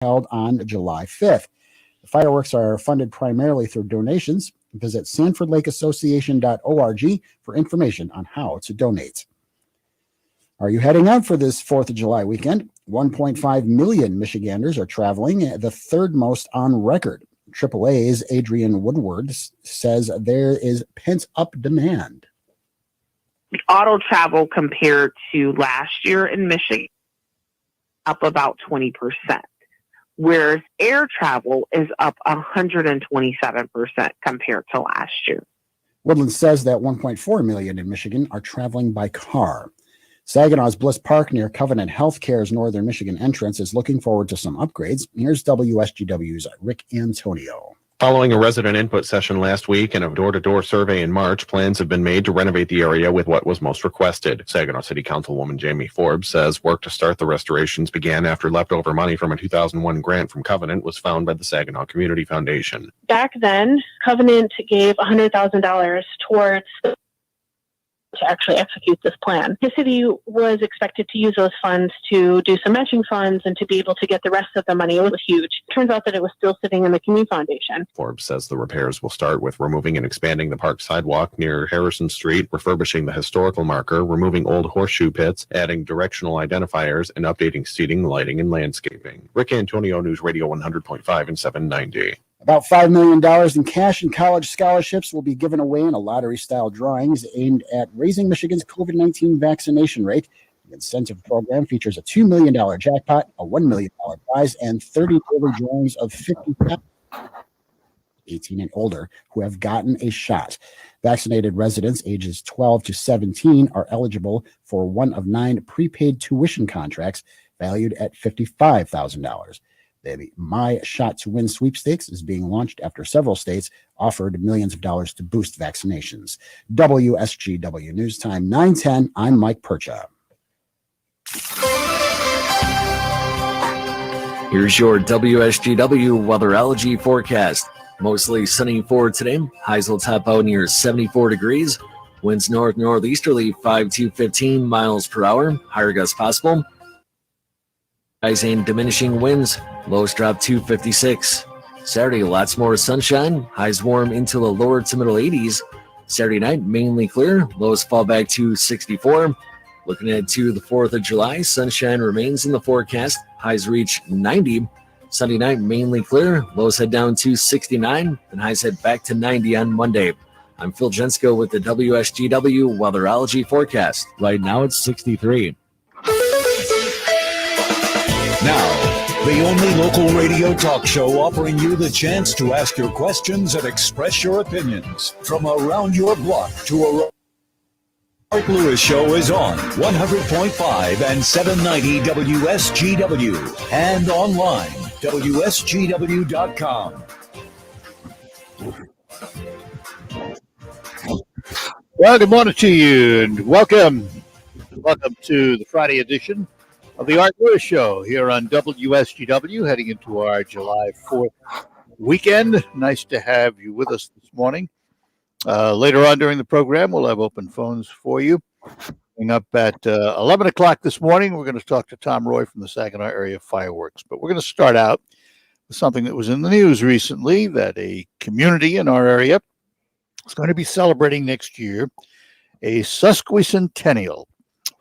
held on July 5th. The fireworks are funded primarily through donations. Visit sanfordlakeassociation.org for information on how to donate. Are you heading out for this 4th of July weekend? 1.5 million Michiganders are traveling, the third most on record. AAA's Adrian Woodward says there is pent-up demand. Auto travel compared to last year in Michigan, up about 20%, whereas air travel is up 127% compared to last year. Woodland says that 1.4 million in Michigan are traveling by car. Saginaw's Bliss Park near Covenant Healthcare's northern Michigan entrance is looking forward to some upgrades. Here's WSGW's Rick Antonio. Following a resident input session last week and a door-to-door survey in March, plans have been made to renovate the area with what was most requested. Saginaw City Councilwoman Jamie Forbes says work to start the restorations began after leftover money from a 2001 grant from Covenant was found by the Saginaw Community Foundation. Back then, Covenant gave $100,000 towards to actually execute this plan. The city was expected to use those funds to do some matching funds and to be able to get the rest of the money. It was huge. Turns out that it was still sitting in the community foundation. Forbes says the repairs will start with removing and expanding the park sidewalk near Harrison Street, refurbishing the historical marker, removing old horseshoe pits, adding directional identifiers, and updating seating, lighting, and landscaping. Rick Antonio, News Radio 100.5 and 790. About $5 million in cash and college scholarships will be given away in a lottery-style drawings aimed at raising Michigan's COVID-19 vaccination rate. The incentive program features a $2 million jackpot, a $1 million prize, and 30 daily drawings of 50,000 18 and older who have gotten a shot. Vaccinated residents ages 12 to 17 are eligible for one of 9 prepaid tuition contracts valued at $55,000. The My Shot to Win sweepstakes is being launched after several states offered millions of dollars to boost vaccinations. WSGW News Time 9:10. I'm Mike Percha. Here's your WSGW weatherology forecast. Mostly sunny for today. Highs will top out near 74 degrees. Winds north-northeasterly 5 to 15 miles per hour. Higher gusts possible. Rising diminishing winds. Lows drop to 56. Saturday, lots more sunshine. Highs warm into the lower to middle 80s. Saturday night, mainly clear. Lows fall back to 64. Looking ahead to the 4th of July, sunshine remains in the forecast. Highs reach 90. Sunday night, mainly clear. Lows head down to 69. And highs head back to 90 on Monday. I'm Phil Jensko with the WSGW weatherology forecast. Right now, it's 63. Now, the only local radio talk show offering you the chance to ask your questions and express your opinions from around your block to around. Art Lewis Show is on 100.5 and 790 WSGW and online, WSGW.com. Well, good morning to you and welcome to the Friday edition of the Art Lewis Show here on WSGW, heading into our July 4th weekend. Nice to have you with us this morning. Later on during the program, we'll have open phones for you. Coming up at 11 o'clock this morning, we're going to talk to Tom Roy from the Saginaw Area Fireworks. But we're going to start out with something that was in the news recently, that a community in our area is going to be celebrating next year a Sesquicentennial.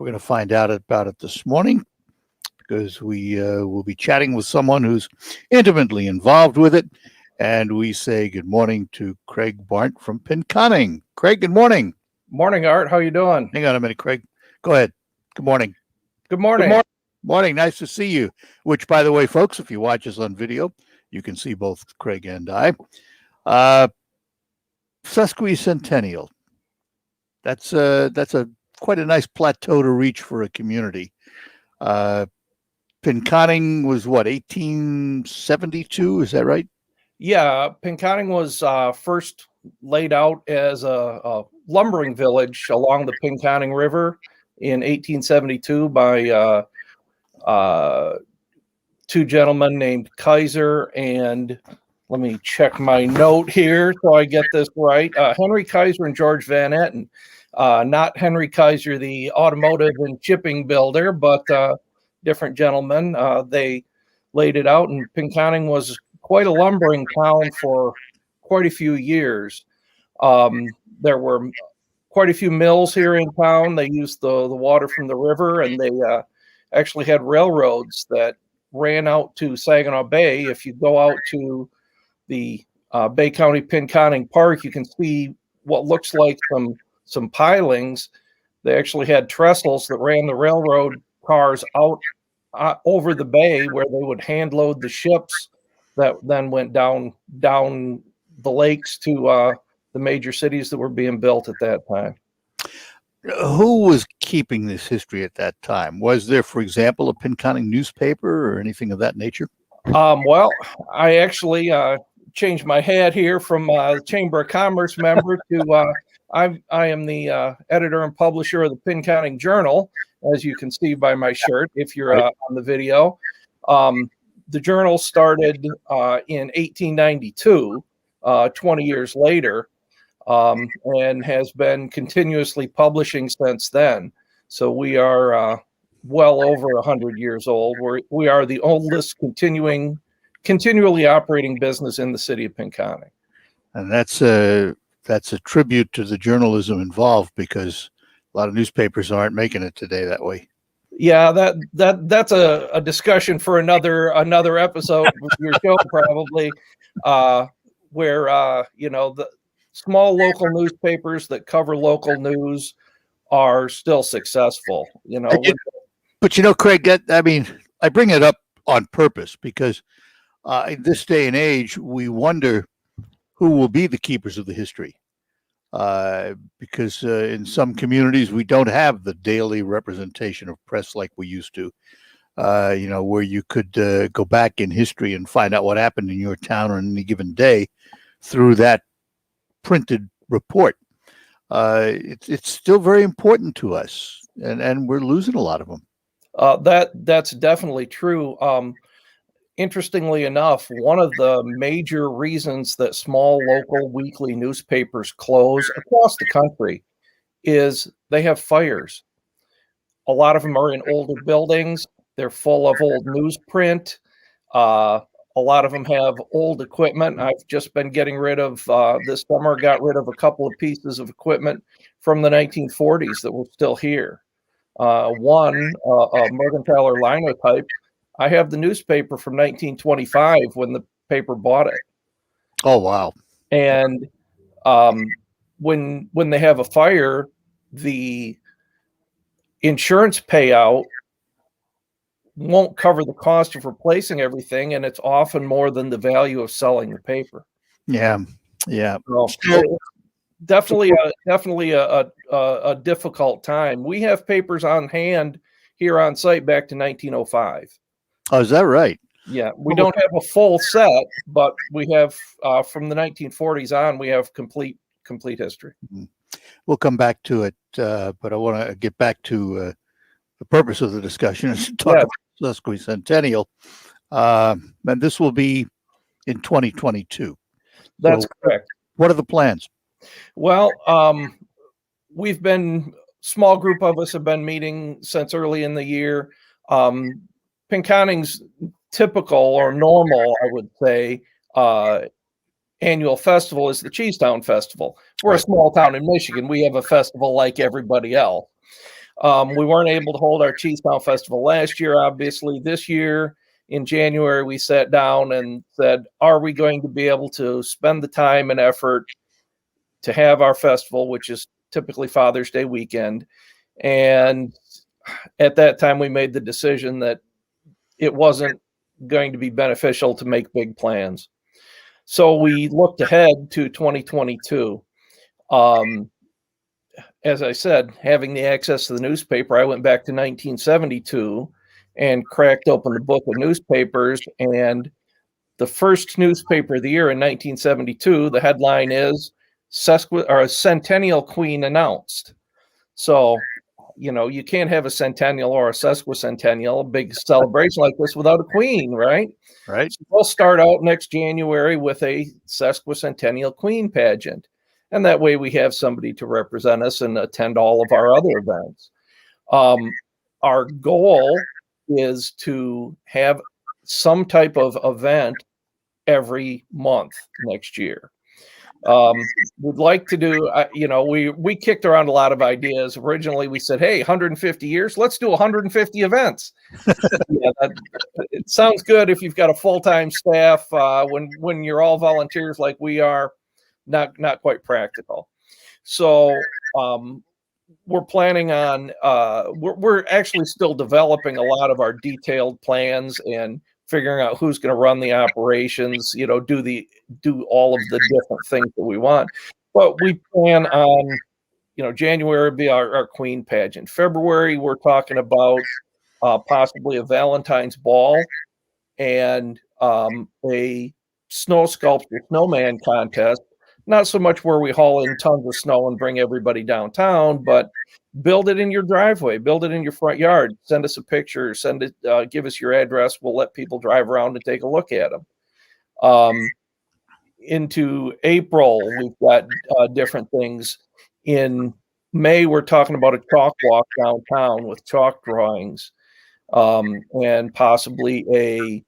We're going to find out about it this morning, because we will be chatting with someone who's intimately involved with it. And we say good morning to Craig Barnt from Pinconning. Craig, good morning. Morning, Art. How you doing? Hang on a minute, Craig. Go ahead. Good morning. Good morning. Morning. Nice to see you. Which, by the way, folks, if you watch us on video, you can see both Craig and I. Sesquicentennial. That's quite a nice plateau to reach for a community. Pinconning was what, 1872? Is that right? Yeah, Pinconning was first laid out as a lumbering village along the Pinconning River in 1872 by two gentlemen named Kaiser and, let me check my note here so I get this right, Henry Kaiser and George Van Etten. Not Henry Kaiser, the automotive and shipping builder, but different gentlemen. They laid it out. And Pinconning was quite a lumbering town for quite a few years. There were quite a few mills here in town. They used the water from the river, and they actually had railroads that ran out to Saginaw Bay. If you go out to the Bay County Pinconning Park, you can see what looks like some pilings. They actually had trestles that ran the railroad cars out over the bay, where they would hand load the ships that then went down the lakes to the major cities that were being built at that time. Who was keeping this history at that time? Was there, for example, a Pinconning newspaper or anything of that nature? Well, I actually changed my hat here from Chamber of Commerce member to I am the editor and publisher of the Pinconning Journal, as you can see by my shirt if you're on the video. The journal started in 1892, 20 years later, and has been continuously publishing since then. So we are well over 100 years old. We are the oldest continually operating business in the city of Pinconning. And that's a tribute to the journalism involved, because a lot of newspapers aren't making it today that way. Yeah, that's a discussion for another episode of your show, probably, where the small local newspapers that cover local news are still successful. But Craig, I bring it up on purpose because in this day and age, we wonder who will be the keepers of the history. Because in some communities, we don't have the daily representation of press like we used to, where you could go back in history and find out what happened in your town on any given day through that printed report. It's still very important to us, and we're losing a lot of them. That's definitely true. Interestingly enough, one of the major reasons that small local weekly newspapers close across the country is they have fires. A lot of them are in older buildings. They're full of old newsprint. A lot of them have old equipment. I've just been getting rid of, this summer, got rid of a couple of pieces of equipment from the 1940s that were still here. One, a Mergenthaler linotype. I have the newspaper from 1925 when the paper bought it. Oh, wow. And when they have a fire, the insurance payout won't cover the cost of replacing everything, and it's often more than the value of selling the paper. Yeah. So definitely a difficult time. We have papers on hand here on site back to 1905. Oh, is that right? Yeah, we don't have a full set, but we have from the 1940s on. We have complete history. We'll come back to it, but I want to get back to the purpose of the discussion is to talk about Sesquicentennial, and this will be in 2022. That's correct. What are the plans? Well, we've been small group of us have been meeting since early in the year. Pinconning's typical or normal, I would say, annual festival is the Cheesetown Festival. We're a small town in Michigan. We have a festival like everybody else. We weren't able to hold our Cheesetown Festival last year. Obviously, this year in January, we sat down and said, are we going to be able to spend the time and effort to have our festival, which is typically Father's Day weekend? And at that time, we made the decision that it wasn't going to be beneficial to make big plans. So we looked ahead to 2022. As I said, having the access to the newspaper, I went back to 1972 and cracked open the book of newspapers. And the first newspaper of the year in 1972, the headline is Centennial Queen announced. So, you can't have a centennial or a sesquicentennial, a big celebration like this, without a queen, right? Right. So we'll start out next January with a sesquicentennial queen pageant. And that way we have somebody to represent us and attend all of our other events. Our goal is to have some type of event every month next year. We'd like to do, we kicked around a lot of ideas. Originally, we said, hey, 150 years, let's do 150 events. Yeah, it sounds good if you've got a full-time staff. When you're all volunteers like we are, not quite practical. So we're planning on, we're actually still developing a lot of our detailed plans and figuring out who's going to run the operations, do all of the different things that we want. But we plan on, January would be our Queen pageant. February, we're talking about possibly a Valentine's ball and a snow sculpture snowman contest. Not so much where we haul in tons of snow and bring everybody downtown, but build it in your driveway, build it in your front yard, send us a picture, give us your address. We'll let people drive around and take a look at them. Into April, we've got different things. In May, we're talking about a chalk walk downtown with chalk drawings, and possibly a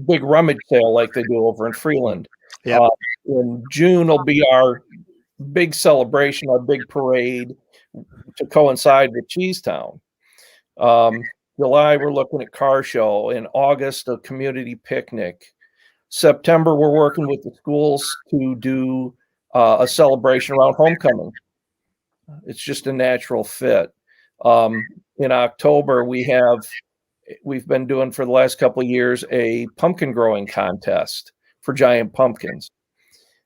big rummage sale like they do over in Freeland. Yep. In June will be our big celebration, our big parade to coincide with Cheesetown. July, we're looking at car show. In August, a community picnic. September, we're working with the schools to do a celebration around homecoming. It's just a natural fit. In October, we've been doing for the last couple of years a pumpkin growing contest for giant pumpkins.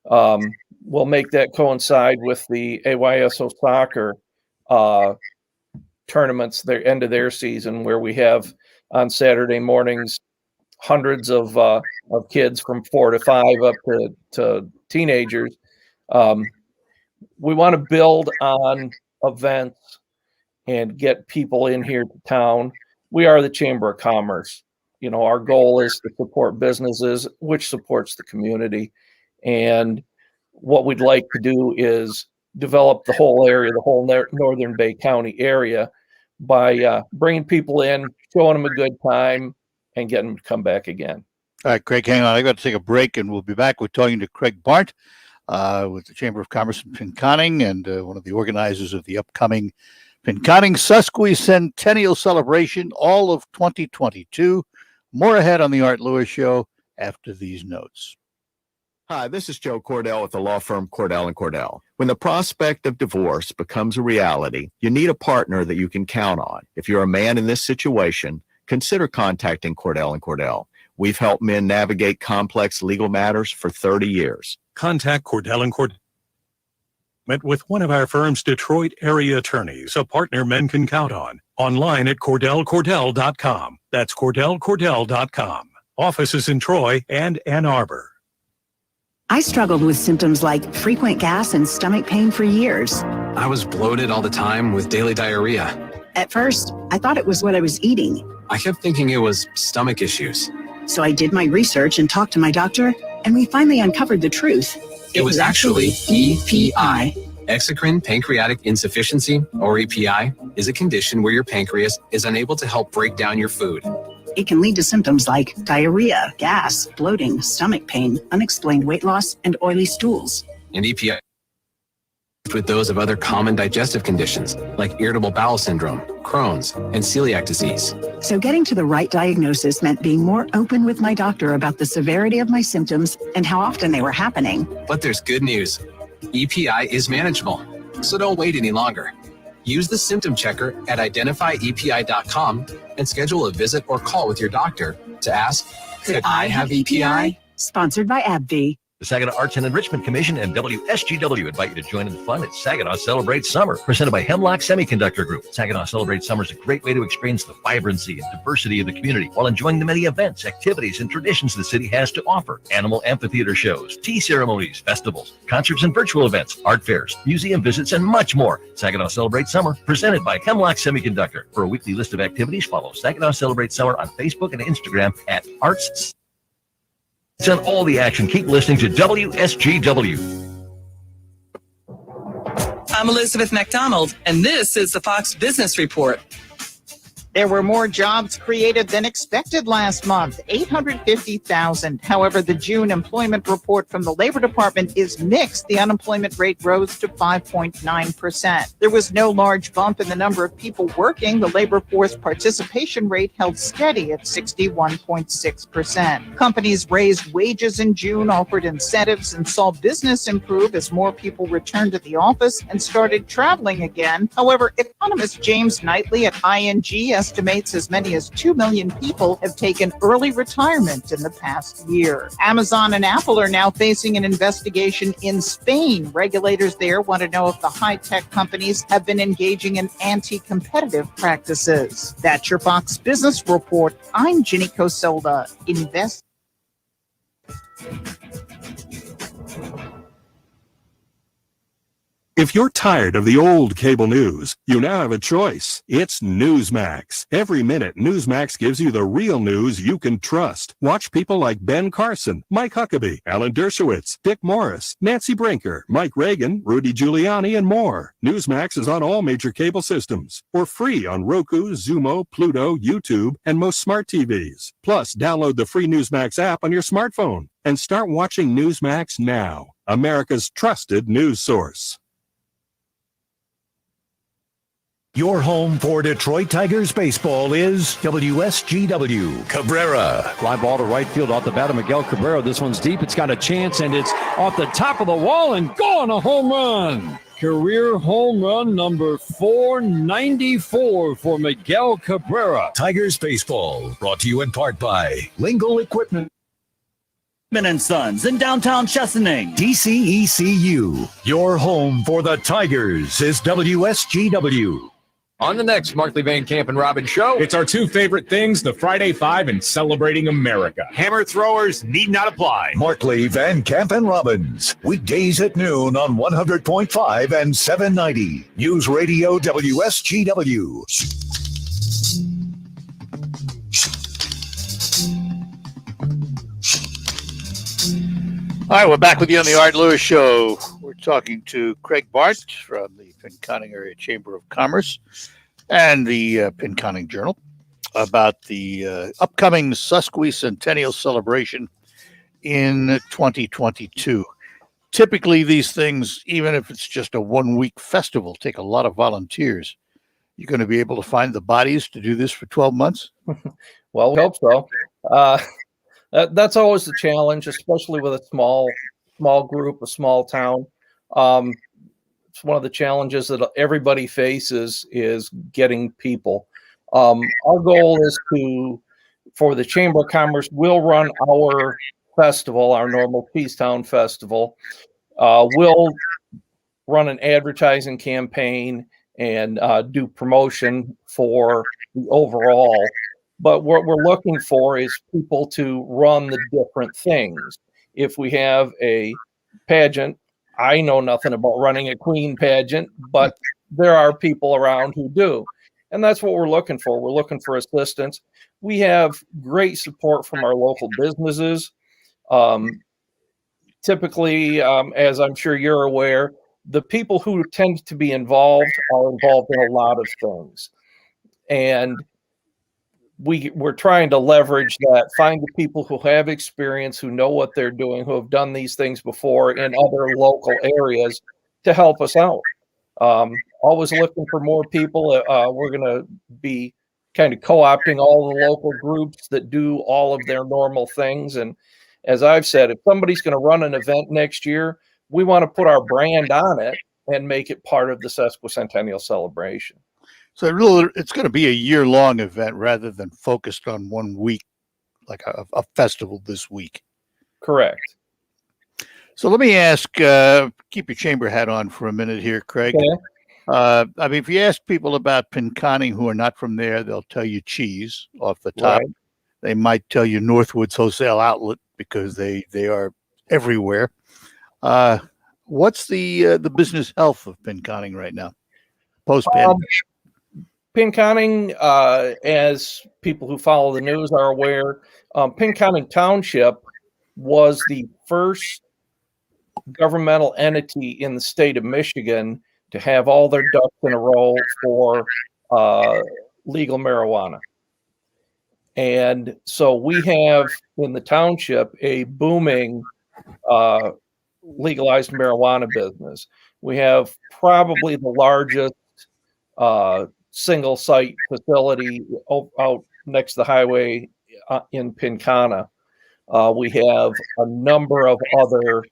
We'll make that coincide with the AYSO soccer tournaments, their end of their season, where we have on Saturday mornings hundreds of kids from 4 to 5 up to teenagers. We want to build on events and get people in here to town. We are the Chamber of Commerce. Our goal is to support businesses, which supports the community. And what we'd like to do is develop the whole area, the whole Northern Bay County area, by bringing people in, showing them a good time, and getting them to come back again. All right, Craig, hang on. I got to take a break, and we'll be back. We're talking to Craig Barnt with the Chamber of Commerce in Pinconning and one of the organizers of the upcoming Pinconning Sesquicentennial celebration, all of 2022. More ahead on the Art Lewis Show after these notes. Hi, this is Joe Cordell with the law firm Cordell & Cordell. When the prospect of divorce becomes a reality, you need a partner that you can count on. If you're a man in this situation, consider contacting Cordell & Cordell. We've helped men navigate complex legal matters for 30 years. Contact Cordell & Cordell with one of our firm's Detroit area attorneys, a partner men can count on. Online at CordellCordell.com. That's CordellCordell.com. Offices in Troy and Ann Arbor. I struggled with symptoms like frequent gas and stomach pain for years. I was bloated all the time with daily diarrhea. At first, I thought it was what I was eating. I kept thinking it was stomach issues. So I did my research and talked to my doctor, and we finally uncovered the truth. It was actually EPI. Exocrine pancreatic insufficiency, or EPI, is a condition where your pancreas is unable to help break down your food. It can lead to symptoms like diarrhea, gas, bloating, stomach pain, unexplained weight loss, and oily stools. And EPI with those of other common digestive conditions like irritable bowel syndrome, Crohn's, and celiac disease. So getting to the right diagnosis meant being more open with my doctor about the severity of my symptoms and how often they were happening. But there's good news. EPI is manageable, so don't wait any longer. Use the symptom checker at identifyepi.com and schedule a visit or call with your doctor to ask, could I have EPI? Sponsored by AbbVie. The Saginaw Arts and Enrichment Commission and WSGW invite you to join in the fun at Saginaw Celebrate Summer, presented by Hemlock Semiconductor Group. Saginaw Celebrate Summer is a great way to experience the vibrancy and diversity of the community while enjoying the many events, activities, and traditions the city has to offer. Animal amphitheater shows, tea ceremonies, festivals, concerts and virtual events, art fairs, museum visits, and much more. Saginaw Celebrate Summer, presented by Hemlock Semiconductor. For a weekly list of activities, follow Saginaw Celebrate Summer on Facebook and Instagram at Arts. It's on all the action. Keep listening to WSGW. I'm Elizabeth McDonald, and this is the Fox Business Report. There were more jobs created than expected last month, 850,000. However, the June employment report from the Labor Department is mixed. The unemployment rate rose to 5.9%. There was no large bump in the number of people working. The labor force participation rate held steady at 61.6%. Companies raised wages in June, offered incentives, and saw business improve as more people returned to the office and started traveling again. However, economist James Knightley at ING estimates as many as 2 million people have taken early retirement in the past year. Amazon and Apple are now facing an investigation in Spain. Regulators there want to know if the high-tech companies have been engaging in anti-competitive practices. That's your Fox Business Report. I'm Ginny Cosola. Invest. If you're tired of the old cable news, you now have a choice. It's Newsmax. Every minute, Newsmax gives you the real news you can trust. Watch people like Ben Carson, Mike Huckabee, Alan Dershowitz, Dick Morris, Nancy Brinker, Mike Reagan, Rudy Giuliani, and more. Newsmax is on all major cable systems or free on Roku, Zumo, Pluto, YouTube, and most smart TVs. Plus, download the free Newsmax app on your smartphone and start watching Newsmax now, America's trusted news source. Your home for Detroit Tigers baseball is WSGW. Cabrera. Fly ball to right field off the bat of Miguel Cabrera. This one's deep. It's got a chance, and it's off the top of the wall and gone, a home run. Career home run number 494 for Miguel Cabrera. Tigers baseball, brought to you in part by Lingle Equipment and Sons in downtown Chesaning. DCECU. Your home for the Tigers is WSGW. On the next Markley Van Camp and Robbins show, it's our two favorite things, the Friday Five and Celebrating America. Hammer throwers need not apply. Markley, Van Camp, and Robbins. Weekdays at noon on 100.5 and 790. News Radio WSGW. All right, we're back with you on the Art Lewis Show. We're talking to Craig Barnt from the Pinconning Area Chamber of Commerce and the Pinconning Journal about the upcoming Sesquicentennial celebration in 2022. Typically, these things, even if it's just a one-week festival, take a lot of volunteers. You're going to be able to find the bodies to do this for 12 months? Well, we hope so. That's always the challenge, especially with a small group, a small town. It's one of the challenges that everybody faces is getting people. Our goal is for the Chamber of Commerce, we'll run our festival, our normal Peacetown Festival. We'll run an advertising campaign and do promotion for the overall. But what we're looking for is people to run the different things. If we have a pageant, I know nothing about running a queen pageant, but there are people around who do. And that's what we're looking for. We're looking for assistance. We have great support from our local businesses. Typically, as I'm sure you're aware, the people who tend to be involved are involved in a lot of things. And we're trying to leverage that, find the people who have experience, who know what they're doing, who have done these things before in other local areas to help us out. Always looking for more people. We're going to be kind of co-opting all the local groups that do all of their normal things. And as I've said, if somebody's going to run an event next year, we want to put our brand on it and make it part of the Sesquicentennial celebration. So really, it's going to be a year-long event rather than focused on 1 week, like a festival this week. Correct. So let me ask, keep your chamber hat on for a minute here, Craig. Okay. I mean, if you ask people about Pinconning who are not from there, they'll tell you cheese off the top. Right. They might tell you Northwood's Wholesale Outlet because they are everywhere. What's the business health of Pinconning right now, post-pandemic? Pinconning, as people who follow the news are aware, Pinconning Township was the first governmental entity in the state of Michigan to have all their ducks in a row for legal marijuana. And so we have in the township a booming legalized marijuana business. We have probably the largest single site facility out next to the highway in Pinconning. We have a number of other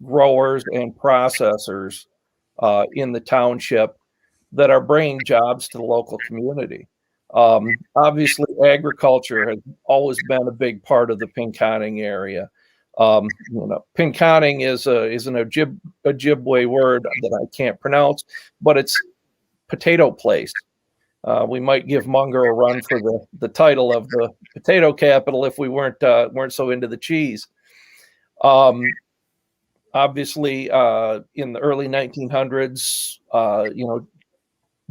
growers and processors in the township that are bringing jobs to the local community. Obviously, agriculture has always been a big part of the Pinconning area. Pinconning is an Ojibwe word that I can't pronounce, but it's potato place. We might give Munger a run for the title of the potato capital if we weren't so into the cheese. Obviously, in the early 1900s,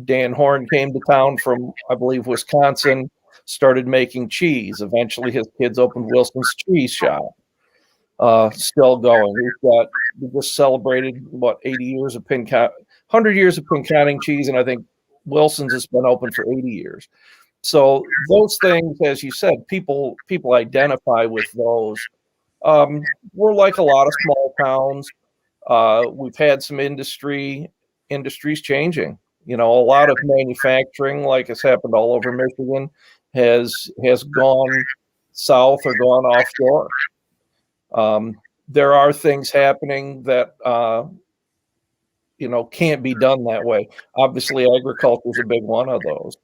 Dan Horn came to town from, I believe, Wisconsin, started making cheese. Eventually, his kids opened Wilson's Cheese Shop. Still going. We just celebrated 80 years of 100 years of Pinconning cheese, and I think Wilson's has been open for 80 years. So those things, as you said, people identify with those. We're like a lot of small towns. We've had some industries changing. A lot of manufacturing, like has happened all over Michigan, has gone south or gone offshore. There are things happening that can't be done that way. Obviously, agriculture is a big one of those.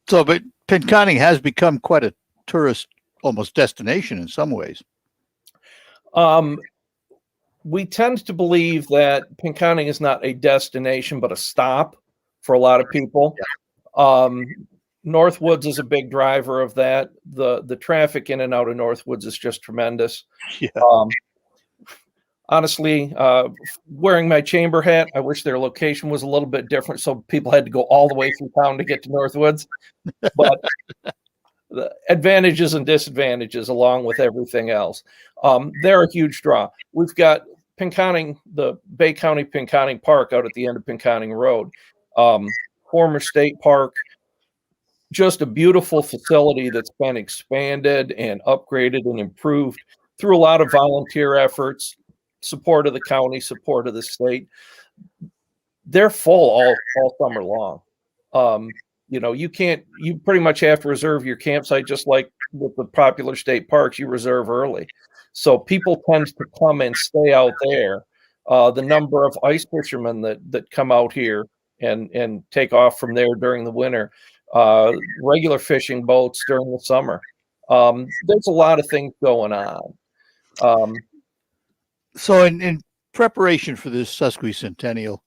But Pinconning has become quite a tourist, almost destination in some ways. We tend to believe that Pinconning is not a destination, but a stop for a lot of people. Northwoods is a big driver of that. The traffic in and out of Northwoods is just tremendous. Yeah. Honestly, wearing my chamber hat, I wish their location was a little bit different, so people had to go all the way through town to get to Northwoods. But the advantages and disadvantages, along with everything else, they're a huge draw. We've got Pinconning, the Bay County Pinconning Park out at the end of Pinconning Road, former state park. Just a beautiful facility that's been expanded and upgraded and improved through a lot of volunteer efforts, support of the county, support of the state. They're full all summer long. You pretty much have to reserve your campsite, just like with the popular state parks, you reserve early. So people tend to come and stay out there. The number of ice fishermen that come out here and take off from there during the winter, regular fishing boats during the summer. There's a lot of things going on. So in preparation for this Sesquicentennial,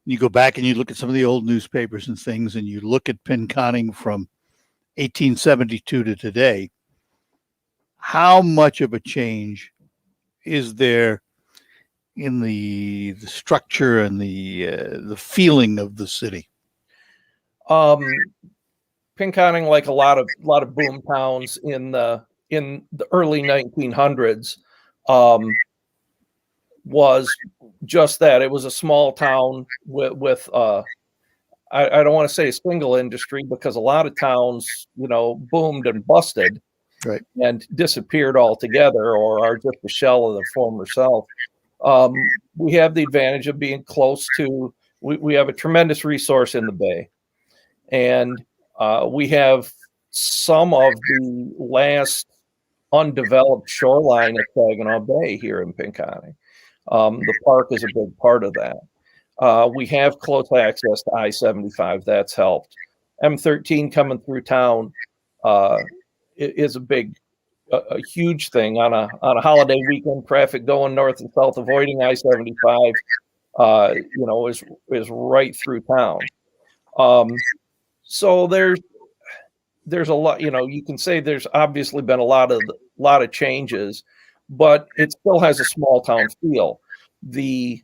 you go back and you look at some of the old newspapers and things, and you look at Pinconning from 1872 to today. How much of a change is there in the structure and the feeling of the city? Pinconning, like a lot of boom towns in the early 1900s, was just that. It was a small town with I don't want to say a single industry, because a lot of towns, boomed and busted, right, and disappeared altogether, or are just a shell of their former self. We have the advantage of being close to. We have a tremendous resource in the Bay, and we have some of the last undeveloped shoreline at Saginaw Bay here in Pinconning. The park is a big part of that. We have close access to I-75. That's helped. M13 coming through town is a huge thing on a holiday weekend. Traffic going north and south, avoiding I-75, is right through town. So there's a lot. You can say there's obviously been a lot of changes, but it still has a small town feel. The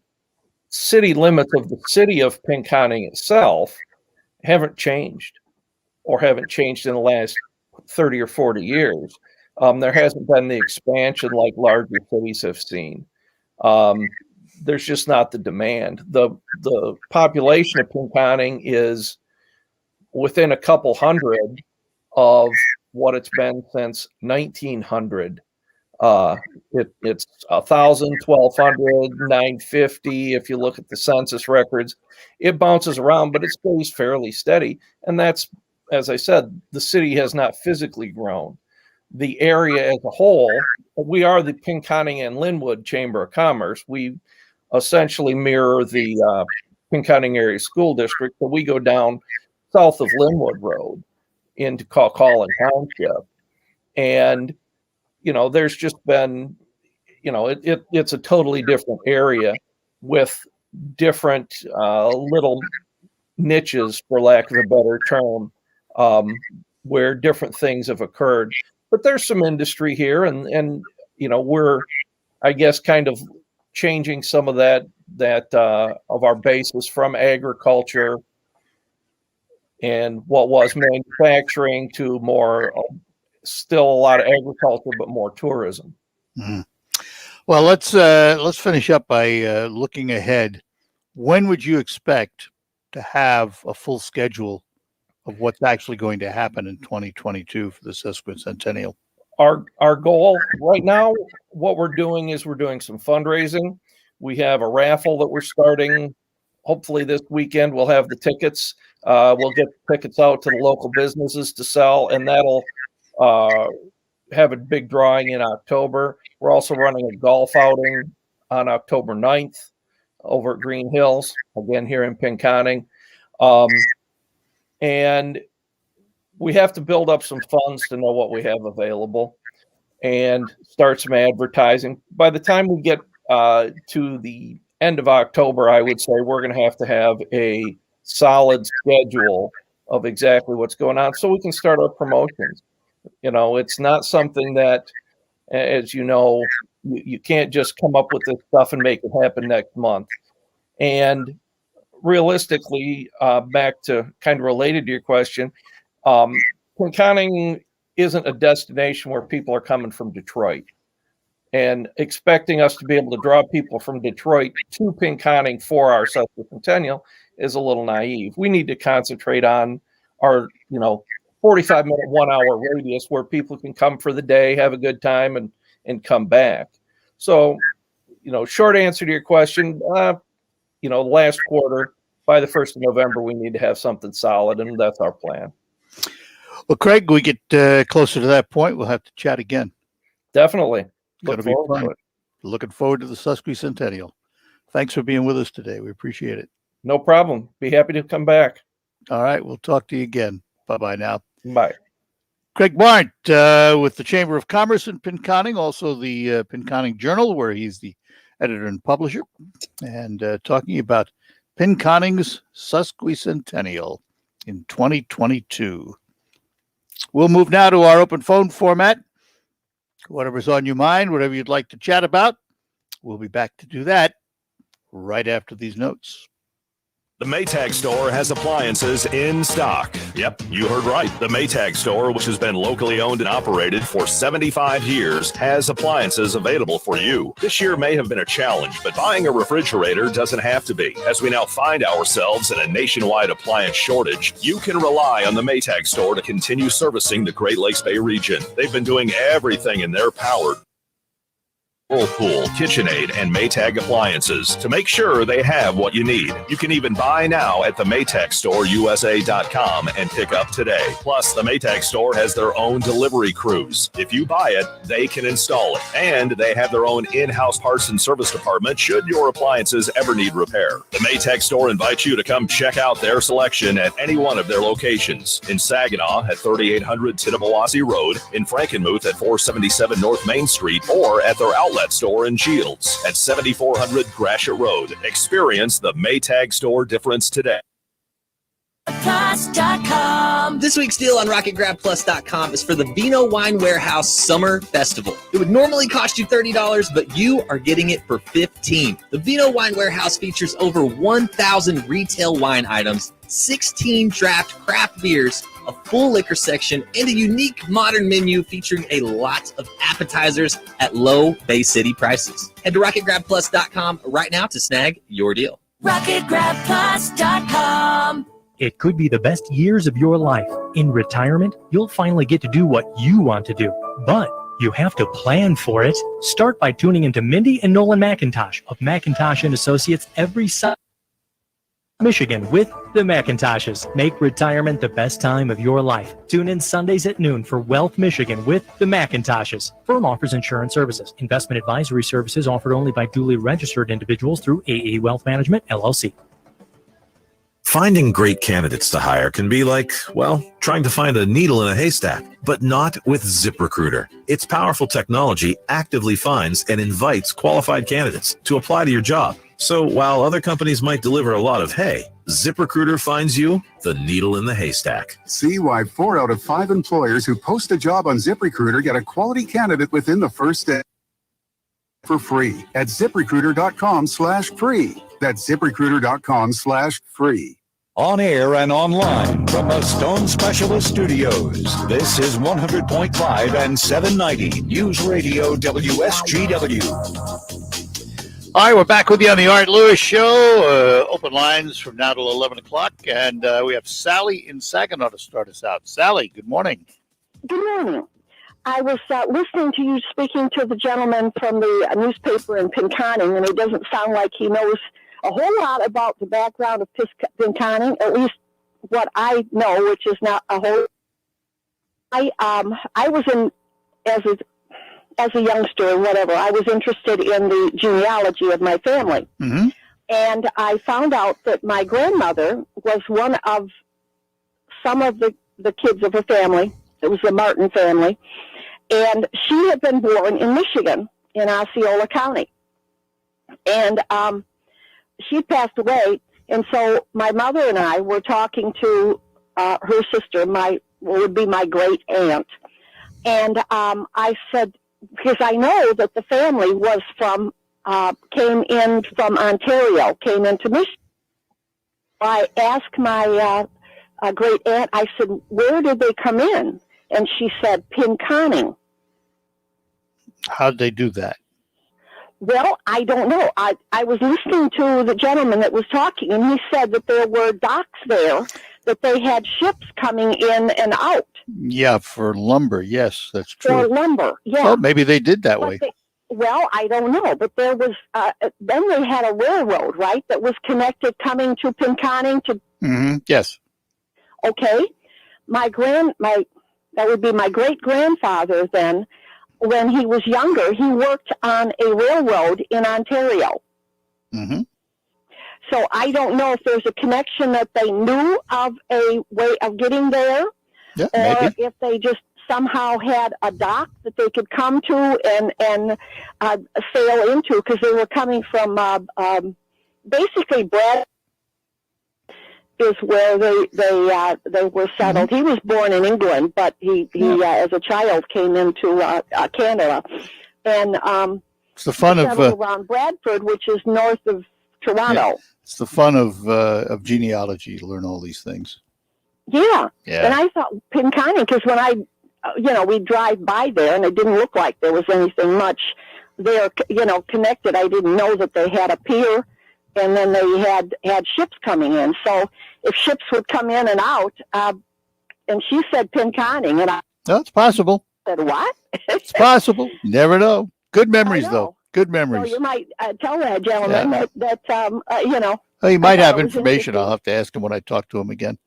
city limits of the city of Pinconning itself haven't changed in the last 30 or 40 years. There hasn't been the expansion like larger cities have seen. There's just not the demand. The population of Pinconning is within a couple hundred of what it's been since 1900. It's 1,000, 1,200, 950. If you look at the census records, it bounces around, but it stays fairly steady. And that's, as I said, the city has not physically grown. The area as a whole, we are the Pinconning and Linwood Chamber of Commerce. We essentially mirror the Pinconning Area School District, but we go down south of Linwood Road into Calcallan Township. And, you know, there's just been, you know, it's a totally different area with different little niches, for lack of a better term, where different things have occurred. But there's some industry here, and you know, we're, I guess, kind of changing some of that of our basis from agriculture and what was manufacturing to more, still a lot of agriculture, but more tourism. Mm. Well, let's finish up by looking ahead. When would you expect to have a full schedule of what's actually going to happen in 2022 for the Sesquicentennial? Our goal right now, what we're doing is we're doing some fundraising. We have a raffle that we're starting. Hopefully this weekend we'll have the tickets. We'll get the tickets out to the local businesses to sell, and that'll have a big drawing in October. We're also running a golf outing on October 9th over at Green Hills, again here in Pinconning. And we have to build up some funds to know what we have available and start some advertising. By the time we get to the end of October, I would say we're going to have a solid schedule of exactly what's going on so we can start our promotions. You know, it's not something that, as you know, you can't just come up with this stuff and make it happen next month. And realistically, back to kind of related to your question, Pinconning isn't a destination where people are coming from Detroit, and expecting us to be able to draw people from Detroit to Pinconning for our Sesquicentennial is a little naive. We need to concentrate on our, 45-minute, 1-hour radius where people can come for the day, have a good time, and come back. So, short answer to your question, last quarter, by the 1st of November, we need to have something solid, and that's our plan. Well, Craig, we get closer to that point, we'll have to chat again. Definitely. Looking forward to the Sesquicentennial. Thanks for being with us today. We appreciate it. No problem. Be happy to come back. All right. We'll talk to you again. Bye-bye now. Bye. Craig Barnt with the Chamber of Commerce in Pinconning, also the Pinconning Journal, where he's the editor and publisher, and talking about Pinconning's Sesquicentennial in 2022. We'll move now to our open phone format. Whatever's on your mind, whatever you'd like to chat about, we'll be back to do that right after these notes. The Maytag store has appliances in stock. Yep, you heard right. The Maytag store, which has been locally owned and operated for 75 years, has appliances available for you. This year may have been a challenge, but buying a refrigerator doesn't have to be. As we now find ourselves in a nationwide appliance shortage, you can rely on the Maytag store to continue servicing the Great Lakes Bay region. They've been doing everything in their power, Whirlpool, KitchenAid, and Maytag appliances to make sure they have what you need. You can even buy now at the MaytagStoreUSA.com and pick up today. Plus, the Maytag store has their own delivery crews. If you buy it, they can install it. And they have their own in-house parts and service department should your appliances ever need repair. The Maytag store invites you to come check out their selection at any one of their locations. In Saginaw at 3800 Tittabawassee Road, in Frankenmuth at 477 North Main Street, or at their outlet store in Shields at 7400 Gratiot Road. Experience the Maytag store difference today. This week's deal on RocketGrabPlus.com is for the Vino Wine Warehouse Summer Festival. It would normally cost you $30, but you are getting it for $15. The Vino Wine Warehouse features over 1,000 retail wine items, 16 draft craft beers, a full liquor section, and a unique modern menu featuring a lot of appetizers at low Bay City prices. Head to RocketGrabPlus.com right now to snag your deal. RocketGrabPlus.com. It could be the best years of your life. In retirement, you'll finally get to do what you want to do. But you have to plan for it. Start by tuning into Mindy and Nolan McIntosh of McIntosh and Associates every Sunday. Michigan with the Macintoshes. Make retirement the best time of your life. Tune in Sundays at noon for Wealth Michigan with the Macintoshes. Firm offers insurance services. Investment advisory services offered only by duly registered individuals through AE Wealth Management, LLC. Finding great candidates to hire can be like, well, trying to find a needle in a haystack, but not with ZipRecruiter. Its powerful technology actively finds and invites qualified candidates to apply to your job. So while other companies might deliver a lot of hay, ZipRecruiter finds you the needle in the haystack. See why 4 out of 5 employers who post a job on ZipRecruiter get a quality candidate within the first day for free at ZipRecruiter.com/free. That's ZipRecruiter.com/free. On air and online from the Stone Specialist Studios. This is 100.5 and 790 News Radio WSGW. All right, we're back with you on the Art Lewis Show. Open lines from now till 11 o'clock. And we have Sally in Saginaw to start us out. Sally, good morning. Good morning. I was listening to you speaking to the gentleman from the newspaper in Pinconning, and it doesn't sound like he knows a whole lot about the background of Pinconning, at least what I know, which is not a whole. I was in as a youngster or whatever. I was interested in the genealogy of my family, and I found out that my grandmother was one of some of the kids of a family. It was the Martin family, and she had been born in Michigan in Osceola County, and she passed away, and so my mother and I were talking to her sister, would be my great aunt, and I said, because I know that the family was came in from Ontario, came into Michigan. I asked my great aunt, I said, where did they come in? And she said, Pinconning. How did they do that? Well, I don't know. I was listening to the gentleman that was talking, and he said that there were docks there, that they had ships coming in and out. Yeah, for lumber. Yes, that's true. For lumber, yeah. Well, maybe they did that But way. Well, I don't know, but there was, then they had a railroad, right, that was connected coming to Pinconning to. Yes. Okay. That would be my great grandfather then. When he was younger, he worked on a railroad in Ontario. So I don't know if there's a connection that they knew of a way of getting there, or maybe. if they just somehow had a dock that they could come to and sail into, because they were coming from basically Brad is where they were settled. He was born in England, but he as a child came into Canada, and it's the fun of around Bradford, which is north of Toronto. It's the fun of genealogy to learn all these things. Yeah. Yeah. And I thought Pinconning, because when we'd drive by there, and it didn't look like there was anything much there, connected. I didn't know that they had a pier, and then they had ships coming in. So if ships would come in and out, and she said Pinconning, and I it's possible. said, what? It's possible. You never know. Good memories, though. Good memories. So you might tell that gentleman that Oh, he might I have thought it was information. interesting. I'll have to ask him when I talk to him again.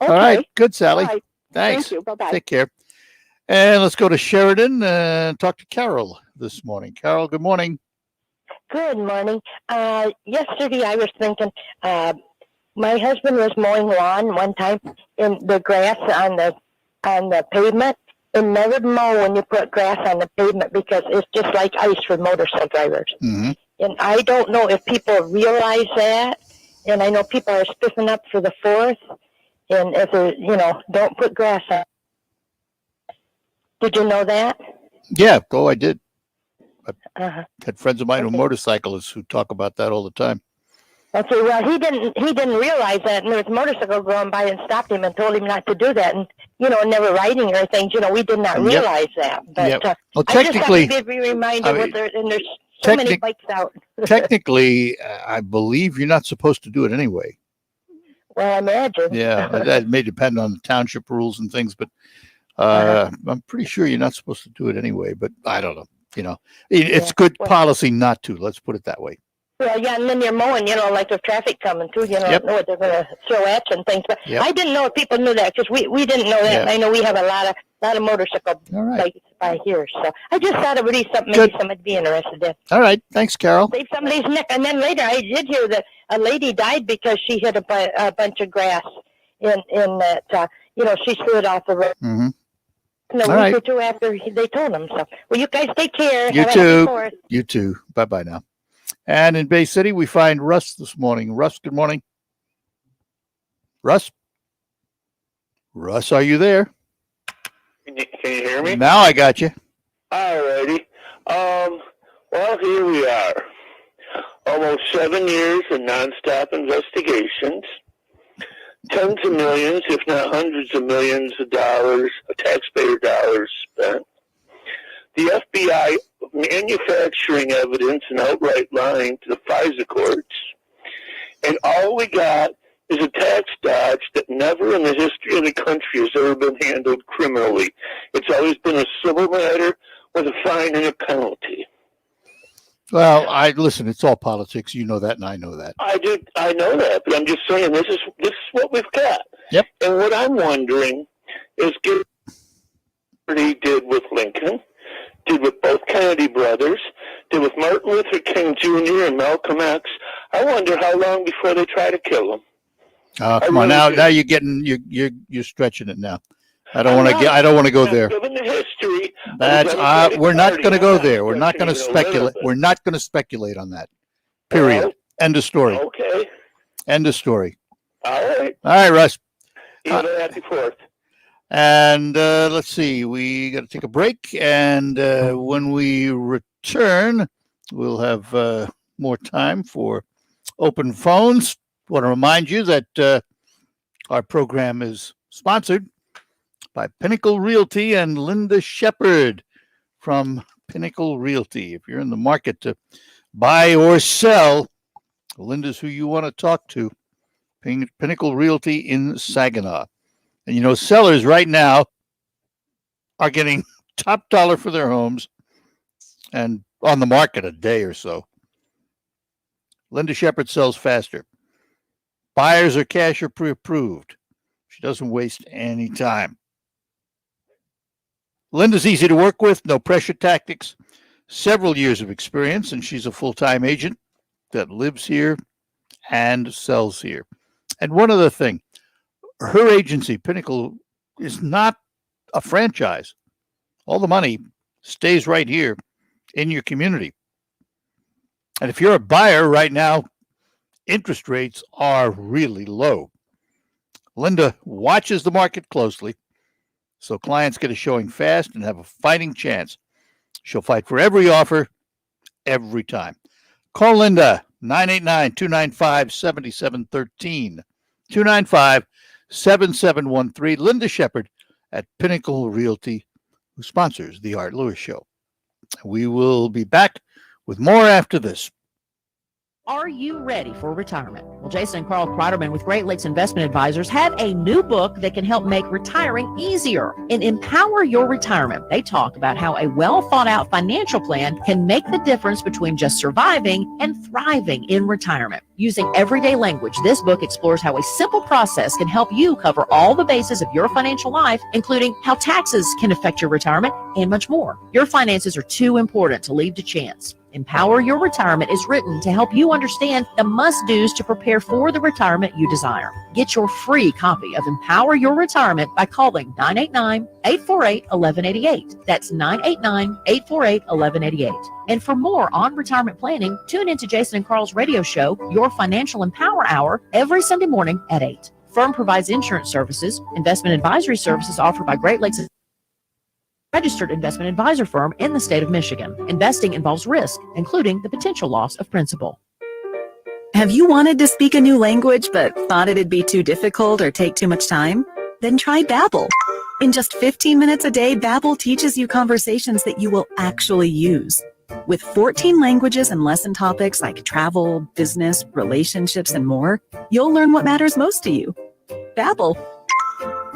Okay. All right. Good, Sally. All right. Thanks. Thank you. Bye-bye. Take care. And let's go to Sheridan and talk to Carol this morning. Carol, good morning. Good morning. Yesterday I was thinking, my husband was mowing lawn one time in the grass on the pavement. And never mow when you put grass on the pavement, because it's just like ice for motorcycle drivers. And I don't know if people realize that. And I know people are spiffing up for the 4th. And if they're, don't put grass on. Did you know that? Yeah. Oh, I did. Uh-huh. Had friends of mine who are motorcyclists who talk about that all the time. Okay, well, he didn't realize that, and there was a motorcycle going by and stopped him and told him not to do that, and never riding or things. We did not realize that. But Well, I just technically, have to be reminded, and there's so many bikes out. Technically, I believe you're not supposed to do it anyway. Well, I imagine. Yeah, that may depend on the township rules and things, but I'm pretty sure you're not supposed to do it anyway. But I don't know. It's good policy not to. Let's put it that way. Well, yeah, and then you're mowing, like with traffic coming through, Yep. know what they're going to throw at you and things. But Yep. I didn't know if people knew that because we didn't know that. Yeah. And I know we have a lot of motorcycle bikes by here. So I just thought it would be something maybe somebody'd be interested in. All right. Thanks, Carol. Save somebody's neck. And then later I did hear that a lady died because she hit a bunch of grass in that, she threw it off the road. Mm-hmm. A All week right. or two after they told them. So, well, you guys take care. You Have a happy too. Fourth. You too. Bye-bye now. And in Bay City, we find Russ this morning. Russ, good morning. Russ? Russ, are you there? Can you hear me? Now I got you. All righty. Well, here we are. Almost 7 years of nonstop investigations. Tens of millions, if not hundreds of millions of dollars, taxpayer dollars spent. The FBI manufacturing evidence and outright lying to the FISA courts. And all we got is a tax dodge that never in the history of the country has ever been handled criminally. It's always been a civil matter with a fine and a penalty. Well, listen, it's all politics. You know that, and I know that. I know that, but I'm just saying this is what we've got. Yep. And what I'm wondering is, given what he did with Lincoln, did with both Kennedy brothers, did with Martin Luther King Jr. and Malcolm X, I wonder how long before they try to kill him. Come on, now you're getting you're stretching it now. I don't want to go there. Given the history, We're not going to go there. We're not going to speculate. We're not going to speculate on that. Period. End of story. Okay. End of story. All right. All right, Russ. You have a happy Fourth. And let's see. We got to take a break, and when we return, we'll have more time for open phones. Want to remind you that our program is sponsored by Pinnacle Realty and Linda Shepard from Pinnacle Realty. If you're in the market to buy or sell, Linda's who you want to talk to. Pinnacle Realty in Saginaw. And sellers right now are getting top dollar for their homes and on the market a day or so. Linda Shepard sells faster. Buyers are cash or pre-approved. She doesn't waste any time. Linda's easy to work with, no pressure tactics, several years of experience, and she's a full-time agent that lives here and sells here. And one other thing, her agency, Pinnacle, is not a franchise. All the money stays right here in your community. And if you're a buyer right now, interest rates are really low. Linda watches the market closely, so clients get a showing fast and have a fighting chance. She'll fight for every offer, every time. Call Linda, 989-295-7713, 295-7713. Linda Shepard at Pinnacle Realty, who sponsors the Art Lewis Show. We will be back with more after this. Are you ready for retirement? Well, Jason and Carl Kreiderman with Great Lakes Investment Advisors have a new book that can help make retiring easier. In Empower Your Retirement, they talk about how a well-thought-out financial plan can make the difference between just surviving and thriving in retirement. Using everyday language, this book explores how a simple process can help you cover all the bases of your financial life, including how taxes can affect your retirement and much more. Your finances are too important to leave to chance. Empower Your Retirement is written to help you understand the must-dos to prepare for the retirement you desire. Get your free copy of Empower Your Retirement by calling 989-848-1188. That's 989-848-1188. And for more on retirement planning, tune into Jason and Carl's radio show, Your Financial Empower Hour, every Sunday morning at 8. Firm provides insurance services, investment advisory services offered by Great Lakes registered investment advisor firm in the state of Michigan. Investing involves risk, including the potential loss of principal. Have you wanted to speak a new language but thought it'd be too difficult or take too much time? Then try Babbel. In just 15 minutes a day, Babbel teaches you conversations that you will actually use. With 14 languages and lesson topics like travel, business, relationships, and more, you'll learn what matters most to you. Babbel.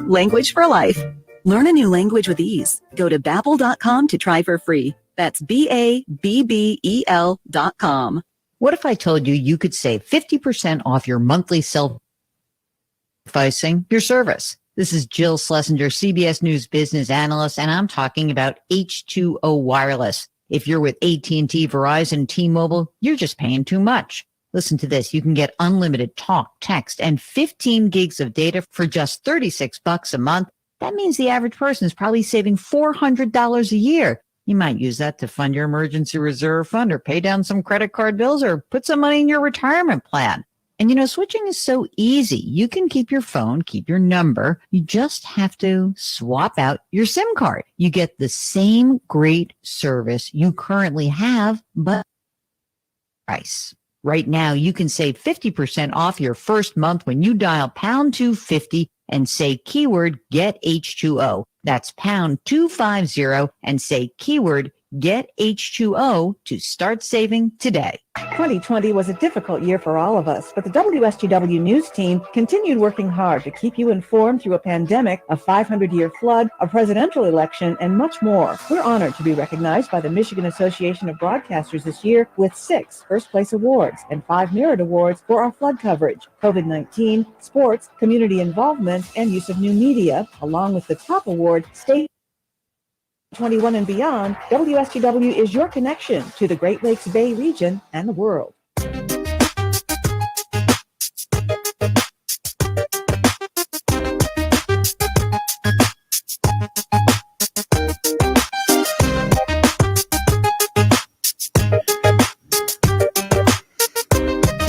Language for life. Learn a new language with ease. Go to Babbel.com to try for free. That's BABBEL.com. What if I told you you could save 50% off your monthly self-sufficing your service? This is Jill Schlesinger, CBS News business analyst, and I'm talking about H2O Wireless. If you're with AT&T, Verizon, T-Mobile, you're just paying too much. Listen to this. You can get unlimited talk, text, and 15 gigs of data for just $36 a month. That means the average person is probably saving $400 a year. You might use that to fund your emergency reserve fund or pay down some credit card bills or put some money in your retirement plan. And switching is so easy. You can keep your phone, keep your number. You just have to swap out your SIM card. You get the same great service you currently have, but price. Right now, you can save 50% off your first month when you dial pound 250 and say keyword get H2O. That's pound 250 and say keyword get H2O to start saving today. 2020 was a difficult year for all of us, but the WSGW News team continued working hard to keep you informed through a pandemic, a 500-year flood, a presidential election, and much more. We're honored to be recognized by the Michigan Association of Broadcasters this year with 6 first-place awards and 5 Merit Awards for our flood coverage, COVID-19, sports, community involvement, and use of new media, along with the top award, State 21 and beyond. WSGW is your connection to the Great Lakes Bay region and the world.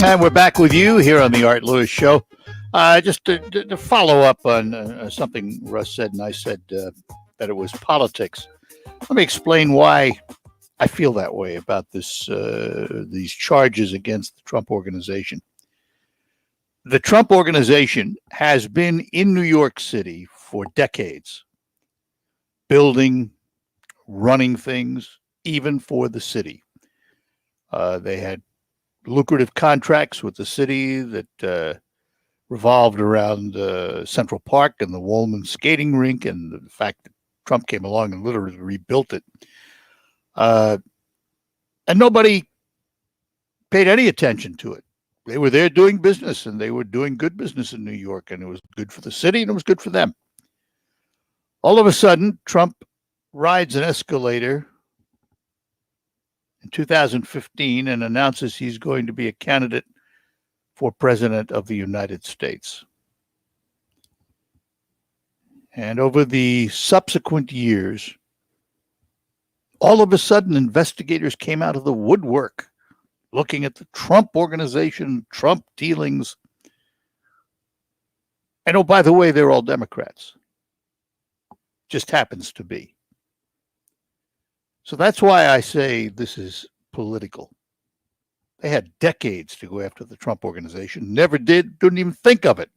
And we're back with you here on the Art Lewis Show. Just to follow up on something Russ said, and I said that it was politics. Let me explain why I feel that way about these charges against the Trump organization. The Trump organization has been in New York City for decades, building, running things, even for the city. They had lucrative contracts with the city that revolved around Central Park and the Woolman skating rink, and the fact that Trump came along and literally rebuilt it. And nobody paid any attention to it. They were there doing business, and they were doing good business in New York, and it was good for the city, and it was good for them. All of a sudden, Trump rides an escalator in 2015 and announces he's going to be a candidate for president of the United States. And over the subsequent years, all of a sudden, investigators came out of the woodwork looking at the Trump organization, Trump dealings. And oh, by the way, they're all Democrats. Just happens to be. So that's why I say this is political. They had decades to go after the Trump organization. Never did, didn't even think of it.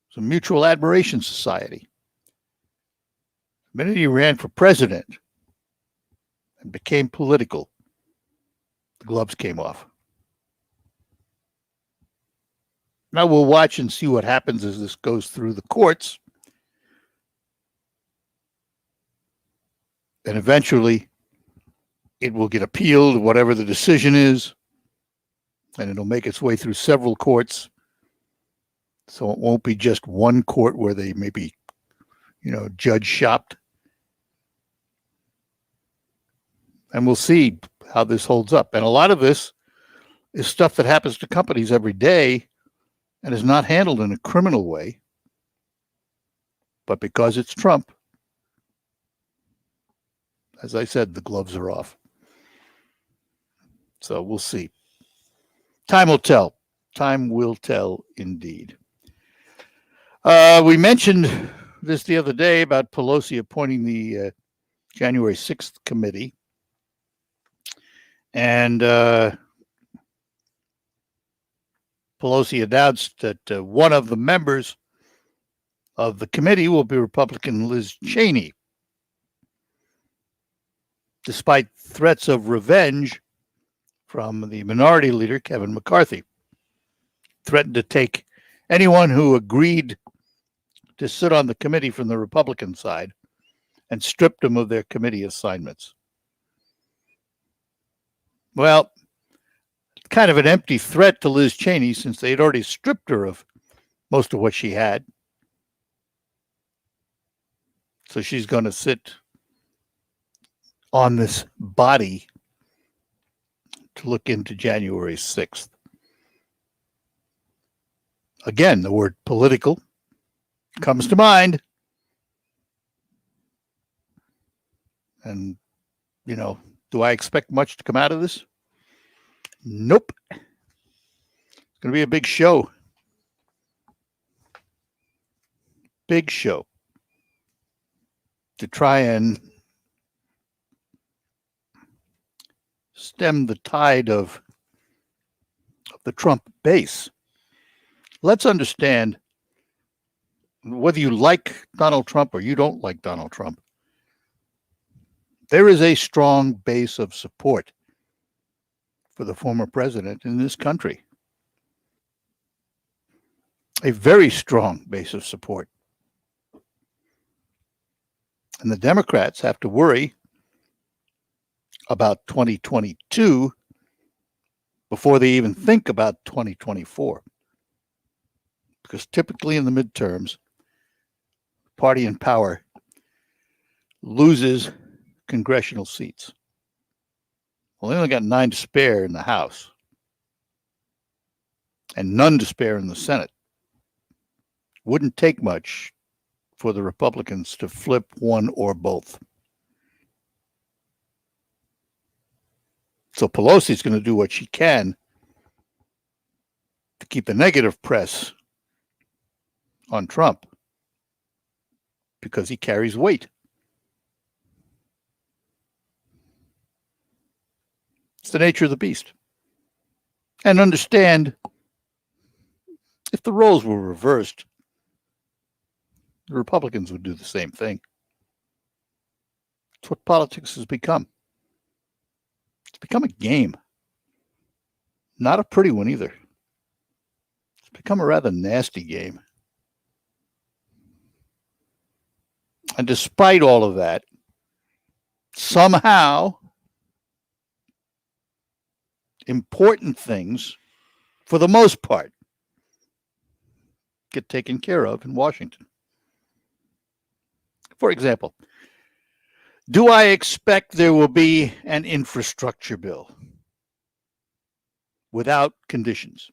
It's a mutual admiration society. The minute he ran for president and became political, the gloves came off. Now we'll watch and see what happens as this goes through the courts. And eventually it will get appealed, whatever the decision is, and it'll make its way through several courts. So it won't be just one court where they may be, judge shopped. And we'll see how this holds up. And a lot of this is stuff that happens to companies every day and is not handled in a criminal way. But because it's Trump, as I said, the gloves are off. So we'll see. Time will tell. Time will tell indeed. We mentioned this the other day about Pelosi appointing the January 6th committee. And Pelosi announced that one of the members of the committee will be Republican Liz Cheney. despite threats of revenge from the minority leader, Kevin McCarthy. Threatened to take anyone who agreed to sit on the committee from the Republican side and stripped them of their committee assignments. Well, kind of an empty threat to Liz Cheney since they had already stripped her of most of what she had. So she's going to sit on this body to look into January 6th. Again, the word political comes to mind. And, you know, do I expect much to come out of this? Nope. It's going to be a big show. Big show to try and stem the tide of the Trump base. Let's understand, whether you like Donald Trump or you don't like Donald Trump, there is a strong base of support for the former president in this country. A very strong base of support. And the Democrats have to worry about 2022 before they even think about 2024. Because typically in the midterms, the party in power loses congressional seats. Well, they only got 9 to spare in the House and none to spare in the Senate. Wouldn't take much for the Republicans to flip one or both. So Pelosi's going to do what she can to keep the negative press on Trump because he carries weight. It's the nature of the beast. And understand, if the roles were reversed, the Republicans would do the same thing. It's what politics has become. It's become a game. Not a pretty one either. It's become a rather nasty game. And despite all of that, somehow, important things, for the most part, get taken care of in Washington. For example, do I expect there will be an infrastructure bill without conditions?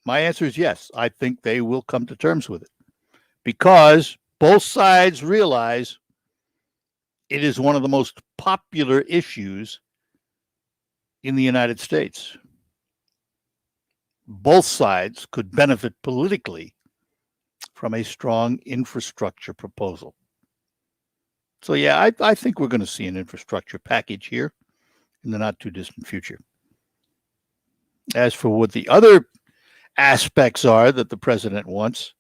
My answer is yes. I think they will come to terms with it because both sides realize it is one of the most popular issues in the United States. Both sides could benefit politically from a strong infrastructure proposal. So yeah, I think we're going to see an infrastructure package here in the not too distant future. As for what the other aspects are that the president wants,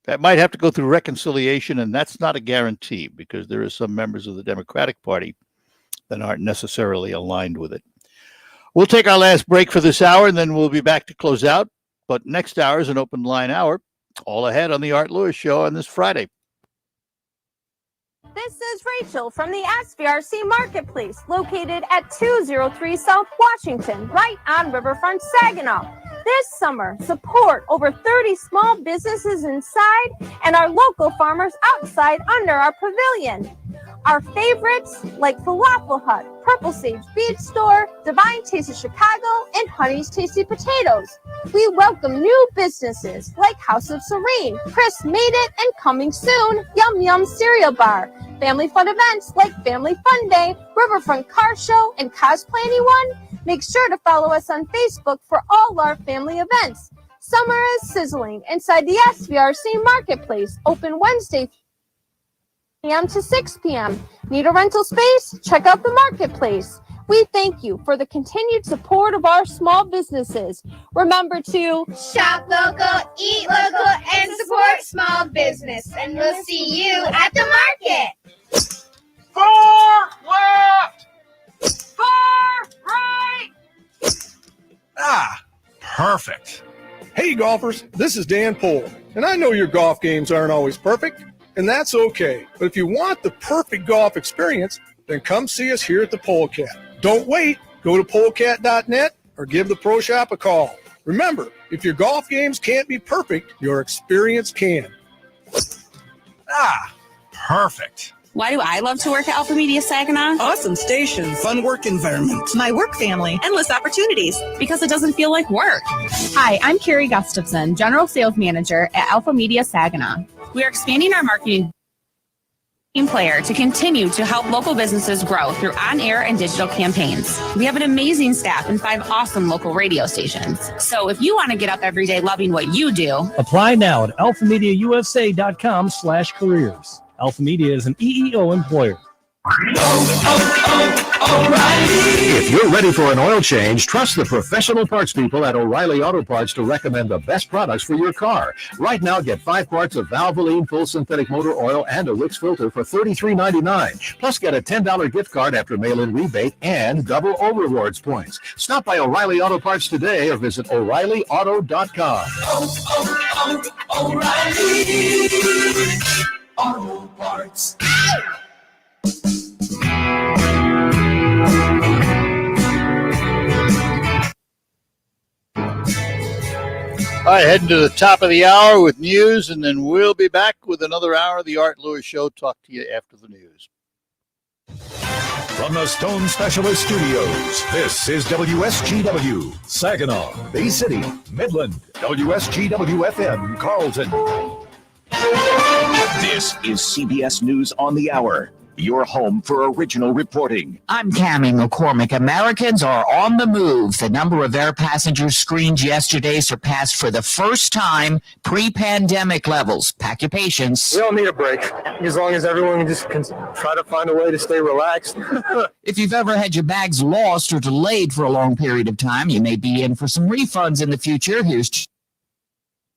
that might have to go through reconciliation, and that's not a guarantee because there are some members of the Democratic Party that aren't necessarily aligned with it. We'll take our last break for this hour, and then we'll be back to close out. But next hour is an open line hour, all ahead on the Art Lewis Show on this Friday. This is Rachel from the SVRC Marketplace, located at 203 South Washington, right on Riverfront Saginaw. This summer, support over 30 small businesses inside and our local farmers outside under our pavilion. Our favorites like Falafel Hut, Purple Sage Beach Store, Divine Taste of Chicago, and Honey's Tasty Potatoes. We welcome new businesses like House of Serene, Chris Made It, and coming soon, Yum Yum Cereal Bar. Family fun events like Family Fun Day, Riverfront Car Show, and Cosplay Anyone? Make sure to follow us on Facebook for all our family events. Summer is sizzling inside the SVRC Marketplace, open Wednesday p.m. to 6 p.m. Need a rental space? Check out the Marketplace. We thank you for the continued support of our small businesses. Remember to shop local, eat local, and support small business. And we'll see you at the market. For Perfect. Hey, golfers, this is Dan Pohl, and I know your golf games aren't always perfect, and that's okay. But if you want the perfect golf experience, then come see us here at the Polecat. Don't wait. Go to polecat.net or give the Pro Shop a call. Remember, if your golf games can't be perfect, your experience can. Perfect. Why do I love to work at Alpha Media Saginaw? Awesome stations, fun work environment, my work family, endless opportunities, because it doesn't feel like work. Hi, I'm Carrie Gustafson, General Sales Manager at Alpha Media Saginaw. We are expanding our marketing player to continue to help local businesses grow through on-air and digital campaigns. We have an amazing staff and 5 awesome local radio stations. So if you want to get up every day loving what you do, apply now at alphamediausa.com/careers. Alpha Media is an EEO employer. If you're ready for an oil change, trust the professional parts people at O'Reilly Auto Parts to recommend the best products for your car. Right now, get 5 quarts of Valvoline full synthetic motor oil and a Wix filter for $33.99. Plus, get a $10 gift card after mail-in rebate and double O rewards points. Stop by O'Reilly Auto Parts today or visit O'ReillyAuto.com. O'Reilly Auto Parts. All right, heading to the top of the hour with news, and then we'll be back with another hour of the Art Lewis Show. Talk to you after the news. From the Stone Specialist Studios, this is WSGW, Saginaw, Bay City, Midland, WSGW-FM, Carlton. This is CBS News on the Hour, your home for original reporting. I'm Cammie McCormick. Americans are on the move. The number of air passengers screened yesterday surpassed for the first time pre-pandemic levels. Pack your patience. We all need a break, as long as everyone just can try to find a way to stay relaxed. If you've ever had your bags lost or delayed for a long period of time, you may be in for some refunds in the future. Here's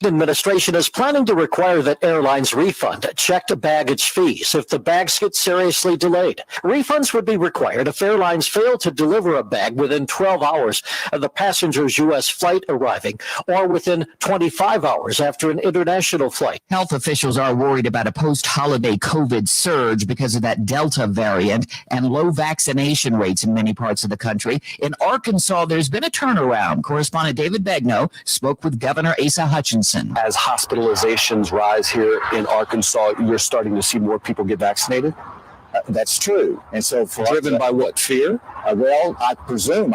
The administration is planning to require that airlines refund checked baggage fees if the bags get seriously delayed. Refunds would be required if airlines fail to deliver a bag within 12 hours of the passenger's U.S. flight arriving or within 25 hours after an international flight. Health officials are worried about a post-holiday COVID surge because of that Delta variant and low vaccination rates in many parts of the country. In Arkansas, there's been a turnaround. Correspondent David Begnaud spoke with Governor Asa Hutchinson. As hospitalizations rise here in Arkansas, you're starting to see more people get vaccinated? That's true. And so driven by what, fear? Well, I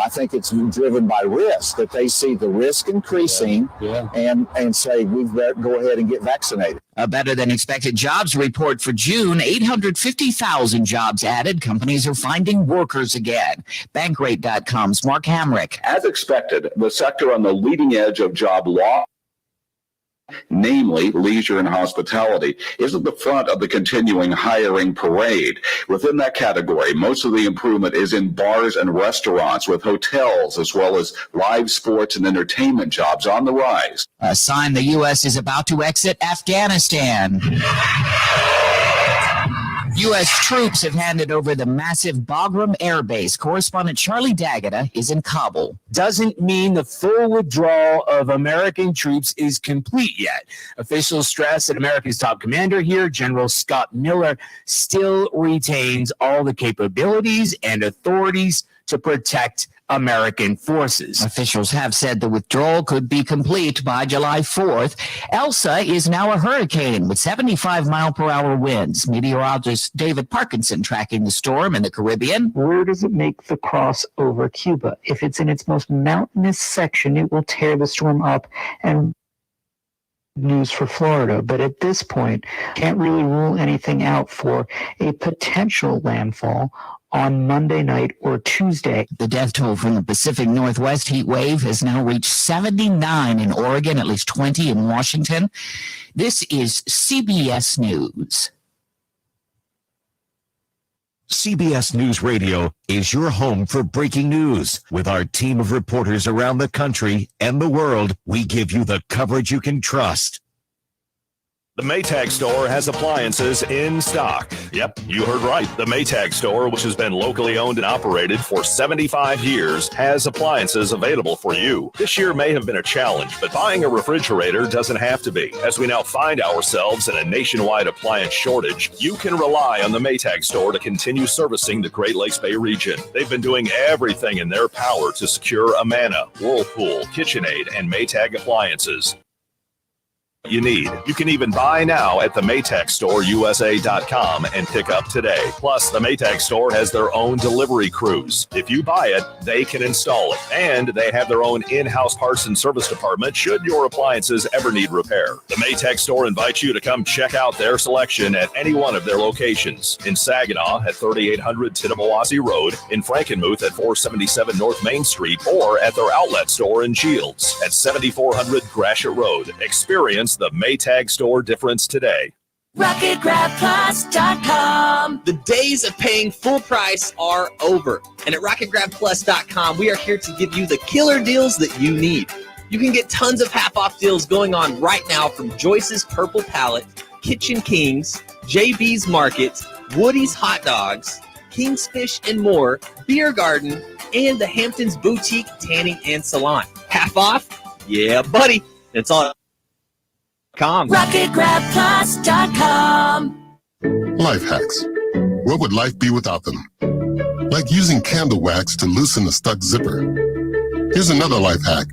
think it's driven by risk, that they see the risk increasing and say, we've got to go ahead and get vaccinated. A better than expected jobs report for June, 850,000 jobs added. Companies are finding workers again. Bankrate.com's Mark Hamrick. As expected, the sector on the leading edge of job loss, namely leisure and hospitality, is at the front of the continuing hiring parade. Within that category, most of the improvement is in bars and restaurants, with hotels as well as live sports and entertainment jobs on the rise. A sign the U.S. is about to exit Afghanistan. U.S. troops have handed over the massive Bagram Air Base. Correspondent Charlie D'Agata is in Kabul. Doesn't mean the full withdrawal of American troops is complete yet. Officials stress that America's top commander here, General Scott Miller, still retains all the capabilities and authorities to protect American forces. Officials have said the withdrawal could be complete by July 4th. Elsa is now a hurricane with 75-mile-per-hour winds. Meteorologist David Parkinson tracking the storm in the Caribbean. Where does it make the cross over Cuba? If it's in its most mountainous section, it will tear the storm up and news for Florida. But at this point, can't really rule anything out for a potential landfall on Monday night or Tuesday. The death toll from the Pacific Northwest heat wave has now reached 79 in Oregon, at least 20 in Washington. This is CBS News. CBS News Radio is your home for breaking news. With our team of reporters around the country and the world, we give you the coverage you can trust. The Maytag store has appliances in stock. Yep, you heard right. The Maytag store, which has been locally owned and operated for 75 years, has appliances available for you. This year may have been a challenge, but buying a refrigerator doesn't have to be. As we now find ourselves in a nationwide appliance shortage, you can rely on the Maytag store to continue servicing the Great Lakes Bay region. They've been doing everything in their power to secure Amana, Whirlpool, KitchenAid, and Maytag appliances you need. You can even buy now at the MaytagStoreUSA.com and pick up today. Plus, the Maytag store has their own delivery crews. If you buy it, they can install it. And they have their own in-house parts and service department should your appliances ever need repair. The Maytag store invites you to come check out their selection at any one of their locations. In Saginaw at 3800 Tittabawassee Road, in Frankenmuth at 477 North Main Street, or at their outlet store in Shields at 7400 Gratiot Road. Experience the Maytag store difference today. RocketGrabPlus.com. The days of paying full price are over. And at RocketGrabPlus.com, we are here to give you the killer deals that you need. You can get tons of half-off deals going on right now from Joyce's Purple Palette, Kitchen Kings, JB's Market, Woody's Hot Dogs, King's Fish and More, Beer Garden, and the Hamptons Boutique Tanning and Salon. Half off? Yeah, buddy. It's on RocketGrabPlus.com. Life hacks. What would life be without them? Like using candle wax to loosen a stuck zipper. Here's another life hack.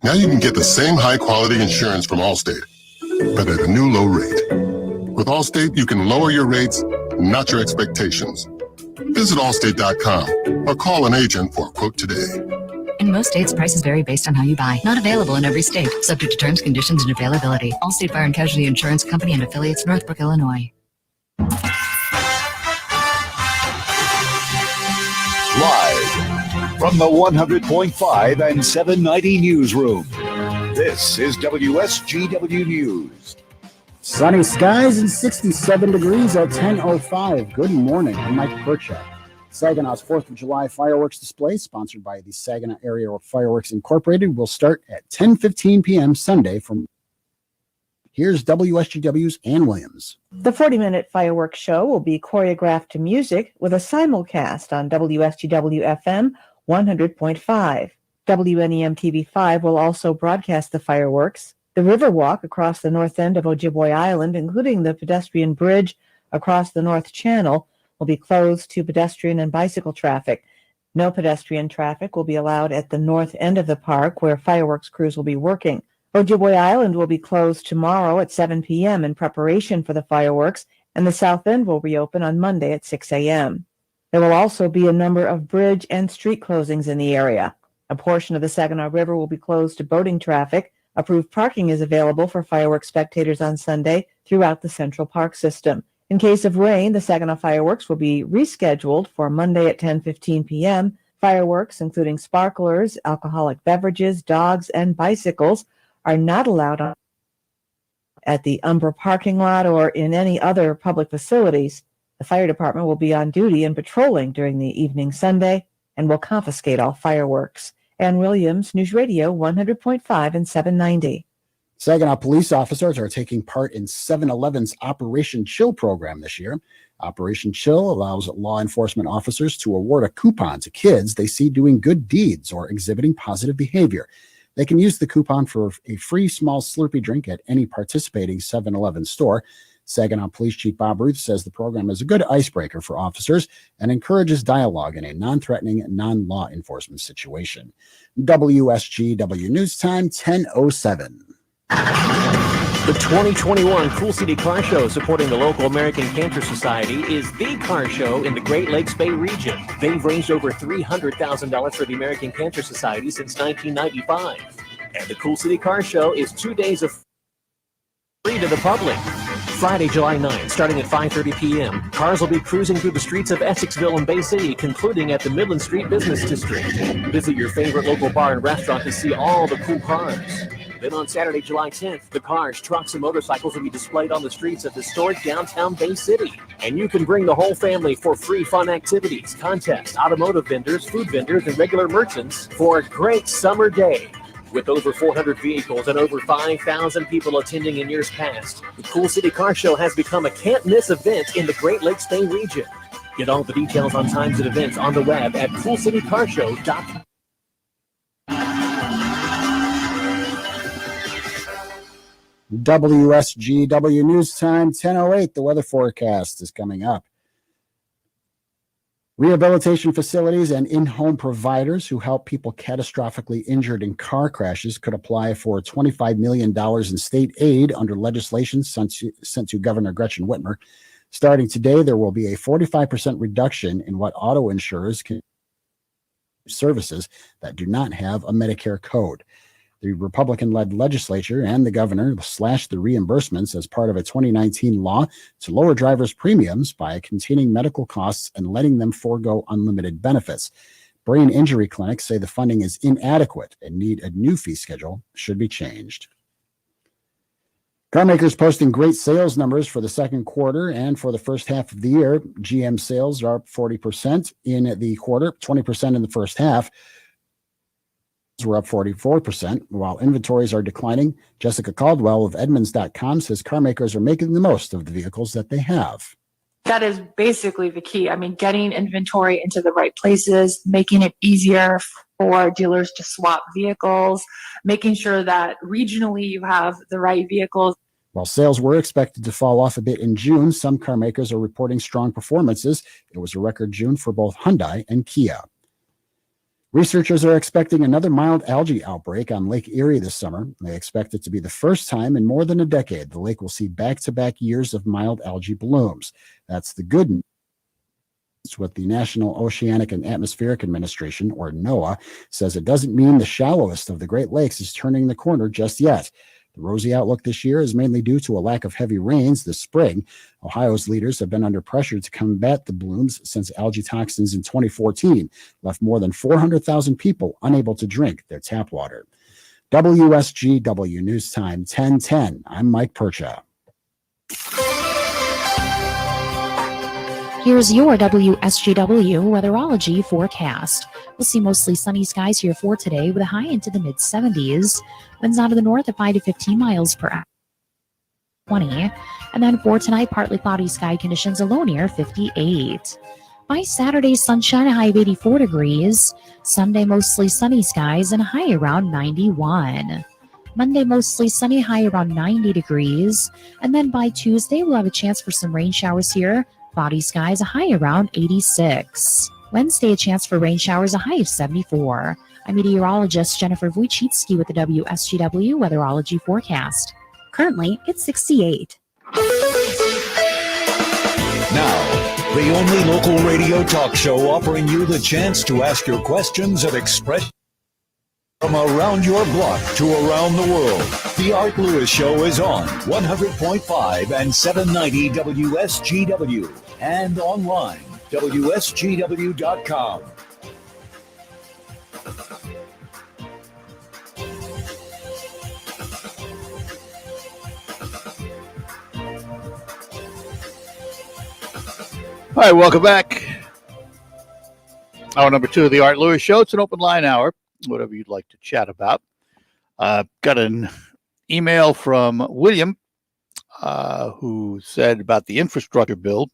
Now you can get the same high-quality insurance from Allstate, but at a new low rate. With Allstate, you can lower your rates, not your expectations. Visit Allstate.com or call an agent for a quote today. In most states, prices vary based on how you buy. Not available in every state. Subject to terms, conditions, and availability. Allstate Fire and Casualty Insurance Company and affiliates, Northbrook, Illinois. Live from the 100.5 and 790 newsroom, this is WSGW News. Sunny skies and 67 degrees at 10:05. Good morning. I'm Mike Perchak. Saginaw's 4th of July fireworks display, sponsored by the Saginaw Area Fireworks Incorporated, will start at 10:15 p.m. Sunday. Here's WSGW's Ann Williams. The 40-minute fireworks show will be choreographed to music with a simulcast on WSGW-FM 100.5. WNEM-TV5 will also broadcast the fireworks. The Riverwalk across the north end of Ojibwe Island, including the pedestrian bridge across the North Channel, will be closed to pedestrian and bicycle traffic. No pedestrian traffic will be allowed at the north end of the park, where fireworks crews will be working. Ojibwe Island will be closed tomorrow at 7 p.m. in preparation for the fireworks, and the south end will reopen on Monday at 6 a.m. There will also be a number of bridge and street closings in the area. A portion of the Saginaw River will be closed to boating traffic. Approved parking is available for fireworks spectators on Sunday throughout the Central Park system. In case of rain, the Saginaw fireworks will be rescheduled for Monday at 10:15 p.m. Fireworks, including sparklers, alcoholic beverages, dogs, and bicycles, are not allowed at the Umbra parking lot or in any other public facilities. The fire department will be on duty and patrolling during the evening Sunday and will confiscate all fireworks. Ann Williams, News Radio 100.5 and 790. Saginaw police officers are taking part in 7-Eleven's Operation Chill program this year. Operation Chill allows law enforcement officers to award a coupon to kids they see doing good deeds or exhibiting positive behavior. They can use the coupon for a free small Slurpee drink at any participating 7-Eleven store. Saginaw Police Chief Bob Ruth says the program is a good icebreaker for officers and encourages dialogue in a non-threatening, non-law enforcement situation. WSGW News Time, 10:07. The 2021 Cool City Car Show, supporting the local American Cancer Society, is the car show in the Great Lakes Bay region. They've raised over $300,000 for the American Cancer Society since 1995. And the Cool City Car Show is 2 days of free to the public. Friday, July 9th, starting at 5:30 p.m., cars will be cruising through the streets of Essexville and Bay City, concluding at the Midland Street Business District. Visit your favorite local bar and restaurant to see all the cool cars. Then on Saturday, July 10th, the cars, trucks, and motorcycles will be displayed on the streets of historic downtown Bay City. And you can bring the whole family for free fun activities, contests, automotive vendors, food vendors, and regular merchants for a great summer day. With over 400 vehicles and over 5,000 people attending in years past, the Cool City Car Show has become a can't-miss event in the Great Lakes Bay region. Get all the details on times and events on the web at coolcitycarshow.com. WSGW News Time, 10:08. The weather forecast is coming up. Rehabilitation facilities and in-home providers who help people catastrophically injured in car crashes could apply for $25 million in state aid under legislation sent to Governor Gretchen Whitmer. Starting today, there will be a 45% reduction in what auto insurers can services that do not have a Medicare code. The Republican-led legislature and the governor slashed the reimbursements as part of a 2019 law to lower drivers' premiums by containing medical costs and letting them forego unlimited benefits. Brain injury clinics say the funding is inadequate and need a new fee schedule should be changed. Car makers posting great sales numbers for the second quarter and for the first half of the year. GM sales are up 40% in the quarter, 20% in the first half. Were up 44%, while inventories are declining. Jessica Caldwell of Edmunds.com says car makers are making the most of the vehicles that they have. That is basically the key. I mean, getting inventory into the right places, making it easier for dealers to swap vehicles, making sure that regionally you have the right vehicles. While sales were expected to fall off a bit in June, some car makers are reporting strong performances. It was a record June for both Hyundai and Kia. Researchers are expecting another mild algae outbreak on Lake Erie this summer. They expect it to be the first time in more than a decade the lake will see back-to-back years of mild algae blooms. That's the good news. It's what the National Oceanic and Atmospheric Administration, or NOAA, says it doesn't mean the shallowest of the Great Lakes is turning the corner just yet. The rosy outlook this year is mainly due to a lack of heavy rains this spring. Ohio's leaders have been under pressure to combat the blooms since algae toxins in 2014 left more than 400,000 people unable to drink their tap water. WSGW News Time, 10:10. I'm Mike Percha. Here's your WSGW weatherology forecast. We'll see mostly sunny skies here for today with a high into the mid-70s. Winds out of the north at 5 to 15 miles per hour. 20. And then for tonight, partly cloudy sky conditions, a low near 58. By Saturday, sunshine, a high of 84 degrees. Sunday, mostly sunny skies and a high around 91. Monday, mostly sunny, high around 90 degrees. And then by Tuesday, we'll have a chance for some rain showers here. Cloudy skies, a high around 86. Wednesday, a chance for rain showers, a high of 74. I'm meteorologist Jennifer Wojcicki with the WSGW weatherology forecast. Currently, it's 68. Now, the only local radio talk show offering you the chance to ask your questions and express from around your block to around the world. The Art Lewis Show is on 100.5 and 790 WSGW and online, WSGW.com. All right, welcome back. Hour number 2 of the Art Lewis Show. It's an open line hour, whatever you'd like to chat about. Got an email from William who said about the infrastructure bill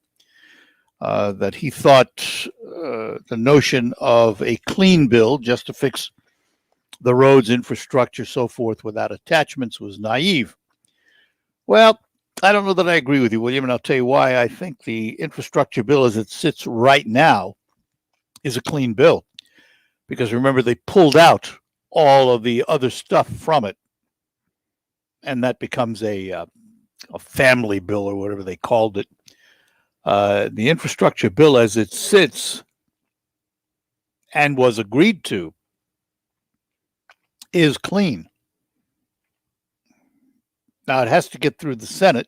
that he thought the notion of a clean bill just to fix the roads, infrastructure, so forth without attachments was naive. Well, I don't know that I agree with you, William, and I'll tell you why. I think the infrastructure bill as it sits right now is a clean bill. Because remember, they pulled out all of the other stuff from it. And that becomes a family bill or whatever they called it. The infrastructure bill as it sits and was agreed to is clean. Now, it has to get through the Senate,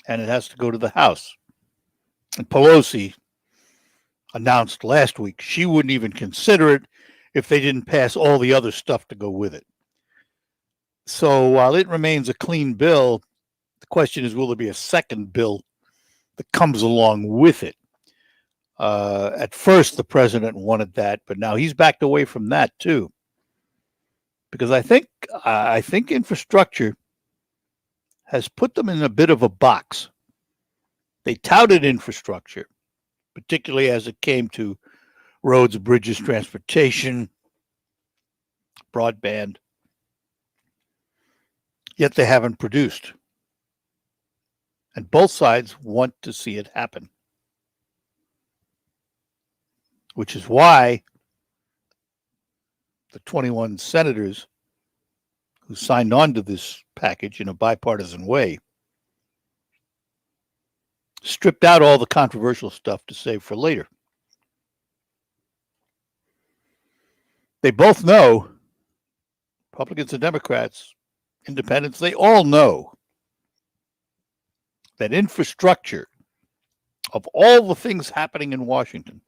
and it has to go to the House. And Pelosi announced last week she wouldn't even consider it if they didn't pass all the other stuff to go with it. So while it remains a clean bill, the question is, will there be a second bill that comes along with it? At first, the president wanted that, but now he's backed away from that, too. because I think infrastructure has put them in a bit of a box. They touted infrastructure, particularly as it came to roads, bridges, transportation, broadband, yet they haven't produced. And both sides want to see it happen, which is why the 21 senators who signed on to this package in a bipartisan way stripped out all the controversial stuff to save for later. They both know, Republicans and Democrats, independents, they all know that infrastructure, of all the things happening in Washington,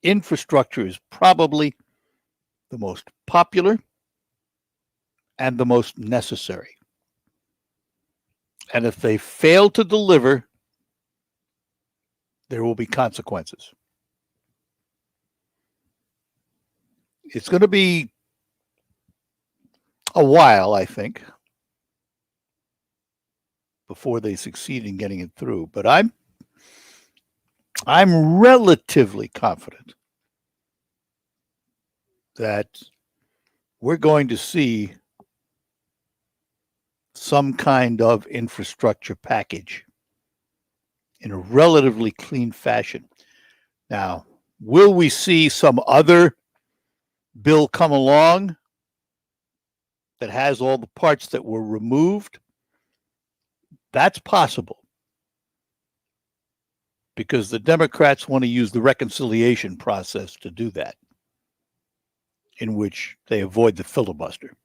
infrastructure is probably the most popular and the most necessary. And if they fail to deliver, there will be consequences. It's going to be a while, I think, before they succeed in getting it through. But I'm relatively confident that we're going to see some kind of infrastructure package in a relatively clean fashion. Now, will we see some other bill come along that has all the parts that were removed? That's possible, because the Democrats want to use the reconciliation process to do that, in which they avoid the filibuster.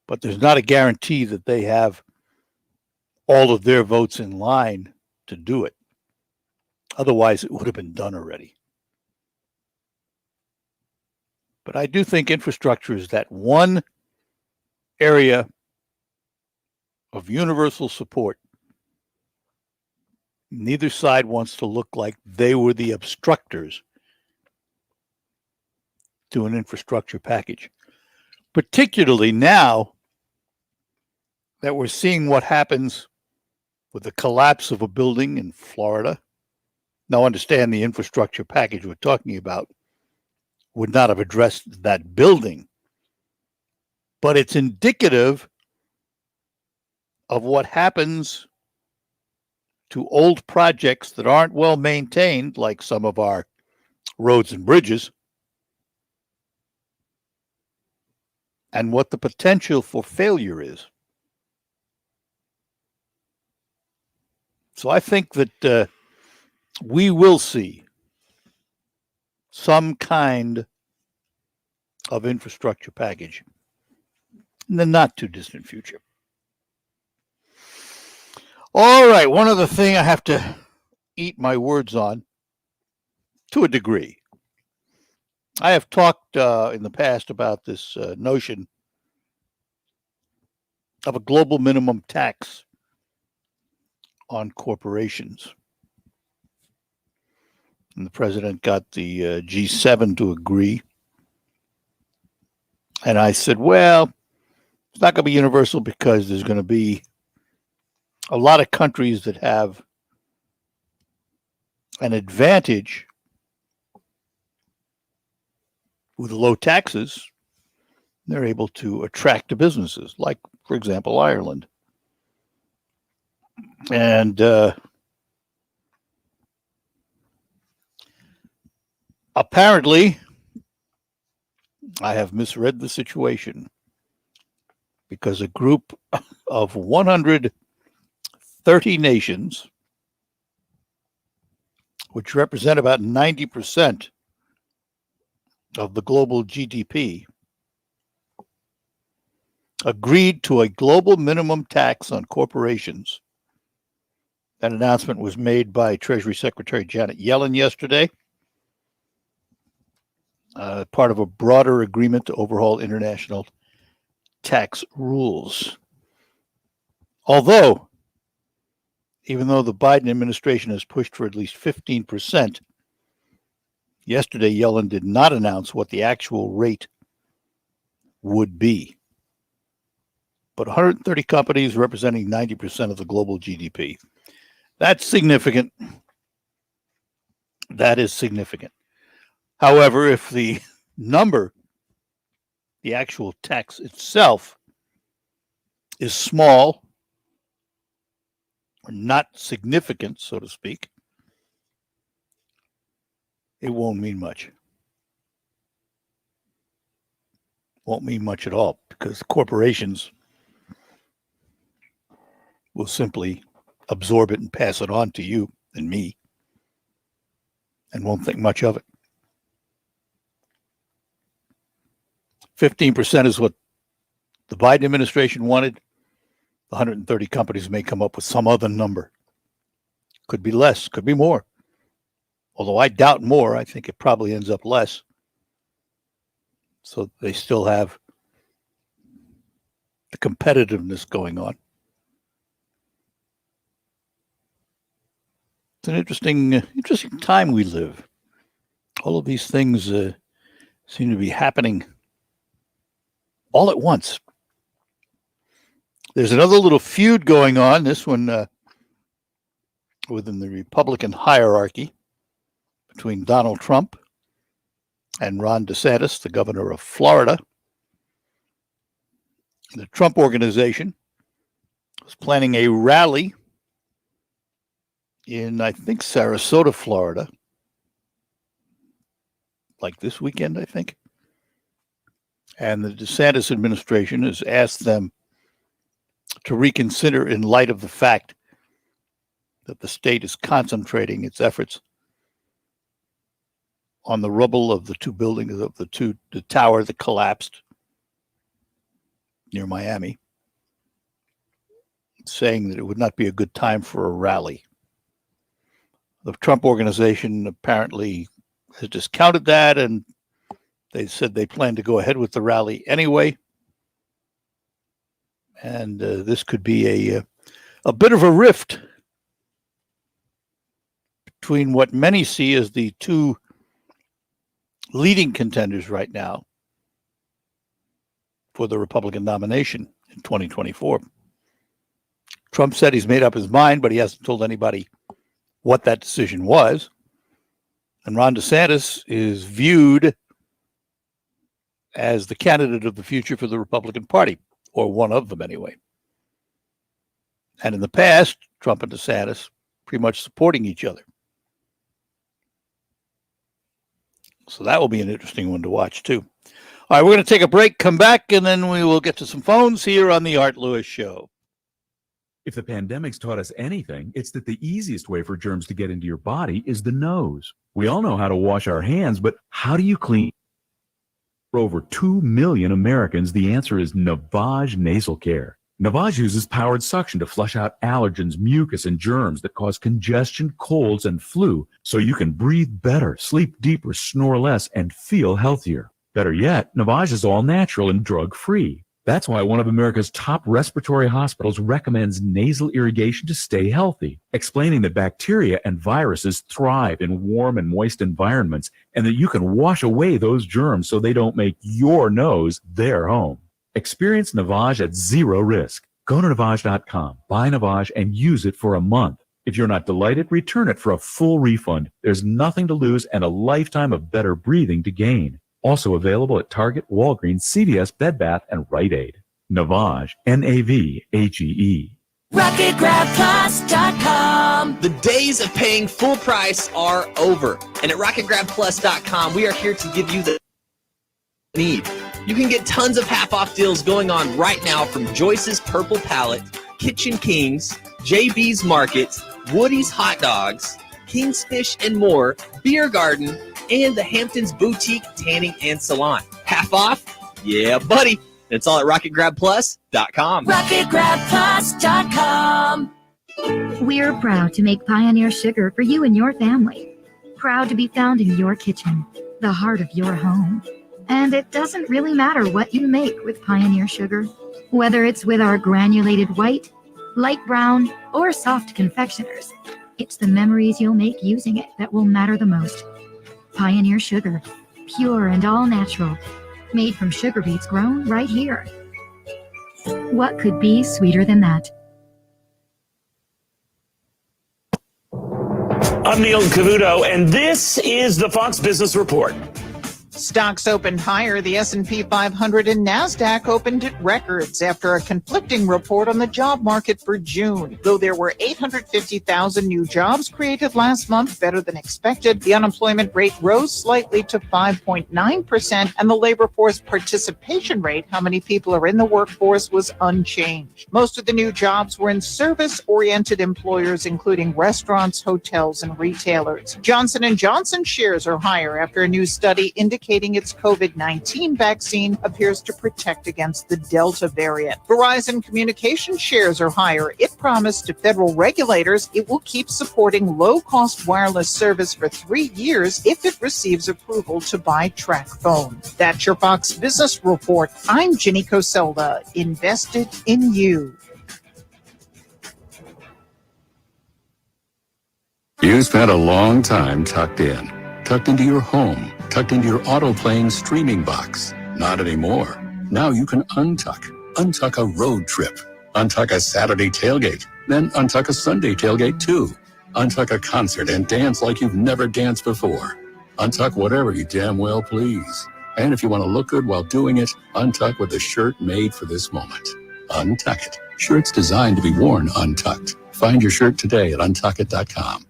But there's not a guarantee that they have all of their votes in line to do it. Otherwise, it would have been done already. But I do think infrastructure is that one area of universal support. Neither side wants to look like they were the obstructors to an infrastructure package, particularly now that we're seeing what happens with the collapse of a building in Florida. Now, understand the infrastructure package we're talking about would not have addressed that building, but it's indicative of what happens to old projects that aren't well maintained, like some of our roads and bridges, and what the potential for failure is. So I think that we will see some kind of infrastructure package in the not too distant future. All right, one other thing I have to eat my words on to a degree. I have talked in the past about this notion of a global minimum tax on corporations. And the president got the G7 to agree. And I said, well, it's not going to be universal because there's going to be a lot of countries that have an advantage with low taxes. They're able to attract the businesses, like, for example, Ireland. And apparently, I have misread the situation, because a group of 130 nations, which represent about 90% of the global GDP, agreed to a global minimum tax on corporations. That announcement was made by Treasury Secretary Janet Yellen yesterday, part of a broader agreement to overhaul international tax rules. Although, even though the Biden administration has pushed for at least 15%, yesterday Yellen did not announce what the actual rate would be. But 130 companies representing 90% of the global GDP. That's significant. That is significant. However, if the number, the actual tax itself, is small or not significant, so to speak, it won't mean much. Won't mean much at all, because corporations will simply absorb it and pass it on to you and me and won't think much of it. 15% is what the Biden administration wanted. 130 companies may come up with some other number. Could be less, could be more. Although I doubt more, I think it probably ends up less. So they still have the competitiveness going on. It's an interesting time we live. All of these things seem to be happening all at once. There's another little feud going on, this one within the Republican hierarchy between Donald Trump and Ron DeSantis, the governor of Florida. The Trump organization was planning a rally in, I think, Sarasota, Florida, like this weekend, I think. And the DeSantis administration has asked them to reconsider in light of the fact that the state is concentrating its efforts on the rubble of the two buildings of the tower that collapsed near Miami, saying that it would not be a good time for a rally. The Trump organization apparently has discounted that, and they said they plan to go ahead with the rally anyway. And this could be a bit of a rift between what many see as the two leading contenders right now for the Republican nomination in 2024. Trump said he's made up his mind, but he hasn't told anybody what that decision was. And Ron DeSantis is viewed as the candidate of the future for the Republican Party, or one of them anyway. And in the past, Trump and DeSantis pretty much supporting each other. So that will be an interesting one to watch, too. All right, we're going to take a break, come back, and then we will get to some phones here on the Art Lewis Show. If the pandemic's taught us anything, it's that the easiest way for germs to get into your body is the nose. We all know how to wash our hands, but how do you clean? For over 2 million Americans, the answer is Navage Nasal Care. Navage uses powered suction to flush out allergens, mucus, and germs that cause congestion, colds, and flu, so you can breathe better, sleep deeper, snore less, and feel healthier. Better yet, Navage is all natural and drug-free. That's why one of America's top respiratory hospitals recommends nasal irrigation to stay healthy, explaining that bacteria and viruses thrive in warm and moist environments, and that you can wash away those germs so they don't make your nose their home. Experience Navage at zero risk. Go to Navage.com, buy Navage, and use it for a month. If you're not delighted, return it for a full refund. There's nothing to lose and a lifetime of better breathing to gain. Also available at Target, Walgreens, CVS, Bed Bath, and Rite Aid. Navage, N-A-V-A-G-E. RocketGrabPlus.com. The days of paying full price are over. And at RocketGrabPlus.com, we are here to give you the need. You can get tons of half-off deals going on right now from Joyce's Purple Palette, Kitchen Kings, JB's Market, Woody's Hot Dogs, King's Fish and More, Beer Garden, and the Hamptons Boutique Tanning and Salon. Half off? Yeah, buddy. It's all at RocketGrabPlus.com. RocketGrabPlus.com. We're proud to make Pioneer Sugar for you and your family. Proud to be found in your kitchen, the heart of your home. And it doesn't really matter what you make with Pioneer Sugar, whether it's with our granulated white, light brown, or soft confectioners. It's the memories you'll make using it that will matter the most. Pioneer Sugar, pure and all natural. made from sugar beets grown right here. What could be sweeter than that? I'm Neil Cavuto, and this is the Fox Business Report. Stocks opened higher. The S&P 500 and NASDAQ opened at records after a conflicting report on the job market for June. Though there were 850,000 new jobs created last month, better than expected, the unemployment rate rose slightly to 5.9%, and the labor force participation rate, how many people are in the workforce, was unchanged. Most of the new jobs were in service-oriented employers, including restaurants, hotels, and retailers. Johnson & Johnson shares are higher after a new study indicating its COVID-19 vaccine appears to protect against the Delta variant. Verizon Communications shares are higher. It promised to federal regulators it will keep supporting low-cost wireless service for 3 years if it receives approval to buy TracFone. That's your Fox Business Report. I'm Ginny Coselda, invested in you. You spent a long time tucked into your home, tucked into your auto-playing streaming box. Not anymore. Now you can untuck a road trip, untuck a Saturday tailgate, then untuck a Sunday tailgate too. Untuck a concert and dance like you've never danced before. Untuck whatever you damn well please. And if you want to look good while doing it, untuck with a shirt made for this moment. Untuck it. Shirts designed to be worn untucked. Find your shirt today at untuckit.com.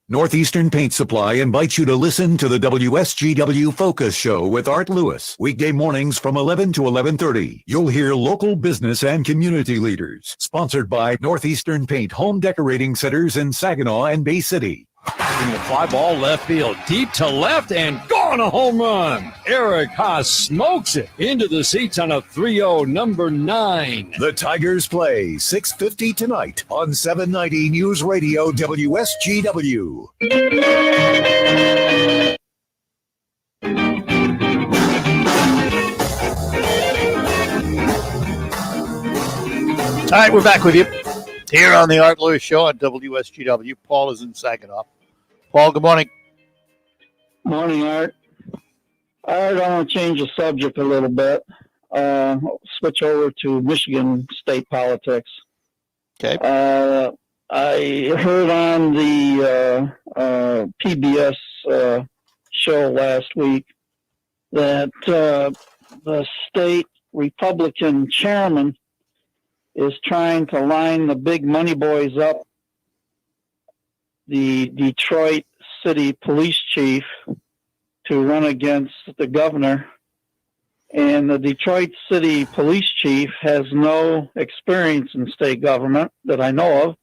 Northeastern Paint Supply invites you to listen to the WSGW Focus Show with Art Lewis. Weekday mornings from 11 to 11:30. You'll hear local business and community leaders. Sponsored by Northeastern Paint Home Decorating Centers in Saginaw and Bay City. The fly ball left field, deep to left, and gone, a home run. Eric Haas smokes it into the seats on a 3-0, number 9. The Tigers play 6:50 tonight on 790 News Radio WSGW. All right, we're back with you here on the Art Lewis Show on WSGW. Paul is in Saginaw. Paul, good morning. Morning, Art. I want to change the subject a little bit. Switch over to Michigan state politics. Okay. I heard on the PBS show last week that the state Republican chairman is trying to line the big money boys up, the Detroit City Police Chief, to run against the governor. And the Detroit City Police Chief has no experience in state government that I know of,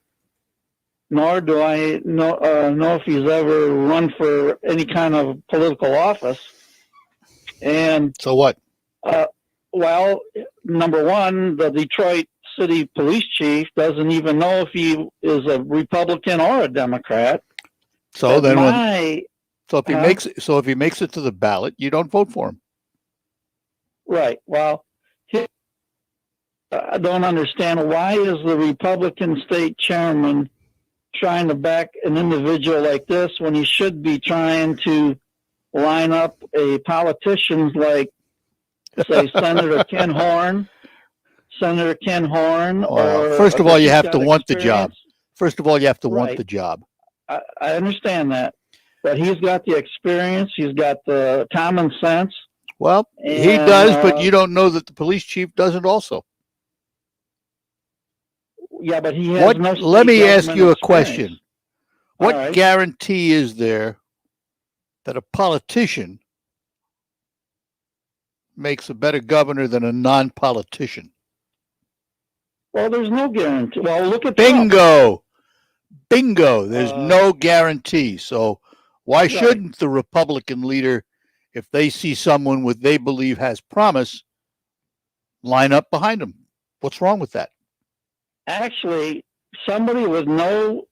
nor do I know if he's ever run for any kind of political office. And so what? Well, number one, the Detroit City Police Chief doesn't even know if he is a Republican or a Democrat. So But then, if he makes it to the ballot, you don't vote for him. Right. Well, I don't understand, why is the Republican state chairman trying to back an individual like this when he should be trying to line up a politicians like, say, Senator Ken Horn, or First of all, you have to want the experience. job. First of all, you have to want Right. the job. I understand that, but he's got the experience. He's got the common sense. Well, he And, does, but you don't know that the police chief doesn't also. Yeah, but he has no. Let me state ask you a government question. experience. What All right. guarantee is there that a politician makes a better governor than a non-politician? Well, there's no guarantee. Well, look at Bingo. There's no guarantee. So why shouldn't the Republican leader, if they see someone with they believe has promise, line up behind him? What's wrong with that? Actually, somebody with no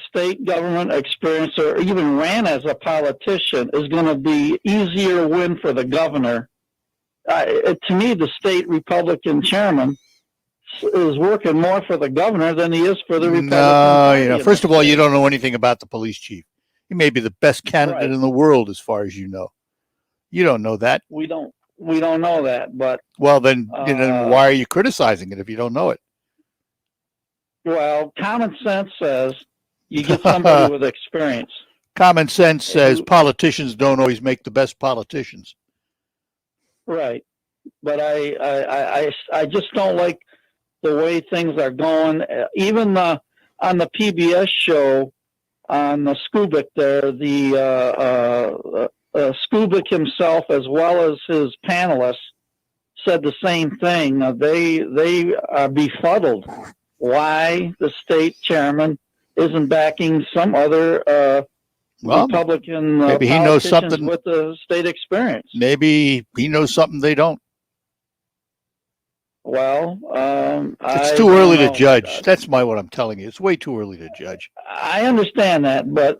state government experience or even ran as a politician is going to be easier win for the governor. To me, the state Republican chairman is working more for the governor than he is for the Republican Party. First of all, you don't know anything about the police chief. He may be the best candidate in the world as far as you know. You don't know that. We don't know that, but Well, then why are you criticizing it if you don't know it? well, common sense says you get somebody with experience. Common sense says politicians don't always make the best politicians. Right. But I just don't like the way things are going. Even on the PBS show on the Skubik there, the Skubik himself as well as his panelists said the same thing. They are befuddled why the state chairman isn't backing some other Republican maybe he knows politicians something with the state experience. Maybe he knows something they don't. Well, it's too early to judge. That's what I'm telling you. It's way too early to judge. I understand that, but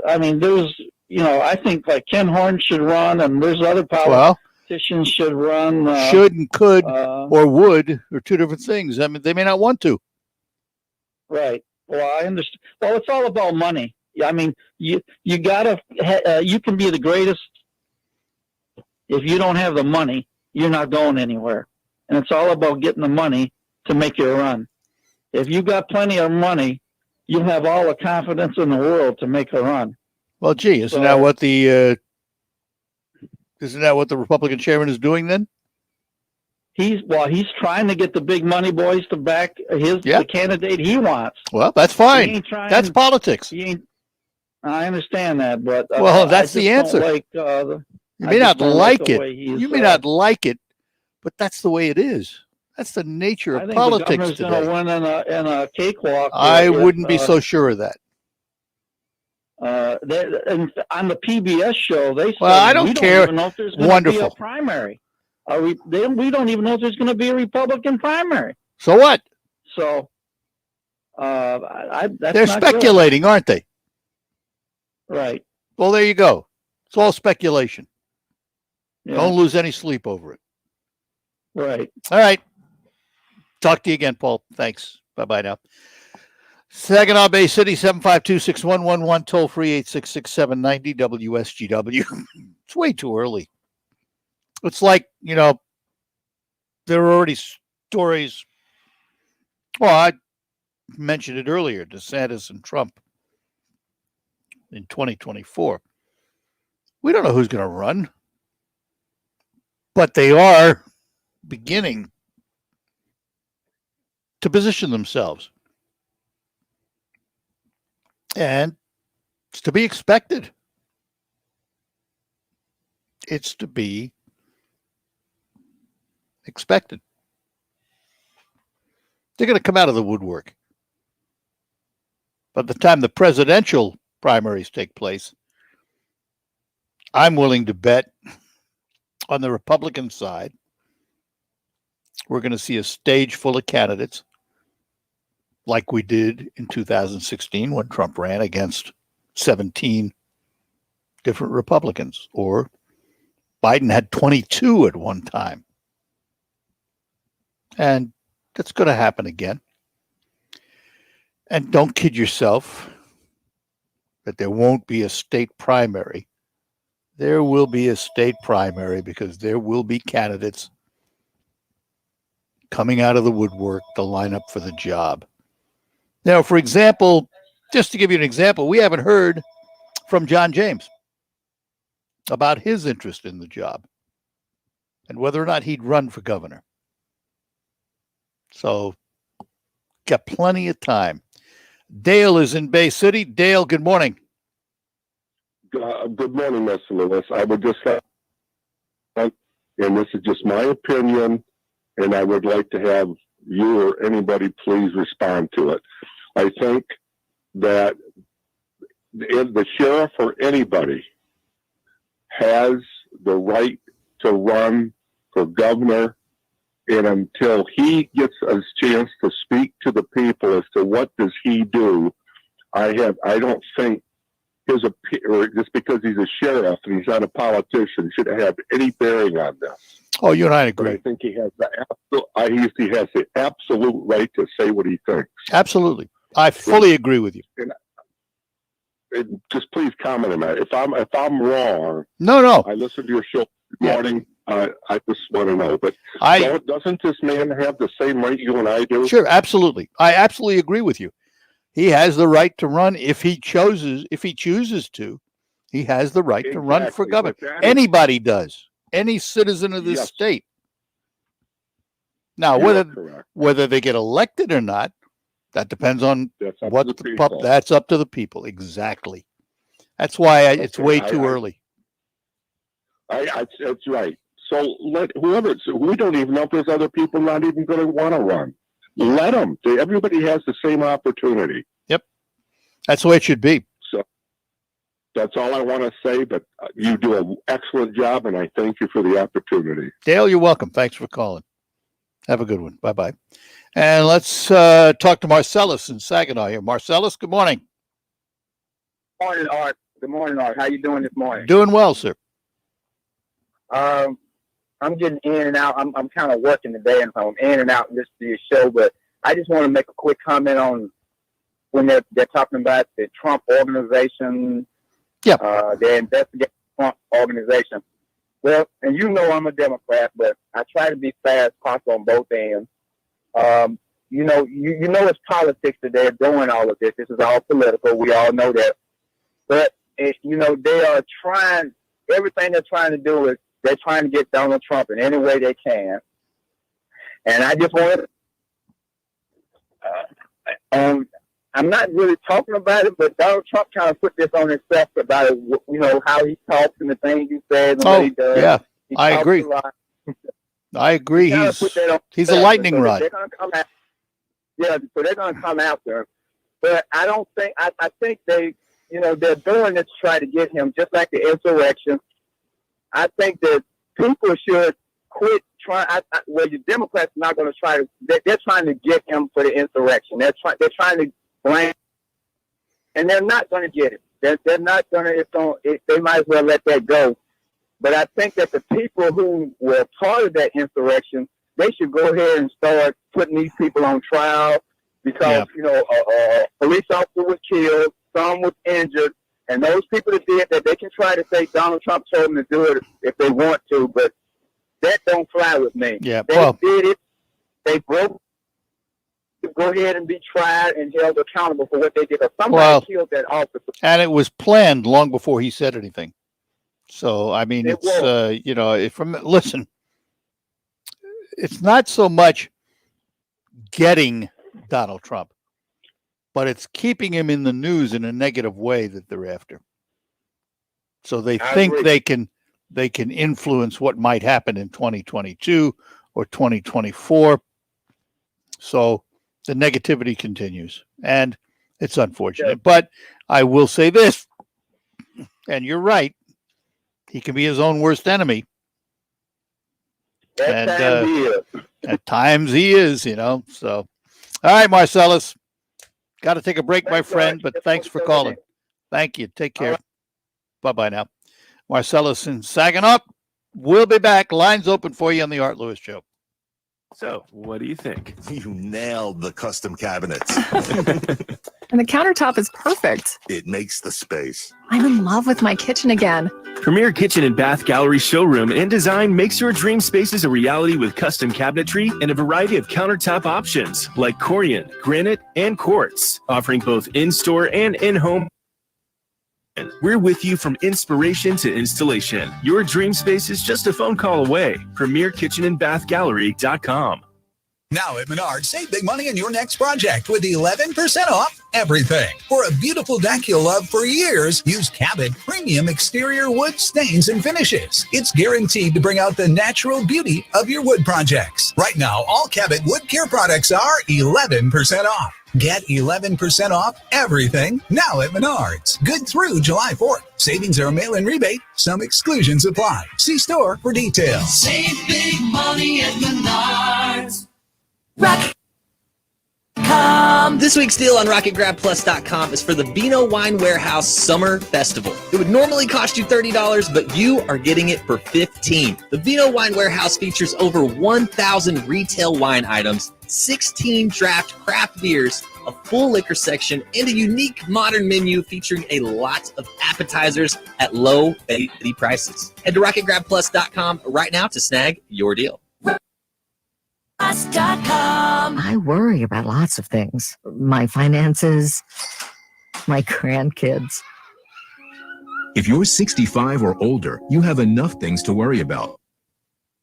I mean, there's, I think like Ken Horn should run, and there's other politicians should run. Should and could or would are two different things. I mean, they may not want to. Right. Well, I understand. Well, it's all about money. I mean, you gotta. You can be the greatest. If you don't have the money, you're not going anywhere. And it's all about getting the money to make you run. If you got plenty of money, you have all the confidence in the world to make a run. Well, gee, isn't that what the Republican chairman is doing then? He's trying to get the big money boys to back the candidate he wants. Well, that's fine. That's politics. I understand that, but that's the answer. You may not like it. You may not like it, but that's the way it is. That's the nature of politics today. I think the governor's going to win in a cakewalk. I wouldn't be so sure of that. And on the PBS show, they said, I don't care. Even know if there's going to be a primary. We don't even know if there's going to be a Republican primary. So what? So they're speculating, aren't they? Right. Well, there you go. It's all speculation. Yeah. Don't lose any sleep over it. Right. All right. Talk to you again, Paul. Thanks. Bye-bye now. Saginaw Bay City, 752-6111, toll free 866-790 WSGW. It's way too early. It's like, there are already stories. Well, I mentioned it earlier, DeSantis and Trump in 2024. We don't know who's going to run, but they are beginning to position themselves. And it's to be expected. It's to be expected. They're going to come out of the woodwork. By the time the presidential primaries take place, I'm willing to bet on the Republican side, we're going to see a stage full of candidates like we did in 2016 when Trump ran against 17 different Republicans, or Biden had 22 at one time. And that's going to happen again. And don't kid yourself that there won't be a state primary. There will be a state primary because there will be candidates coming out of the woodwork to line up for the job. Now, for example, just to give you an example, we haven't heard from John James about his interest in the job and whether or not he'd run for governor. So, got plenty of time. Dale is in Bay City. Dale, good morning. Good morning, Mr. Lewis. I would just have, and this is just my opinion, and I would like to have you or anybody please respond to it. I think that if the sheriff or anybody has the right to run for governor, and until he gets a chance to speak to the people as to what does he do, I don't think or just because he's a sheriff and he's not a politician should have any bearing on this. Oh, you and I agree. But I think he has the absolute right to say what he thinks. Absolutely, I fully agree with you. And just please comment on that. If I'm wrong, no, I listen to your show Morning. I just want to know, but doesn't this man have the same right you and I do? Sure, absolutely. I absolutely agree with you. He has the right to run if he chooses to. He has the right to run for governor. Anybody does. Any citizen of this state. Now, whether they get elected or not, that depends on what that's up to the people. Exactly. That's why it's way too early. That's right. So we don't even know if there's other people not even going to want to run. Let them. Everybody has the same opportunity. Yep. That's the way it should be. So that's all I want to say, but you do an excellent job, and I thank you for the opportunity. Dale, you're welcome. Thanks for calling. Have a good one. Bye-bye. And let's talk to Marcellus in Saginaw here. Marcellus, good morning. Morning, Art. Good morning, Art. How you doing this morning? Doing well, sir. I'm getting in and out. I'm kind of working today, and I'm in and out and listening to your show. But I just want to make a quick comment on when they're talking about the Trump organization. Yeah. They're investigating the Trump organization. Well, and you know I'm a Democrat, but I try to be fair as possible on both ends. You know it's politics that they're doing all of this. This is all political. We all know that. But they are trying. Everything they're trying to do is they're trying to get Donald Trump in any way they can. And I just want to, I'm not really talking about it, but Donald Trump kind of put this on himself about it, how he talks and the things he says and what he does. Yeah, I agree. I agree. He's a lightning rod. They're going to come out. Yeah, so they're going to come after him. But I don't think, I think they're doing this to try to get him, just like the insurrection. I think that people should quit trying. Well, the Democrats are not going to try to. They're trying to get him for the insurrection. They're trying to blame, and they're not going to get it. They're not going to. They might as well let that go. But I think that the people who were part of that insurrection, they should go ahead and start putting these people on trial because a police officer was killed, some was injured. And those people that did that, they can try to say Donald Trump told them to do it if they want to, but that don't fly with me. Yeah, they did it. They broke. Go ahead and be tried and held accountable for what they did. Somebody killed that officer. And it was planned long before he said anything. So, I mean, listen, it's not so much getting Donald Trump, but it's keeping him in the news in a negative way that they're after. So they think they can influence what might happen in 2022 or 2024. So the negativity continues, and it's unfortunate. But I will say this, and you're right, he can be his own worst enemy. At times he is, So, all right, Marcellus. Got to take a break, my friend, but thanks for calling. Thank you. Take care. Bye-bye now. Marcellus in Saginaw. We'll be back. Lines open for you on the Art Lewis Show. So, what do you think? You nailed the custom cabinets. And the countertop is perfect. It makes the space. I'm in love with my kitchen again. Premier Kitchen and Bath Gallery showroom and design makes your dream spaces a reality with custom cabinetry and a variety of countertop options like Corian, granite, and quartz, offering both in-store and in-home. We're with you from inspiration to installation. Your dream space is just a phone call away. PremierKitchenandBathGallery.com. Now at Menards, save big money on your next project with 11% off everything. For a beautiful deck you'll love for years, use Cabot Premium Exterior Wood Stains and Finishes. It's guaranteed to bring out the natural beauty of your wood projects. Right now, all Cabot Wood Care products are 11% off. Get 11% off everything now at Menards. Good through July 4th. Savings are a mail-in rebate. Some exclusions apply. See store for details. Save big money at Menards. This week's deal on RocketGrabPlus.com is for the Beano Wine Warehouse Summer Festival. It would normally cost you $30, but you are getting it for $15. The Beano Wine Warehouse features over 1,000 retail wine items 16 draft craft beers, a full liquor section, and a unique modern menu featuring a lot of appetizers at low baby prices. Head to RocketGrabPlus.com right now to snag your deal. I worry about lots of things. My finances, my grandkids. If you're 65 or older, you have enough things to worry about.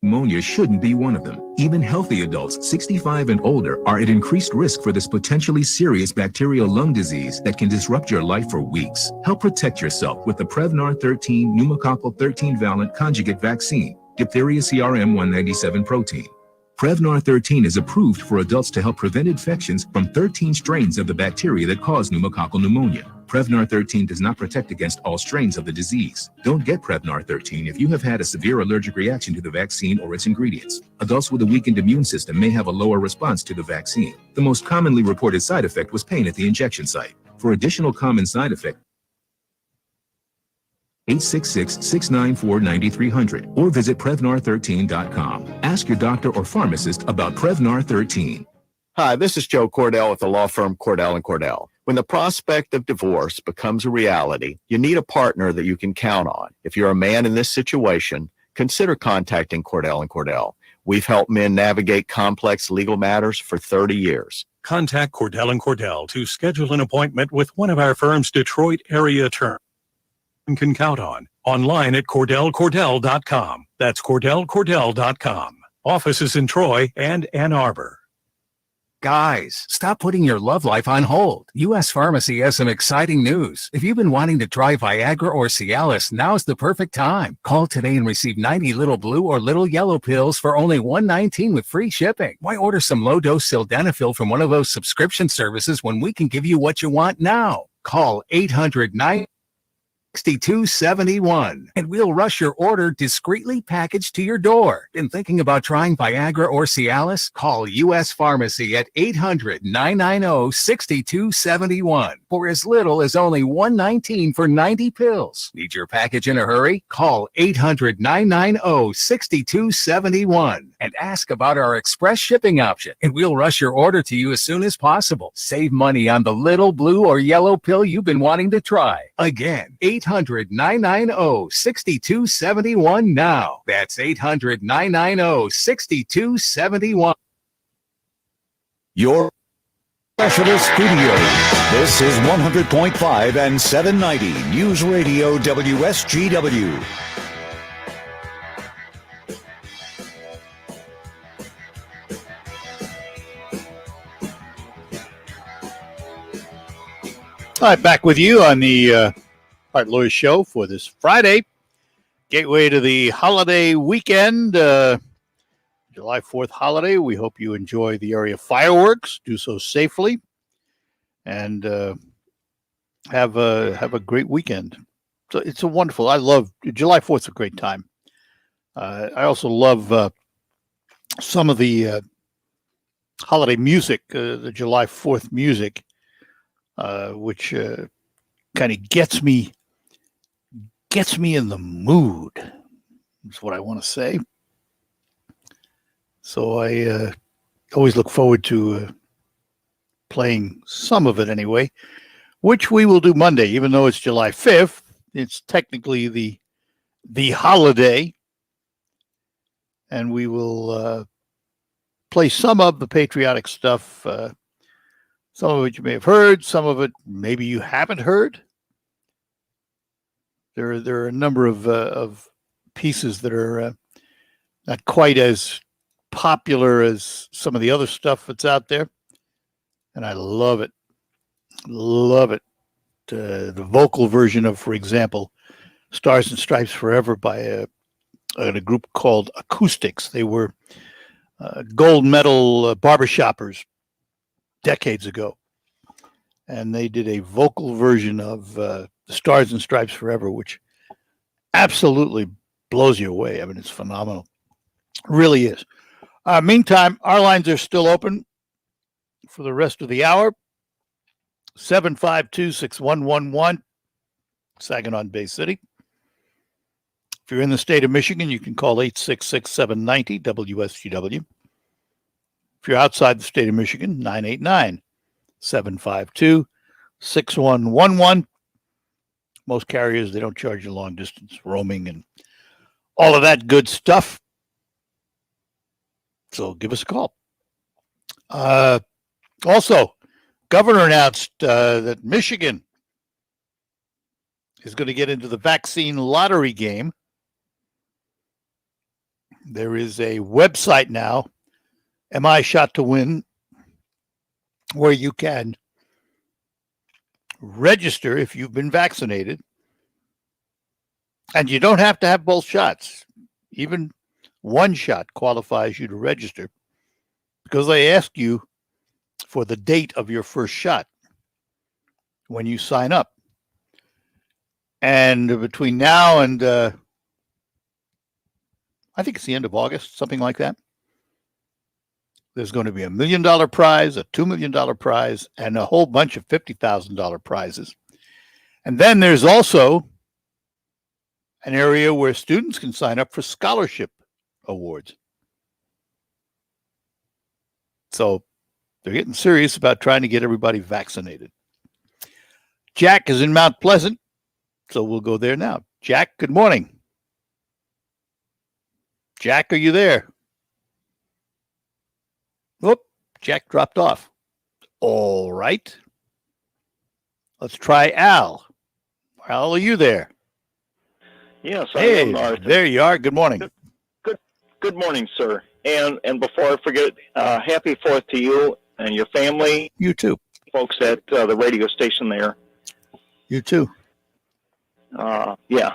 Pneumonia shouldn't be one of them. Even healthy adults 65 and older are at increased risk for this potentially serious bacterial lung disease that can disrupt your life for weeks. Help protect yourself with the Prevnar 13 pneumococcal 13-valent conjugate vaccine, diphtheria CRM 197 protein. Prevnar 13 is approved for adults to help prevent infections from 13 strains of the bacteria that cause pneumococcal pneumonia. Prevnar 13 does not protect against all strains of the disease. Don't get Prevnar 13 if you have had a severe allergic reaction to the vaccine or its ingredients. Adults with a weakened immune system may have a lower response to the vaccine. The most commonly reported side effect was pain at the injection site. For additional common side effects, 866-694-9300 or visit Prevnar13.com. Ask your doctor or pharmacist about Prevnar 13. Hi, this is Joe Cordell with the law firm Cordell & Cordell. When the prospect of divorce becomes a reality, you need a partner that you can count on. If you're a man in this situation, consider contacting Cordell & Cordell. We've helped men navigate complex legal matters for 30 years. Contact Cordell & Cordell to schedule an appointment with one of our firm's Detroit area attorneys. You can count on. Online at CordellCordell.com. That's CordellCordell.com. Offices in Troy and Ann Arbor. Guys, stop putting your love life on hold. U.S. Pharmacy has some exciting news. If you've been wanting to try Viagra or Cialis, now's the perfect time. Call today and receive 90 little blue or little yellow pills for only $119 with free shipping. Why order some low-dose sildenafil from one of those subscription services when we can give you what you want now? Call 800-9... 6271 and we'll rush your order discreetly packaged to your door. Been thinking about trying Viagra or Cialis? Call U.S. Pharmacy at 800-990-6271 for as little as only $119 for 90 pills. Need your package in a hurry? Call 800-990-6271 and ask about our express shipping option, and we'll rush your order to you as soon as possible. Save money on the little blue or yellow pill you've been wanting to try. Again, 800-990-6271 now. That's 800-990-6271. Your Professional Studio. This is 100.5 and 790 News Radio WSGW. All right, back with you on the Art Lewis Show for this Friday, gateway to the holiday weekend, July 4th holiday. We hope you enjoy the area fireworks. Do so safely, and have a great weekend. So it's a wonderful. I love July 4th. A great time. I also love some of the holiday music, the July 4th music, which kind of gets me in the mood, is what I want to say. So I always look forward to playing some of it anyway, which we will do Monday, even though it's July 5th. It's technically the holiday, and we will play some of the patriotic stuff. Some of it you may have heard, some of it maybe you haven't heard. There are a number of pieces that are not quite as popular as some of the other stuff that's out there, and I love it. Love it. The vocal version of, for example, Stars and Stripes Forever by a group called Acoustics. They were gold medal barbershoppers decades ago, and they did a vocal version of Stars and Stripes Forever, which absolutely blows you away. I mean, it's phenomenal. It really is. Meantime, our lines are still open for the rest of the hour. 752-6111, Saginaw Bay City. If you're in the state of Michigan, you can call 866-790-WSGW. If If you're outside the state of Michigan, 989-752-6111. Most carriers, they don't charge you long distance roaming and all of that good stuff. So give us a call. Also, governor announced that Michigan is going to get into the vaccine lottery game. There is a website now, Am I Shot to Win, where you can register if you've been vaccinated. And you don't have to have both shots. Even one shot qualifies you to register because they ask you for the date of your first shot when you sign up. And between now and I think it's the end of August, something like that, there's going to be $1 million prize, a $2 million prize, and a whole bunch of $50,000 prizes. And then there's also an area where students can sign up for scholarship awards. So they're getting serious about trying to get everybody vaccinated. Jack is in Mount Pleasant, so we'll go there now. Jack, good morning. Jack, are you there? Whoop, Jack dropped off. All right. Let's try Al. Al, are you there? Yes, I Hey, am, Arthur. there you are. Good morning. Good morning, sir. And before I forget, happy 4th to you and your family. You too. Folks at the radio station there. You too. Yeah.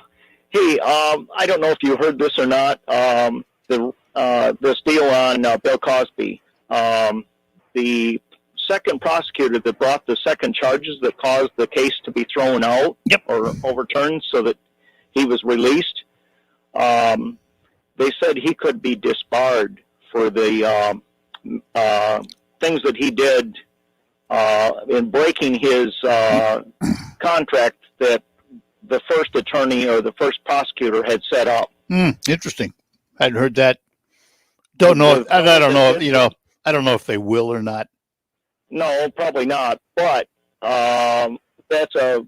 Hey, I don't know if you heard this or not. This deal on Bill Cosby. The second prosecutor that brought the second charges that caused the case to be thrown out or overturned so that he was released. They said he could be disbarred for the things that he did in breaking his contract that the first attorney or the first prosecutor had set up. Interesting. I hadn't heard that. Don't know. I don't know. You know, I don't know if they will or not. No, probably not. But that's a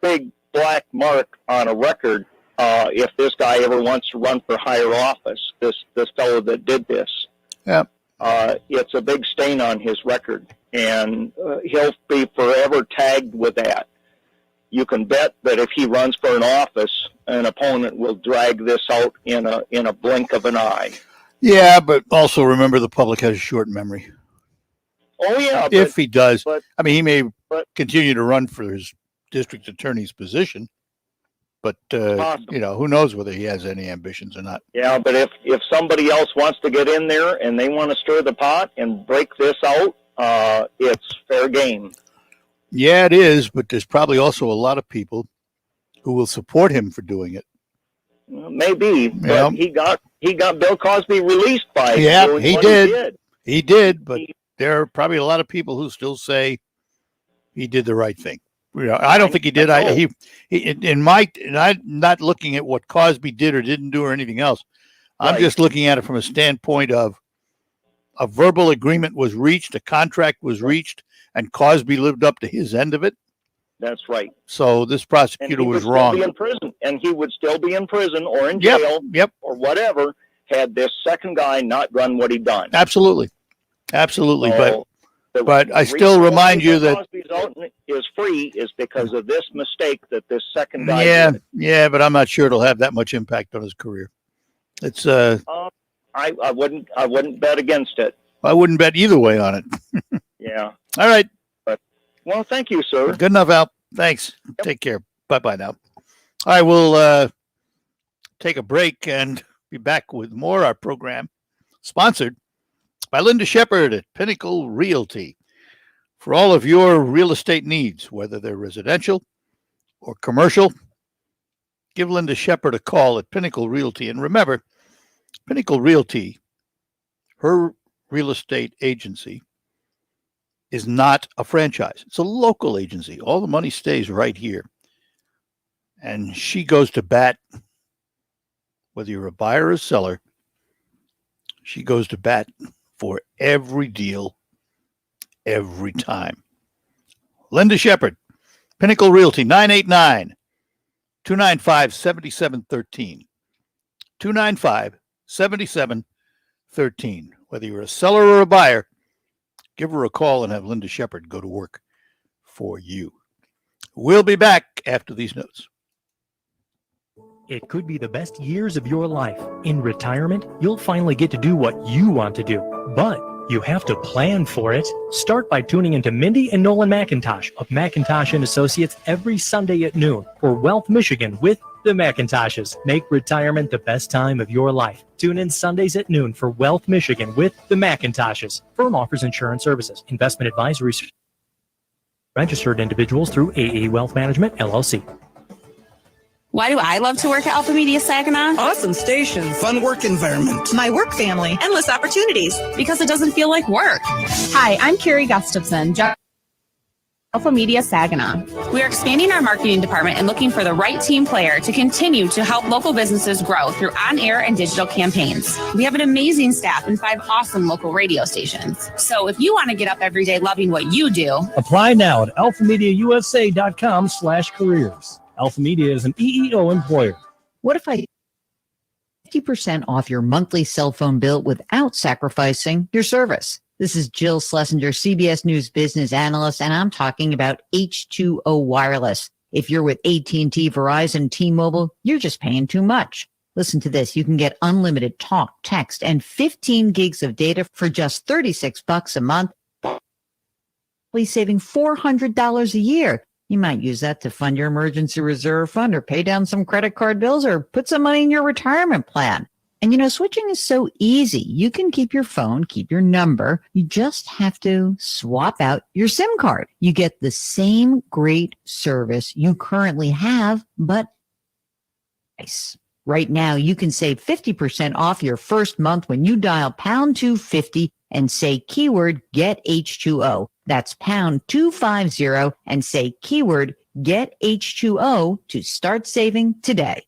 big black mark on a record. If this guy ever wants to run for higher office, this fellow that did this, it's a big stain on his record, and he'll be forever tagged with that. You can bet that if he runs for an office, an opponent will drag this out in a blink of an eye. Yeah, but also remember the public has a short memory. Oh yeah, if he does, I mean, he may continue to run for his district attorney's position, but you know, who knows whether he has any ambitions or not. Yeah, but if somebody else wants to get in there and they want to stir the pot and break this out, it's fair game. Yeah, it is, but there's probably also a lot of people who will support him for doing it. Maybe, but he got Bill Cosby released by doing he what did. He did, but there are probably a lot of people who still say he did the right thing. You know, I don't think he did. I'm not looking at what Cosby did or didn't do or anything else. I'm just looking at it from a standpoint of a verbal agreement was reached, a contract was reached, and Cosby lived up to his end of it. That's right. So this prosecutor was wrong. Be in prison, and he would still be in prison or in jail, or whatever, had this second guy not done what he done. Absolutely. So but I still remind you that Cosby's out is free is because of this mistake that this second guy did. Yeah, but I'm not sure it'll have that much impact on his career. It's I wouldn't bet against it. I wouldn't bet either way on it. Yeah. All right. Well, thank you, sir. Good enough, Al. Thanks. Take care. Bye-bye now. All right, we'll take a break and be back with more. Our program sponsored by Linda Shepard at Pinnacle Realty. For all of your real estate needs, whether they're residential or commercial, give Linda Shepard a call at Pinnacle Realty. And remember, Pinnacle Realty, her real estate agency, is not a franchise. It's a local agency. All the money stays right here. And she goes to bat, whether you're a buyer or a seller, she goes to bat for every deal, every time. Linda Shepard, Pinnacle Realty, 989-295-7713. 295-7713. Whether you're a seller or a buyer, give her a call and have Linda Shepard go to work for you. We'll be back after these notes. It could be the best years of your life. In retirement, you'll finally get to do what you want to do, but you have to plan for it. Start by tuning into Mindy and Nolan McIntosh of McIntosh and Associates every Sunday at noon for Wealth Michigan with the McIntoshes. Make retirement the best time of your life. Tune in Sundays at noon for Wealth Michigan with the McIntoshes. Firm offers insurance services. Investment advisory. Registered individuals through AE Wealth Management, LLC. Why do I love to work at Alpha Media Saginaw? Awesome stations, fun work environment, my work family, endless opportunities, because it doesn't feel like work. Hi, I'm Carrie Gustafson, Alpha Media Saginaw. We are expanding our marketing department and looking for the right team player to continue to help local businesses grow through on-air and digital campaigns. We have an amazing staff and 5 awesome local radio stations. So if you want to get up every day loving what you do, apply now at alphamediausa.com/careers. Alpha Media is an EEO employer. What if I 50% off your monthly cell phone bill without sacrificing your service? This is Jill Schlesinger, CBS News business analyst, and I'm talking about H2O Wireless. If you're with AT&T, Verizon, T-Mobile, you're just paying too much. Listen to this. You can get unlimited talk, text, and 15 gigs of data for just $36 a month, saving $400 a year. You might use that to fund your emergency reserve fund or pay down some credit card bills or put some money in your retirement plan. And switching is so easy. You can keep your phone, keep your number. You just have to swap out your SIM card. You get the same great service you currently have, but right now you can save 50% off your first month when you dial pound 250 and say keyword get H2O. That's pound 250 and say keyword get H2O to start saving today.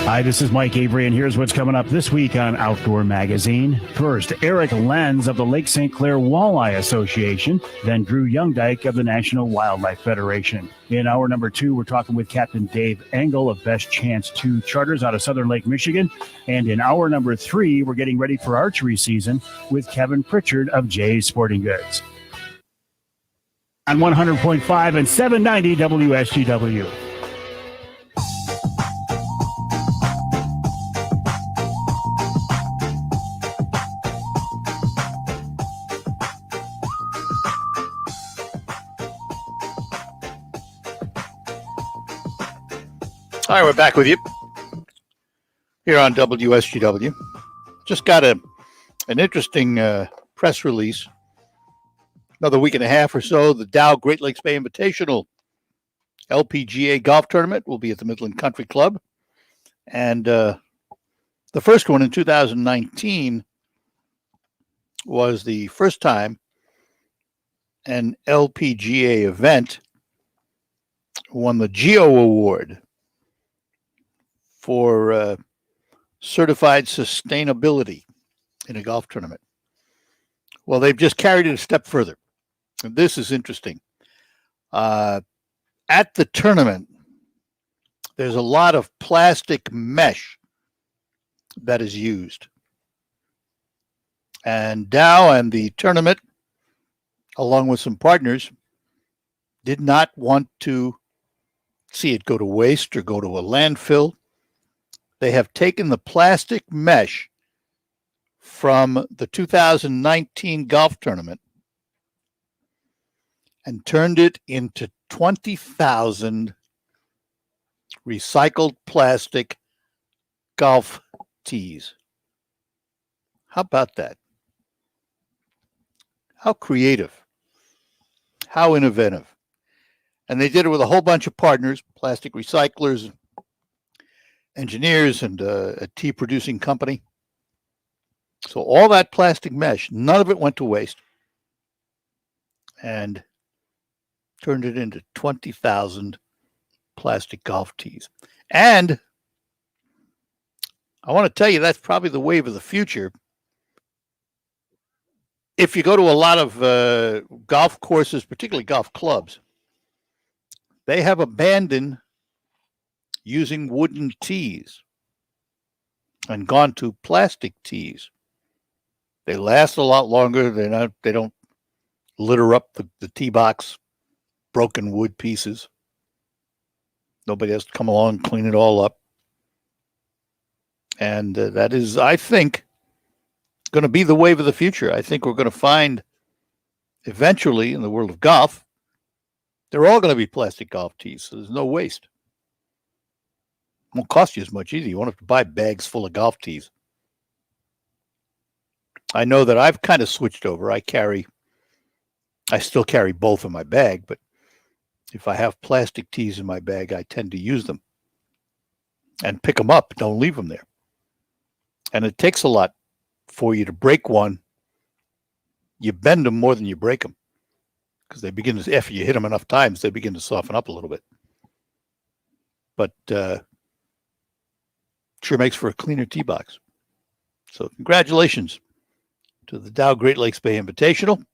Hi, this is Mike Avery, and here's what's coming up this week on Outdoor Magazine. First, Eric Lenz of the Lake St. Clair Walleye Association, then Drew Youngdyke of the National Wildlife Federation. In hour number 2, we're talking with Captain Dave Engel of Best Chance 2 Charters out of Southern Lake, Michigan. And in hour number 3, we're getting ready for archery season with Kevin Pritchard of Jay's Sporting Goods. On 100.5 and 790 WSGW. All right, we're back with you here on WSGW. Just got an interesting press release. Another week and a half or so, the Dow Great Lakes Bay Invitational LPGA Golf Tournament will be at the Midland Country Club. And the first one in 2019 was the first time an LPGA event won the Geo Award for certified sustainability in a golf tournament. Well, they've just carried it a step further. And this is interesting. At the tournament, there's a lot of plastic mesh that is used. And Dow and the tournament, along with some partners, did not want to see it go to waste or go to a landfill. They have taken the plastic mesh from the 2019 golf tournament and turned it into 20,000 recycled plastic golf tees. How about that? How creative. How innovative. And they did it with a whole bunch of partners, plastic recyclers, engineers, and a tea producing company. So all that plastic mesh, none of it went to waste, and turned it into 20,000 plastic golf tees. And I want to tell you, that's probably the wave of the future. if you go to a lot of golf courses, particularly golf clubs, they have abandoned using wooden tees and gone to plastic tees. They last a lot longer. They don't litter up the tee box, broken wood pieces. Nobody has to come along and clean it all up. And that is, I think, going to be the wave of the future. I think we're going to find eventually in the world of golf, they're all going to be plastic golf tees. So there's no waste. It won't cost you as much either. You won't have to buy bags full of golf tees. I know that I've kind of switched over. I still carry both in my bag, but if I have plastic tees in my bag, I tend to use them and pick them up. Don't leave them there. And it takes a lot for you to break one. You bend them more than you break them because they begin to, after you hit them enough times, they begin to soften up a little bit. But sure makes for a cleaner tee box. So congratulations to the Dow Great Lakes Bay Invitational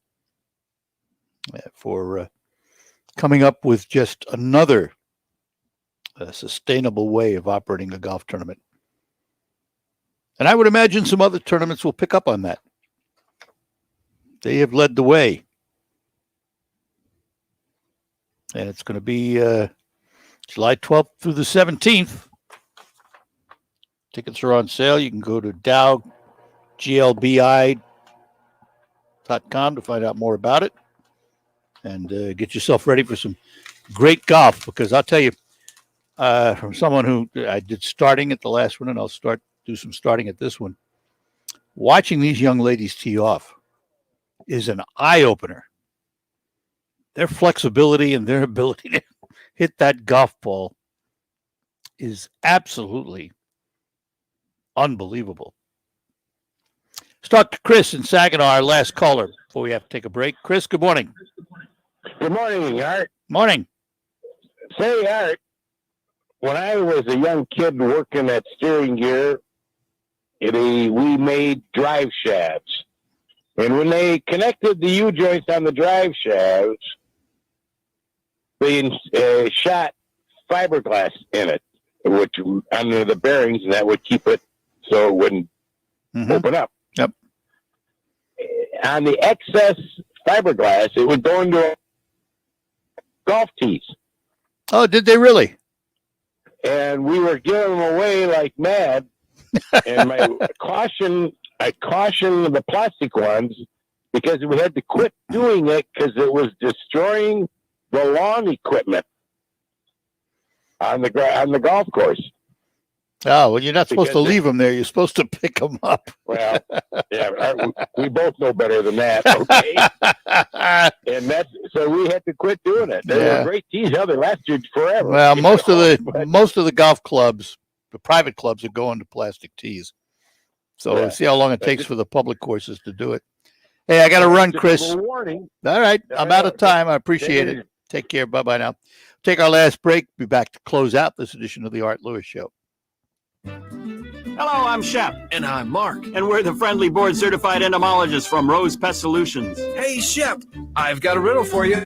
for coming up with just another sustainable way of operating a golf tournament. And I would imagine some other tournaments will pick up on that. They have led the way. And it's going to be July 12th through the 17th. Tickets are on sale. You can go to dowglbi.com to find out more about it and get yourself ready for some great golf, because I'll tell you, from someone who I did starting at the last one, and I'll do some starting at this one, watching these young ladies tee off is an eye-opener. Their flexibility and their ability to hit that golf ball is absolutely unbelievable. Let's talk to Chris in Saginaw, our last caller, before we have to take a break. Chris, good morning. Good morning, Art. Morning. Say, Art, when I was a young kid working at Steering Gear, we made drive shafts. And when they connected the U-joints on the drive shafts, they shot fiberglass in it, which under the bearings, and that would keep it so it wouldn't open up. Yep. On the excess fiberglass, it would go into golf tees. Oh, did they really? And we were giving them away like mad. And I cautioned the plastic ones because we had to quit doing it because it was destroying the lawn equipment on the golf course. Oh, well, you're not supposed to leave them there. You're supposed to pick them up. Well, yeah, we both know better than that. Okay, and so we had to quit doing it. They were great tees. They lasted forever. Well, most of the golf clubs, the private clubs, are going to plastic tees. So we'll see how long it takes for the public courses to do it. Hey, I got to run, Chris. Warning. All right, I'm out of time. I appreciate it. Take care. Bye-bye now. Take our last break. Be back to close out this edition of the Art Lewis Show. Hello, I'm Shep. And I'm Mark. And we're the friendly board-certified entomologists from Rose Pest Solutions. Hey, Shep, I've got a riddle for you.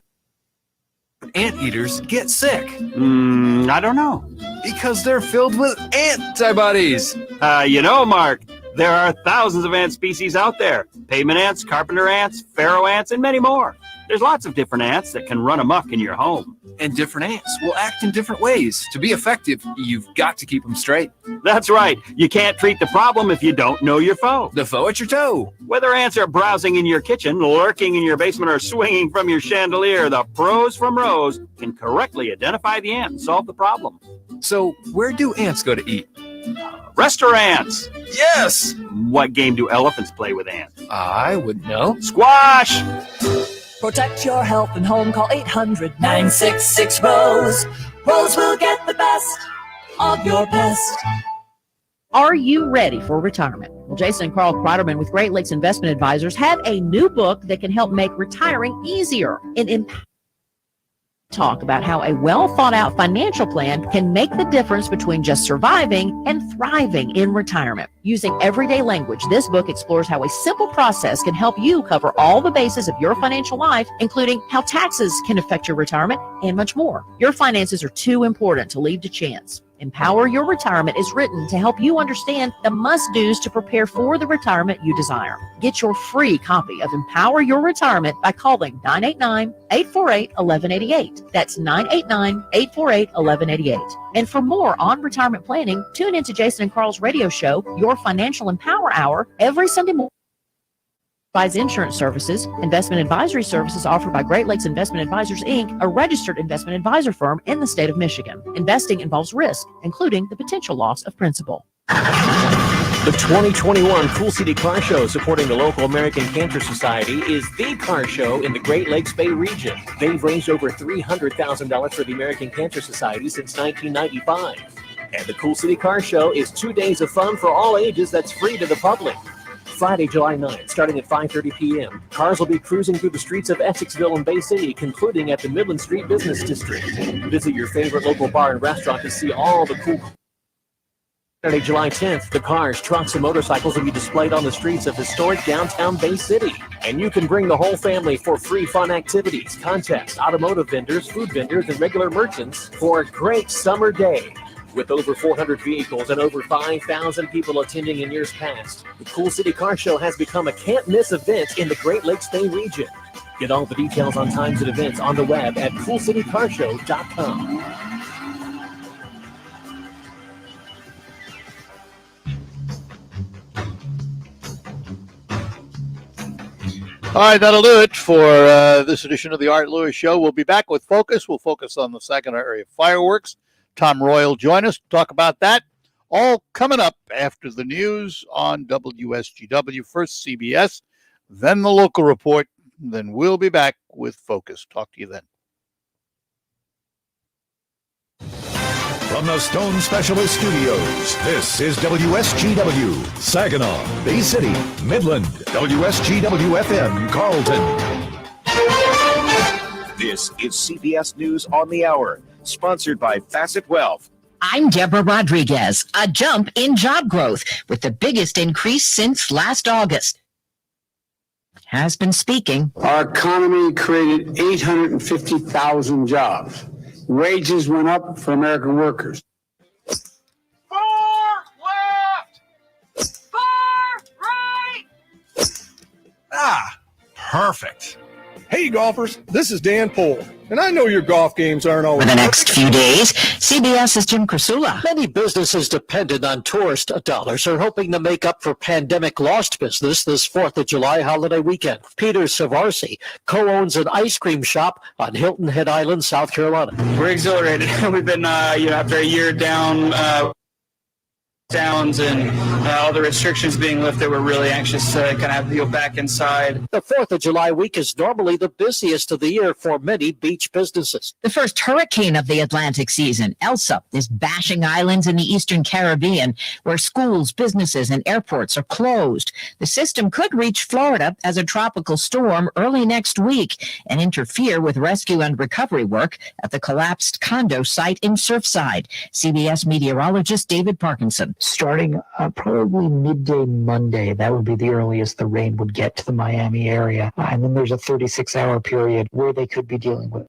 Anteaters get sick. I don't know. Because they're filled with antibodies. Mark, there are thousands of ant species out there. Pavement ants, carpenter ants, pharaoh ants, and many more. There's lots of different ants that can run amok in your home. And different ants will act in different ways. To be effective, you've got to keep them straight. That's right. You can't treat the problem if you don't know your foe. The foe at your toe. Whether ants are browsing in your kitchen, lurking in your basement, or swinging from your chandelier, the pros from Rose can correctly identify the ant and solve the problem. So where do ants go to eat? Restaurants. Yes. What game do elephants play with ants? I would know. Squash. Protect your health and home. Call 800-966-ROSE. Rose will get the best of your best. Are you ready for retirement? Well, Jason and Carl Kreiderman with Great Lakes Investment Advisors have a new book that can help make retiring easier. Talk about how a well-thought-out financial plan can make the difference between just surviving and thriving in retirement. Using everyday language, this book explores how a simple process can help you cover all the bases of your financial life, including how taxes can affect your retirement and much more. Your finances are too important to leave to chance. Empower Your Retirement is written to help you understand the must-dos to prepare for the retirement you desire. Get your free copy of Empower Your Retirement by calling 989-848-1188. That's 989-848-1188. And for more on retirement planning, tune into Jason and Carl's radio show, Your Financial Empower Hour, every Sunday morning. Provides insurance services, investment advisory services offered by Great Lakes Investment Advisors, Inc., a registered investment advisor firm in the state of Michigan. Investing involves risk, including the potential loss of principal. The 2021 Cool City Car Show, supporting the local American Cancer Society, is the car show in the Great Lakes Bay region. They've raised over $300,000 for the American Cancer Society since 1995. And the Cool City Car Show is 2 days of fun for all ages that's free to the public. Friday, July 9th, starting at 5:30 p.m. Cars will be cruising through the streets of Essexville and Bay City, concluding at the Midland Street Business District. Visit your favorite local bar and restaurant to see all the cool. Saturday, July 10th, the cars, trucks, and motorcycles will be displayed on the streets of historic downtown Bay City. And you can bring the whole family for free fun activities, contests, automotive vendors, food vendors, and regular merchants for a great summer day. With over 400 vehicles and over 5,000 people attending in years past, the Cool City Car Show has become a can't-miss event in the Great Lakes Bay region. Get all the details on times and events on the web at CoolCityCarShow.com. All right, that'll do it for this edition of the Art Lewis Show. We'll be back with Focus. We'll focus on the Saginaw area fireworks. Tom Roy will join us to talk about that. All coming up after the news on WSGW. First CBS, then the local report. Then we'll be back with Focus. Talk to you then. From the Stone Specialist Studios, this is WSGW, Saginaw, Bay City, Midland, WSGW-FM, Carlton. This is CBS News on the Hour, sponsored by Facet Wealth. I'm Deborah Rodriguez. A jump in job growth with the biggest increase since last August. Has been speaking. Our economy created 850,000 jobs. Wages went up for American workers. Far left! Far right! Ah, perfect. Hey, golfers, this is Dan Pohl, and I know your golf games aren't always... For the next few days, CBS's Jim Krasula. Many businesses dependent on tourist dollars are hoping to make up for pandemic lost business this 4th of July holiday weekend. Peter Savarsi co-owns an ice cream shop on Hilton Head Island, South Carolina. We're exhilarated. We've been, after a year down... downs and all the restrictions being lifted, we're really anxious to kind of have to go back inside. The 4th of July week is normally the busiest of the year for many beach businesses. The first hurricane of the Atlantic season, Elsa, is bashing islands in the eastern Caribbean where schools, businesses, and airports are closed. The system could reach Florida as a tropical storm early next week and interfere with rescue and recovery work at the collapsed condo site in Surfside. CBS meteorologist David Parkinson. Starting probably midday Monday, that would be the earliest the rain would get to the Miami area. And then there's a 36-hour period where they could be dealing with.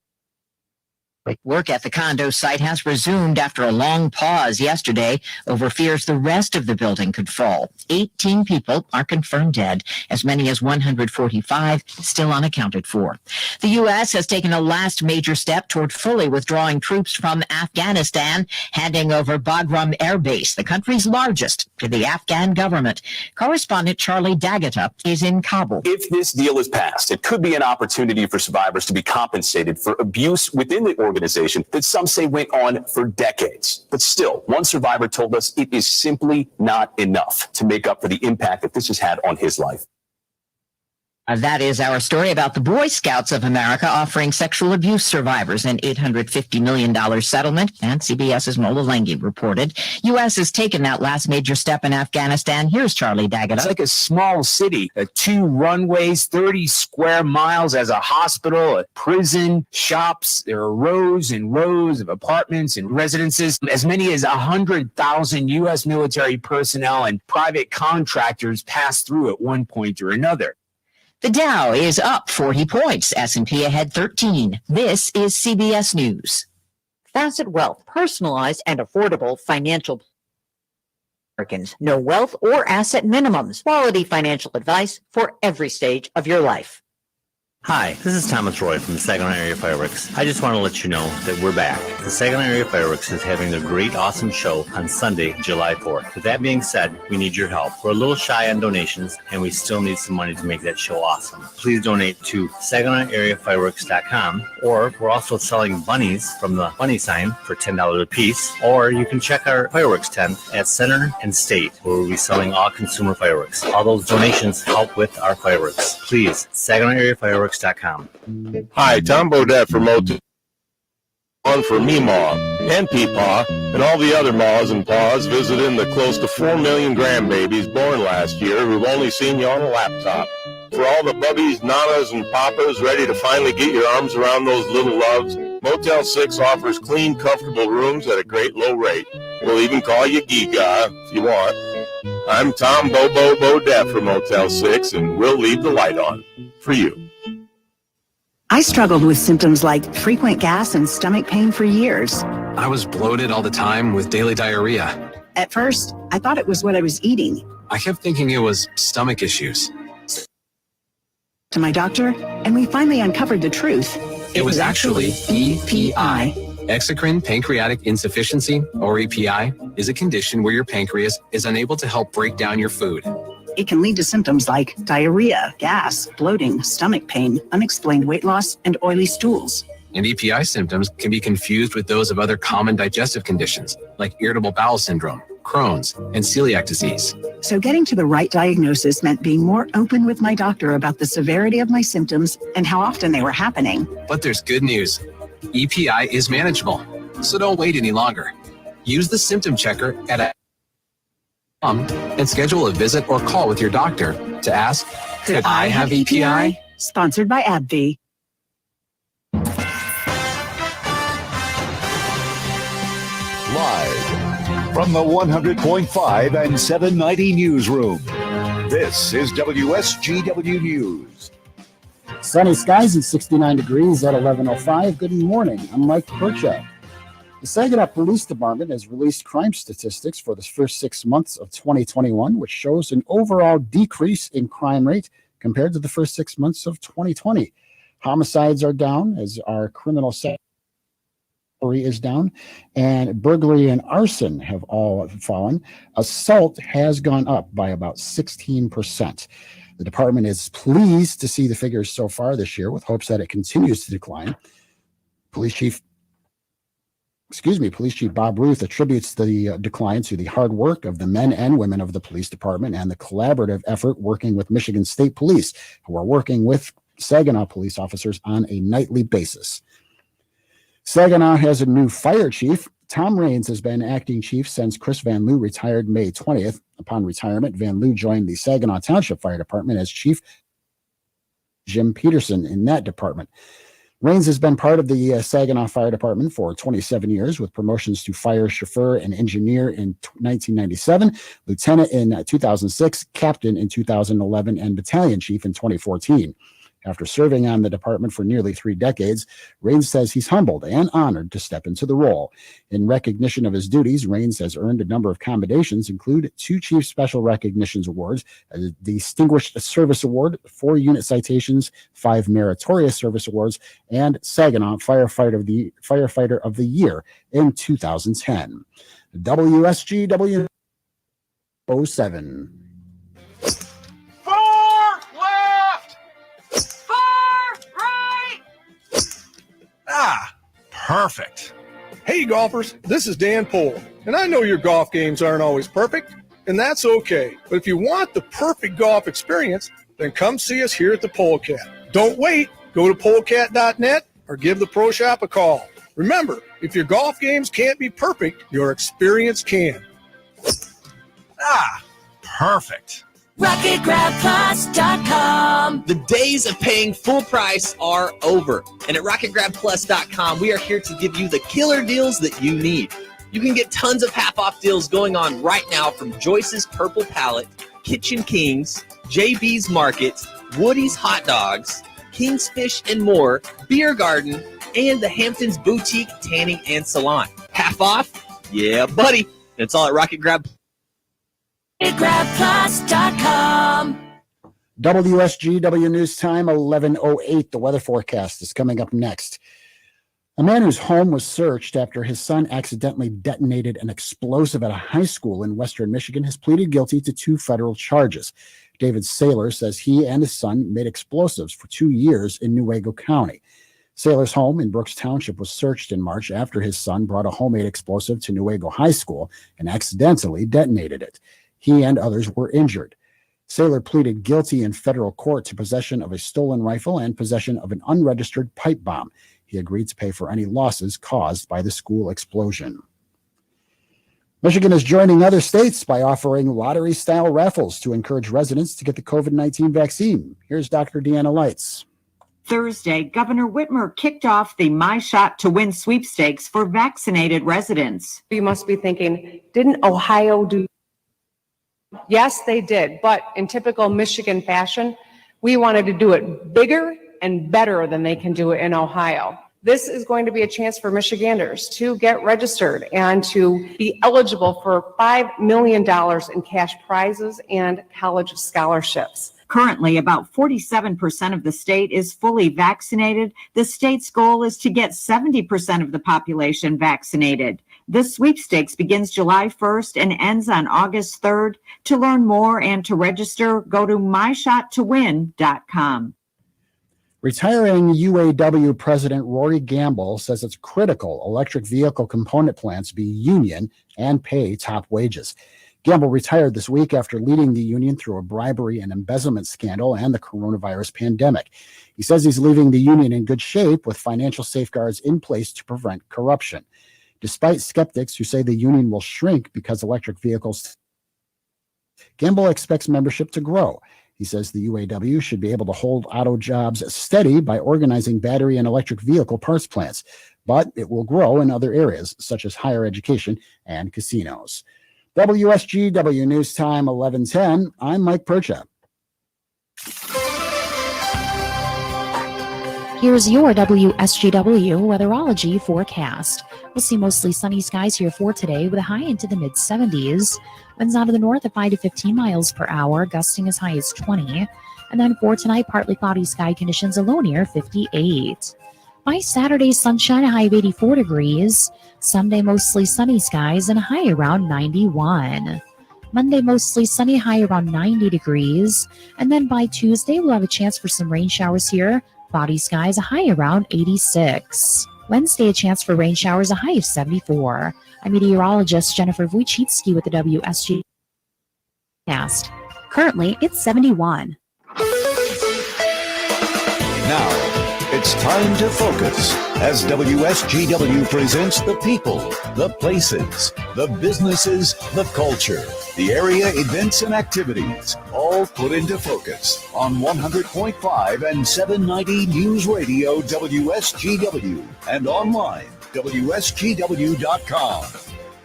Work at the condo site has resumed after a long pause yesterday over fears the rest of the building could fall. 18 people are confirmed dead, as many as 145 still unaccounted for. The U.S. has taken a last major step toward fully withdrawing troops from Afghanistan, handing over Bagram Air Base, the country's largest, to the Afghan government. Correspondent Charlie D'Agata is in Kabul. If this deal is passed, it could be an opportunity for survivors to be compensated for abuse within the organization that some say went on for decades. But still, one survivor told us it is simply not enough to make up for the impact that this has had on his life. That is our story about the Boy Scouts of America offering sexual abuse survivors an $850 million settlement. And CBS's Mola Lengi reported. U.S. has taken that last major step in Afghanistan. Here's Charlie Daggett. It's like a small city, 2 runways, 30 square miles as a hospital, a prison, shops. There are rows and rows of apartments and residences. As many as 100,000 U.S. military personnel and private contractors pass through at one point or another. The Dow is up 40 points. S&P ahead 13. This is CBS News. Facet Wealth, personalized and affordable financial Americans. No wealth or asset minimums. Quality financial advice for every stage of your life. Hi, this is Thomas Roy from the Saginaw Area Fireworks. I just want to let you know that we're back. The Saginaw Area Fireworks is having their great, awesome show on Sunday, July 4th. With that being said, we need your help. We're a little shy on donations, and we still need some money to make that show awesome. Please donate to SaginawAreaFireworks.com, or we're also selling bunnies from the bunny sign for $10 a piece, or you can check our fireworks tent at Center and State, where we'll be selling all consumer fireworks. All those donations help with our fireworks. Please, SaginawAreaFireworks.com. Hi, Tom Bodette from Motel 1 for Meemaw and Peepaw and all the other maws and paws visiting the close to 4 million grandbabies born last year who've only seen you on a laptop. For all the bubbies, nanas, and papas ready to finally get your arms around those little loves, Motel 6 offers clean, comfortable rooms at a great low rate. We'll even call you Giga if you want. I'm Tom Bobo Bodette from Motel 6, and we'll leave the light on for you. I struggled with symptoms like frequent gas and stomach pain for years. I was bloated all the time with daily diarrhea. At first, I thought it was what I was eating. I kept thinking it was stomach issues. To my doctor, and we finally uncovered the truth. It was actually EPI. Exocrine pancreatic insufficiency, or EPI, is a condition where your pancreas is unable to help break down your food. It can lead to symptoms like diarrhea, gas, bloating, stomach pain, unexplained weight loss, and oily stools. And EPI symptoms can be confused with those of other common digestive conditions, like irritable bowel syndrome, Crohn's, and celiac disease. So getting to the right diagnosis meant being more open with my doctor about the severity of my symptoms and how often they were happening. But there's good news. EPI is manageable, so don't wait any longer. Use the symptom checker at and schedule a visit or call with your doctor to ask, could I have EPI? Sponsored by AbbVie. Live from the 100.5 and 790 newsroom, this is WSGW News. Sunny skies and 69 degrees at 11:05. Good morning. I'm Mike Percha. The Saginaw Police Department has released crime statistics for the first 6 months of 2021, which shows an overall decrease in crime rate compared to the first 6 months of 2020. Homicides are down, as our criminal sector is down, and burglary and arson have all fallen. Assault has gone up by about 16%. The department is pleased to see the figures so far this year, with hopes that it continues to decline. Police Chief Bob Ruth attributes the decline to the hard work of the men and women of the police department and the collaborative effort working with Michigan State Police, who are working with Saginaw police officers on a nightly basis. Saginaw has a new fire chief. Tom Raines has been acting chief since Chris Van Loo retired May 20th. Upon retirement, Van Loo joined the Saginaw Township Fire Department as chief. Jim Peterson in that department. Raines has been part of the Saginaw Fire Department for 27 years, with promotions to fire chauffeur and engineer in 1997, lieutenant in 2006, captain in 2011, and battalion chief in 2014. After serving on the department for nearly 3 decades, Raines says he's humbled and honored to step into the role. In recognition of his duties, Raines has earned a number of commendations, include 2 Chief Special Recognitions Awards, a Distinguished Service Award, 4 unit citations, 5 Meritorious Service Awards, and Saginaw Firefighter of the Year in 2010. WSGW 07. Perfect. Hey, golfers, this is Dan Pohl, and I know your golf games aren't always perfect, and that's okay. But if you want the perfect golf experience, Then come see us here at the Polecat. Don't wait. Go to polecat.net or give the Pro Shop a call. Remember, if your golf games can't be perfect, your experience can. Perfect. RocketGrabPlus.com. The days of paying full price are over. And at RocketGrabPlus.com, we are here to give you the killer deals that you need. You can get tons of half-off deals going on right now from Joyce's Purple Palette, Kitchen Kings, JB's Market, Woody's Hot Dogs, King's Fish and More, Beer Garden, and the Hamptons Boutique Tanning and Salon. Half off? Yeah, buddy. It's all at RocketGrabPlus.com. WSGW News Time, 11:08. The weather forecast is coming up next. A man whose home was searched after his son accidentally detonated an explosive at a high school in western Michigan has pleaded guilty to 2 federal charges. David Saylor says he and his son made explosives for 2 years in Newaygo County. Saylor's home in Brooks Township was searched in March after his son brought a homemade explosive to Newaygo High School and accidentally detonated it. He and others were injured. Saylor pleaded guilty in federal court to possession of a stolen rifle and possession of an unregistered pipe bomb. He agreed to pay for any losses caused by the school explosion. Michigan is joining other states by offering lottery-style raffles to encourage residents to get the COVID-19 vaccine. Here's Dr. Deanna Lights. Thursday, Governor Whitmer kicked off the My Shot to Win sweepstakes for vaccinated residents. You must be thinking, didn't Ohio do? Yes, they did, but in typical Michigan fashion, we wanted to do it bigger and better than they can do it in Ohio. This is going to be a chance for Michiganders to get registered and to be eligible for $5 million in cash prizes and college scholarships. Currently, about 47% of the state is fully vaccinated. The state's goal is to get 70% of the population vaccinated. The sweepstakes begins July 1st and ends on August 3rd. To learn more and to register, go to myshot2win.com. Retiring UAW President Rory Gamble says it's critical electric vehicle component plants be union and pay top wages. Gamble retired this week after leading the union through a bribery and embezzlement scandal and the coronavirus pandemic. He says he's leaving the union in good shape with financial safeguards in place to prevent corruption. Despite skeptics who say the union will shrink because electric vehicles, Gamble expects membership to grow. He says the UAW should be able to hold auto jobs steady by organizing battery and electric vehicle parts plants, but it will grow in other areas such as higher education and casinos. WSGW News Time, 11:10. I'm Mike Percha. Here's your WSGW weatherology forecast. We'll see mostly sunny skies here for today with a high into the mid-70s. Winds out of the north at 5 to 15 miles per hour, gusting as high as 20. And then for tonight, partly cloudy sky conditions, a low near 58. By Saturday, sunshine, a high of 84 degrees. Sunday, mostly sunny skies and a high around 91. Monday, mostly sunny, high around 90 degrees. And then by Tuesday, we'll have a chance for some rain showers here. Cloudy skies, a high around 86. Wednesday, a chance for rain showers, a high of 74. I'm meteorologist Jennifer Wojcicki with the WSG cast. Currently, it's 71. Now, it's time to focus as WSGW presents the people, the places, the businesses, the culture, the area events and activities, all put into focus on 100.5 and 790 News Radio WSGW and online WSGW.com.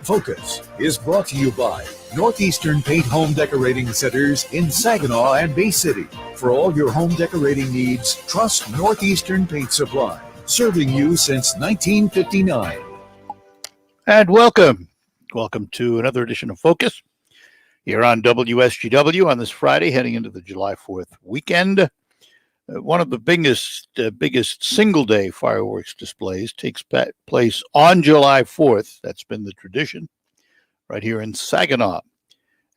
Focus is brought to you by Northeastern Paint Home Decorating Centers in Saginaw and Bay City. For all your home decorating needs, trust Northeastern Paint Supply, serving you since 1959. And welcome to another edition of Focus here on WSGW on this Friday, heading into the July 4th weekend. One of the biggest single-day fireworks displays takes place on July 4th. That's been the tradition right here in Saginaw.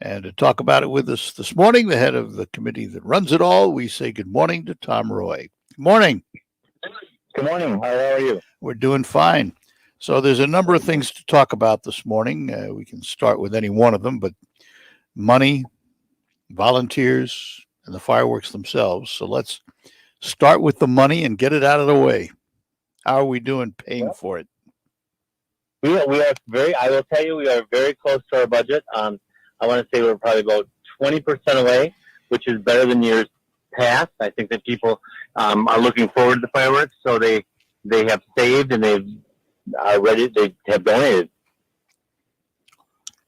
And to talk about it with us this morning, the head of the committee that runs it all, we say good morning to Tom Roy. Good morning. Good morning. How are you? We're doing fine. So there's a number of things to talk about this morning. We can start with any one of them, but money, volunteers, and the fireworks themselves. So let's start with the money and get it out of the way. How are we doing paying for it? We are very, I will tell you, we are very close to our budget. I want to say we're probably about 20% away, which is better than years past. I think that people are looking forward to the fireworks, so they have saved and they have donated.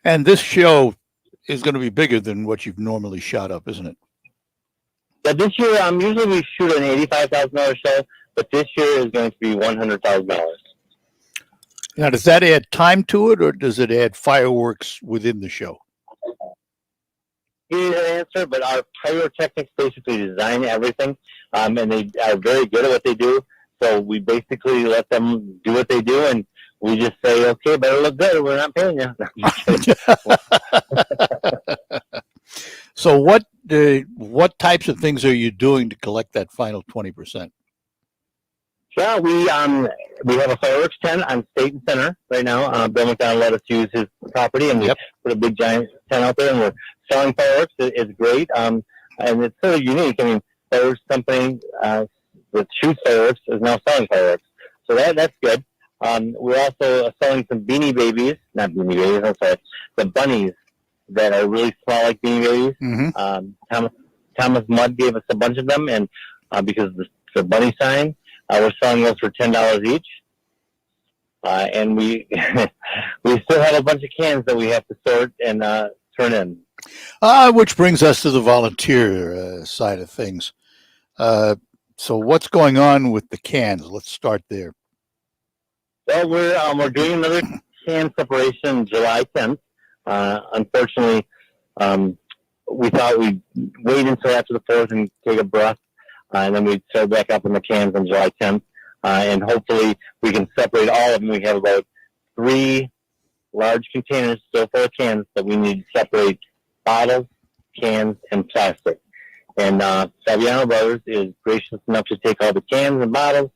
And this show is going to be bigger than what you've normally shot up, isn't it? Yeah, this year, usually we shoot an $85,000 show, but this year is going to be $100,000. Now, does that add time to it, or does it add fireworks within the show? Easy to answer, but our pyrotechnics basically design everything, and they are very good at what they do. So we basically let them do what they do, and we just say, okay, better look good. We're not paying you. So what types of things are you doing to collect that final 20%? Yeah, we have a fireworks tent on State and Center right now. Bill McDonald let us use his property, and we put a big giant tent out there, and we're selling fireworks. It's great, and it's sort of unique. I mean, fireworks company that shoots fireworks is now selling fireworks, so that's good. We're also selling some beanie babies, not beanie babies, I'm sorry, the bunnies that are really small like beanie babies. Mm-hmm. Thomas Mudd gave us a bunch of them, and because of the bunny sign, we're selling those for $10 each. And we we still have a bunch of cans that we have to sort and turn in. Which brings us to the volunteer side of things. So what's going on with the cans? Let's start there. Well, we're doing another can separation July 10th. Unfortunately, we thought we'd wait until after the 4th and take a breath, and then we'd start back up in the cans on July 10th. And hopefully we can separate all of them. We have about 3 large containers still full of cans that we need to separate bottles, cans, and plastic. And Saginaw Brothers is gracious enough to take all the cans and bottles,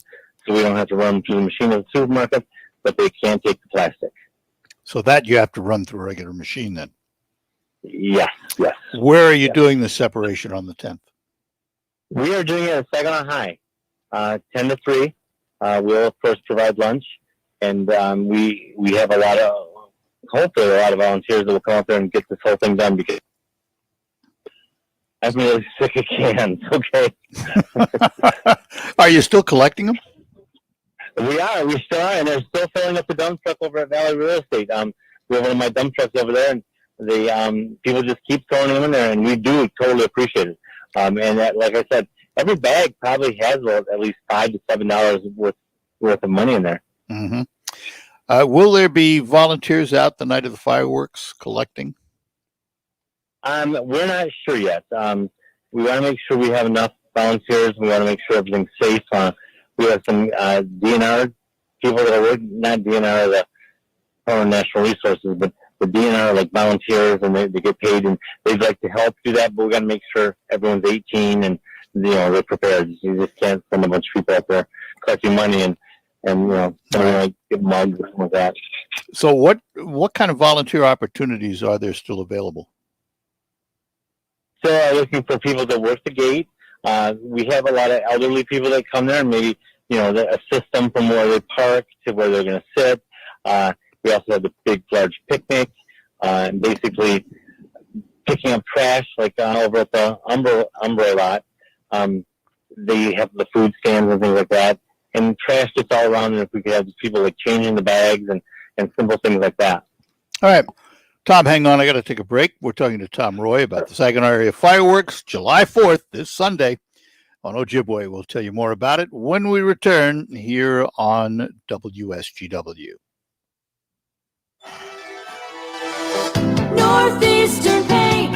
so we don't have to run through the machine at the supermarket, but they can take the plastic. So that you have to run through a regular machine then? Yes. Where are you doing the separation on the 10th? We are doing it at Saginaw High, 10 to 3. We'll, of course, provide lunch, and we have hopefully a lot of volunteers that will come up there and get this whole thing done, because I'm really sick of cans, okay? Are you still collecting them? We still are, and they're still filling up the dump truck over at Valley Real Estate. We have one of my dump trucks over there, and the people just keep throwing them in there, and we do totally appreciate it. And that, like I said, every bag probably has at least $5 to $7 worth of money in there. Mm-hmm. Will there be volunteers out the night of the fireworks collecting? We're not sure yet. We want to make sure we have enough volunteers. We want to make sure everything's safe. We have some DNR people that are working, not DNR, the National Resources, but the DNR, like volunteers, and they get paid, and they'd like to help do that, but we got to make sure everyone's 18 and they're prepared. You just can't send a bunch of people out there collecting money and somebody like get mugged or something like that. So what kind of volunteer opportunities are there still available? So looking for people that work the gate. We have a lot of elderly people that come there, and maybe assist them from where they park to where they're going to sit. We also have the big, large picnic, and basically picking up trash, like over at the Umbro lot. They have the food stands and things like that, and trash gets all around. And if we could have people like changing the bags and simple things like that. All right. Tom, hang on. I got to take a break. We're talking to Tom Roy about the Saginaw Area Fireworks, July 4th, this Sunday on Ojibwe. We'll tell you more about it when we return here on WSGW. Northeastern Paint,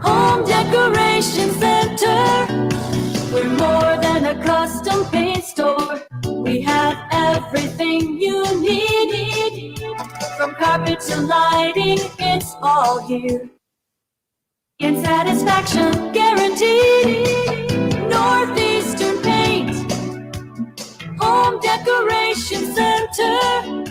Home Decoration Center. We're more than a custom paint store. We have everything you need. From carpet to lighting, it's all here. In satisfaction guaranteed. Northeastern Paint, Home Decoration Center.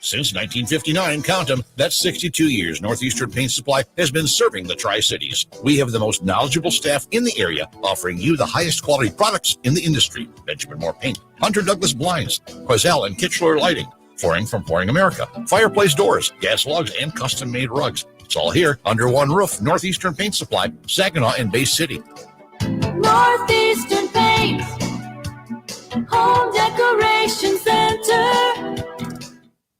Since 1959, count them, that's 62 years, Northeastern Paint Supply has been serving the Tri-Cities. We have the most knowledgeable staff in the area, offering you the highest quality products in the industry. Benjamin Moore Paint, Hunter Douglas Blinds, Quazell and Kitchener Lighting, Flooring from Flooring America, fireplace doors, gas logs, and custom-made rugs. It's all here under one roof. Northeastern Paint Supply, Saginaw and Bay City. Northeastern Paint, Home Decoration Center.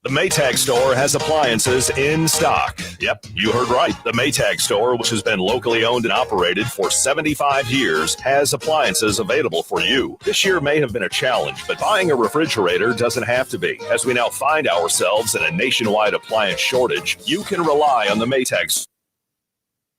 The Maytag store has appliances in stock. Yep, you heard right. The Maytag store, which has been locally owned and operated for 75 years, has appliances available for you. This year may have been a challenge, but buying a refrigerator doesn't have to be. As we now find ourselves in a nationwide appliance shortage, you can rely on the Maytag store.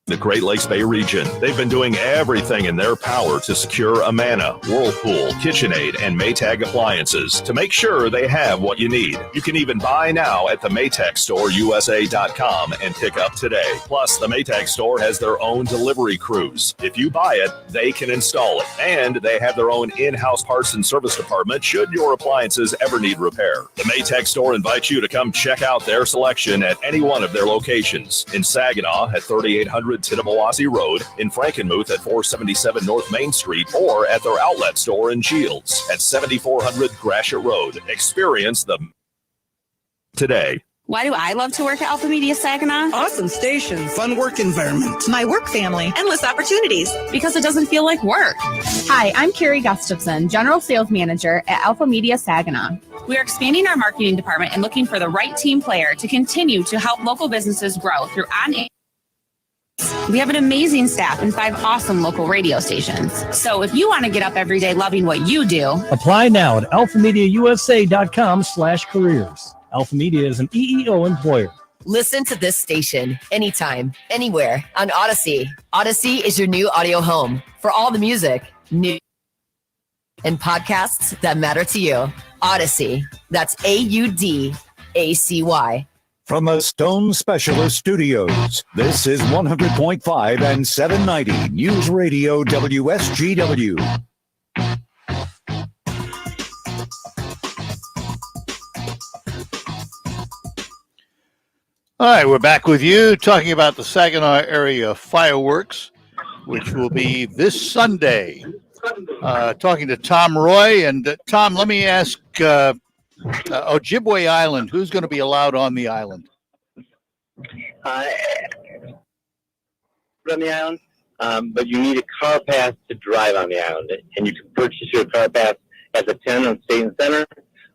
The Great Lakes Bay region. They've been doing everything in their power to secure Amana, Whirlpool, KitchenAid, and Maytag appliances to make sure they have what you need. You can even buy now at the MaytagStoreUSA.com and pick up today. Plus, the Maytag store has their own delivery crews. If you buy it, they can install it. And they have their own in-house parts and service department should your appliances ever need repair. The Maytag store invites you to come check out their selection at any one of their locations. In Saginaw at 3800 Tittabawassee Road, in Frankenmuth at 477 North Main Street, or at their outlet store in Shields at 7400 Gratiot Road. Experience them today. Why do I love to work at Alpha Media Saginaw? Awesome station, fun work environment, My work family, endless opportunities, because it doesn't feel like work. Hi, I'm Carrie Gustafson, General Sales Manager at Alpha Media Saginaw. We are expanding our marketing department and looking for the right team player to continue to help local businesses grow through on-air. We have an amazing staff and 5 awesome local radio stations. So if you want to get up every day loving what you do, apply now at alphamediausa.com/careers. Alpha Media is an EEO employer. Listen to this station anytime, anywhere on Odyssey. Odyssey is your new audio home for all the music, news, and podcasts that matter to you. Odyssey. That's AUDACY. From the Stone Specialist Studios, this is 100.5 and 790 News Radio WSGW. All right, we're back with you talking about the Saginaw area fireworks, which will be this Sunday. Talking to Tom Roy. And Tom, let me ask, Ojibwe Island, who's going to be allowed on the island? On the island, but you need a car pass to drive on the island. And you can purchase your car pass at the 10 on State and Center,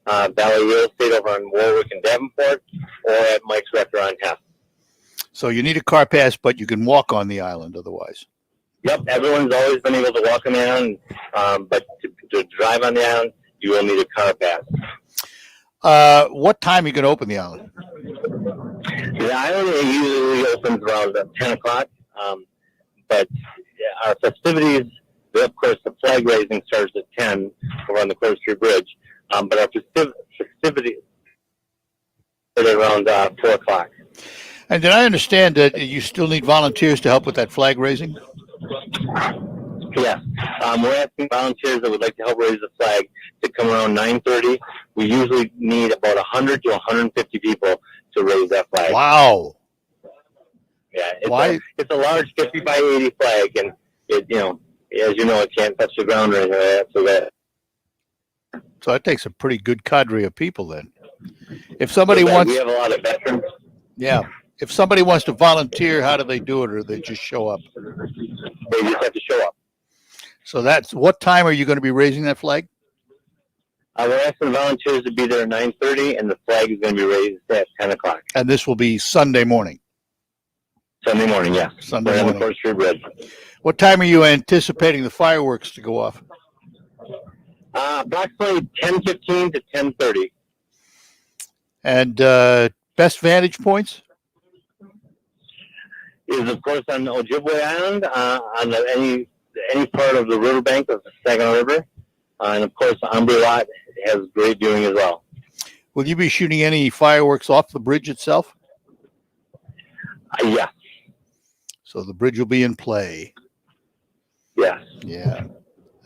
Valley Real Estate over on Warwick and Davenport, or at Mike's Restaurant Half. So you need a car pass, but you can walk on the island otherwise. Yep, everyone's always been able to walk on the island, but to drive on the island, you will need a car pass. What time are you going to open the island? The island usually opens around 10 o'clock, but our festivities, of course, the flag raising starts at 10 over on the Close Street Bridge, but our festivities are around 4 o'clock. And did I understand that you still need volunteers to help with that flag raising? Yes. We're asking volunteers that would like to help raise the flag to come around 9:30. We usually need about 100 to 150 people to raise that flag. Wow. Yeah, it's a large 50 by 80 flag, and it, as you know, it can't touch the ground or anything like that. So that takes a pretty good cadre of people then. If somebody wants, we have a lot of veterans. Yeah. If somebody wants to volunteer, how do they do it, or they just show up? They just have to show up. So that's what time are you going to be raising that flag? We're asking volunteers to be there at 9:30, and the flag is going to be raised at 10 o'clock. And this will be Sunday morning. Sunday morning, yes. Sunday Right on the morning. Close Street Bridge. What time are you anticipating the fireworks to go off? Approximately 10:15 to 10:30. And best vantage points? Is of course on Ojibwe Island, on any part of the riverbank of the Saginaw River, and of course Ombre Lot has great viewing as well. Will you be shooting any fireworks off the bridge itself? Yes. So the bridge will be in play. Yes. Yeah.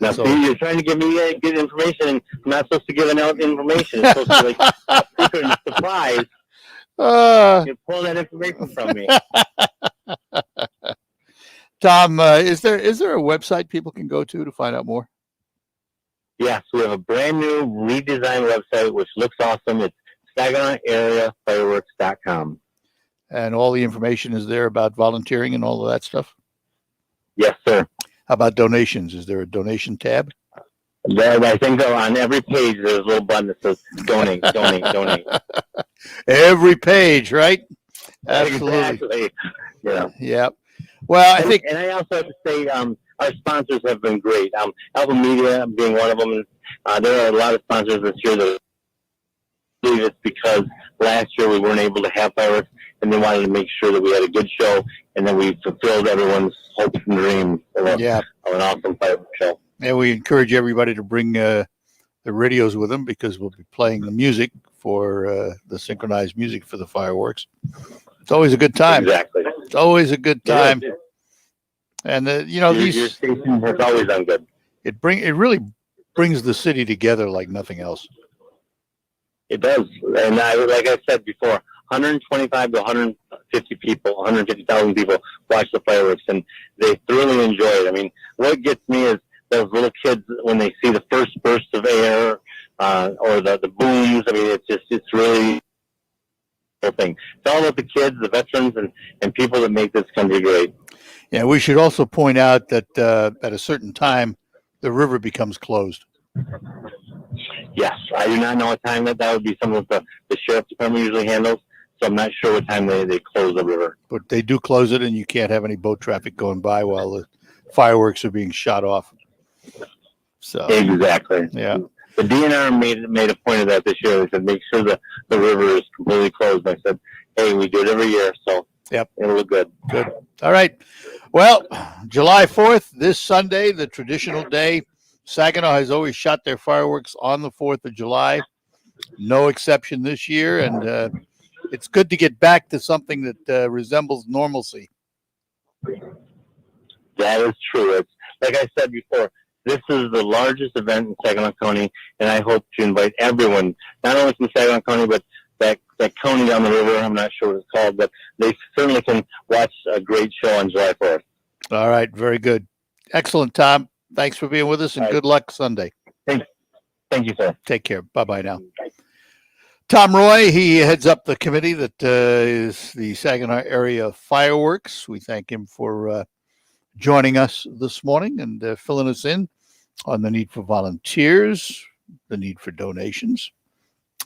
Now, So- see, you're trying to give me good information, and I'm not supposed to give out information. It's supposed to be like a secret and a surprise. You pull that information from me. Tom, is there a website people can go to find out more? Yes, we have a brand new redesigned website which looks awesome. It's SaginawAreaFireworks.com. And all the information is there about volunteering and all of that stuff? Yes, sir. How about donations? Is there a donation tab? I think on every page there's a little button that says donate, donate, donate. Every page, right? Absolutely. Exactly. Yeah. Yeah. Well, I think, and I also have to say, our sponsors have been great. Alpha Media being one of them. There are a lot of sponsors this year that believe it's because last year we weren't able to have fireworks, and they wanted to make sure that we had a good show, and then we fulfilled everyone's hopes and dreams of an awesome fireworks show. And we encourage everybody to bring the radios with them because we'll be playing the music for the synchronized music for the fireworks. It's always a good time. Exactly. It's always a good time. Yeah. And your station has always done good. It really brings the city together like nothing else. It does. And like I said before, 125 to 150 people, 150,000 people watch the fireworks, and they thoroughly enjoy it. I mean, what gets me is those little kids when they see the first burst of air or the booms. I mean, it's really a thing. It's all about the kids, the veterans, and people that make this country great. Yeah, we should also point out that at a certain time, the river becomes closed. Yes, I do not know what time that would be something that the sheriff department usually handles, so I'm not sure what time they close the river. But they do close it, and you can't have any boat traffic going by while the fireworks are being shot off. So exactly. Yeah. The DNR made a point of that this year. They said make sure the river is completely closed. I said, hey, we do it every year, so it'll look good. Good. All right. Well, July 4th, this Sunday, the traditional day. Saginaw has always shot their fireworks on the 4th of July. No exception this year, and it's good to get back to something that resembles normalcy. That is true. It's like I said before, this is the largest event in Saginaw County, and I hope to invite everyone, not only from Saginaw County, but that county down the river. I'm not sure what it's called, but they certainly can watch a great show on July 4th. All right. Very good. Excellent, Tom. Thanks for being with us, and good luck Sunday. Thank you, sir. Take care. Bye-bye now. Tom Roy, he heads up the committee that is the Saginaw Area Fireworks. We thank him for joining us this morning and filling us in on the need for volunteers, the need for donations,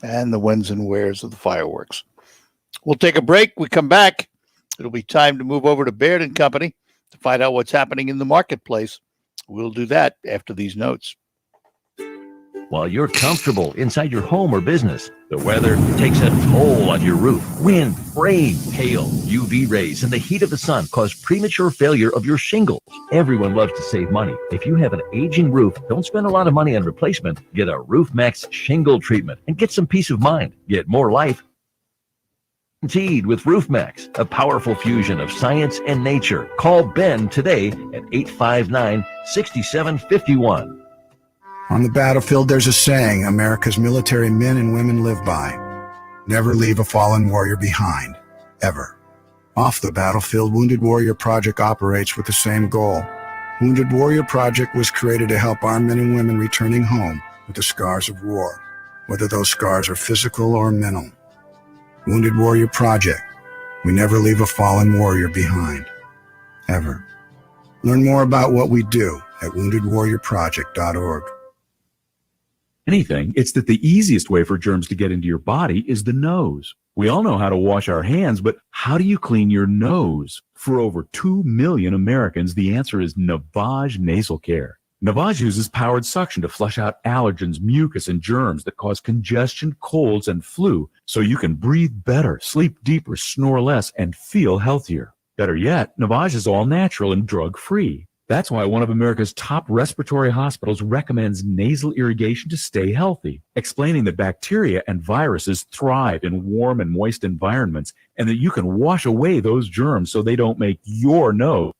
and the whens and wheres of the fireworks. We'll take a break. We come back. It'll be time to move over to Baird and Company to find out what's happening in the marketplace. We'll do that after these notes. While you're comfortable inside your home or business, the weather takes a toll on your roof. Wind, rain, hail, UV rays, and the heat of the sun cause premature failure of your shingles. Everyone loves to save money. If you have an aging roof, don't spend a lot of money on replacement. Get a Roof Max shingle treatment and get some peace of mind. Get more life guaranteed with Roof Max, a powerful fusion of science and nature. Call Ben today at 859-6751. On the battlefield, there's a saying America's military men and women live by. Never leave a fallen warrior behind, ever. Off the battlefield, Wounded Warrior Project operates with the same goal. Wounded Warrior Project was created to help our men and women returning home with the scars of war, whether those scars are physical or mental. Wounded Warrior Project. We never leave a fallen warrior behind, ever. Learn more about what we do at woundedwarriorproject.org. Anything, it's that the easiest way for germs to get into your body is the nose. We all know how to wash our hands, but how do you clean your nose? For over 2 million Americans, the answer is Navage Nasal Care. Navage uses powered suction to flush out allergens, mucus, and germs that cause congestion, colds, and flu, so you can breathe better, sleep deeper, snore less, and feel healthier. Better yet, Navage is all natural and drug-free. That's why one of America's top respiratory hospitals recommends nasal irrigation to stay healthy, explaining that bacteria and viruses thrive in warm and moist environments and that you can wash away those germs so they don't make your nose.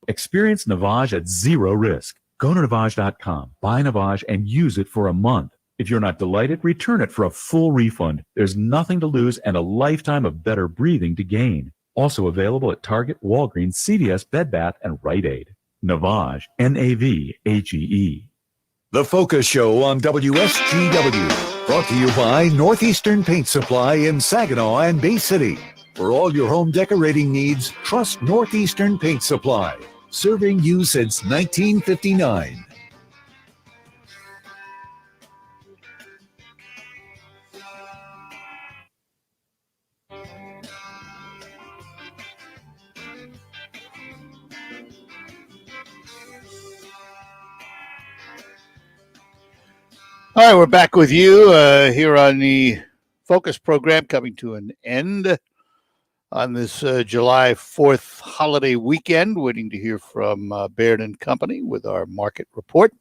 Experience Navage at zero risk. Go to Navage.com, buy Navage, and use it for a month. If you're not delighted, return it for a full refund. There's nothing to lose and a lifetime of better breathing to gain. Also available at Target, Walgreens, CVS, Bed Bath, and Rite Aid. Navage, Navhee. The Focus Show on WSGW. Brought to you by Northeastern Paint Supply in Saginaw and Bay City. For all your home decorating needs, trust Northeastern Paint Supply. Serving you since 1959. All right, we're back with you here on the Focus program, coming to an end on this July 4th holiday weekend. Waiting to hear from Baird & Company with our market report.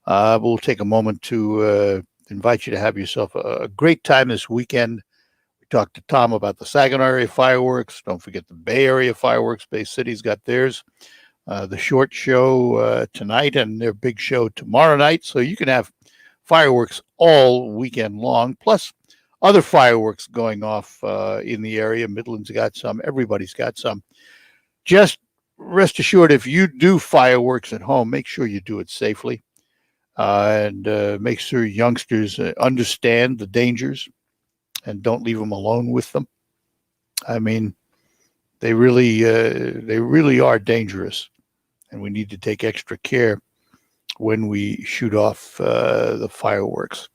We'll take a moment to invite you to have yourself a great time this weekend. We talked to Tom about the Saginaw area fireworks. Don't forget the Bay Area fireworks. Bay City's got theirs. The short show tonight and their big show tomorrow night. So you can have fireworks all weekend long, plus other fireworks going off in the area. Midland's got some. Everybody's got some. Just rest assured, if you do fireworks at home, make sure you do it safely and make sure youngsters understand the dangers and don't leave them alone with them. I mean, they really are dangerous, and we need to take extra care when we shoot off the fireworks.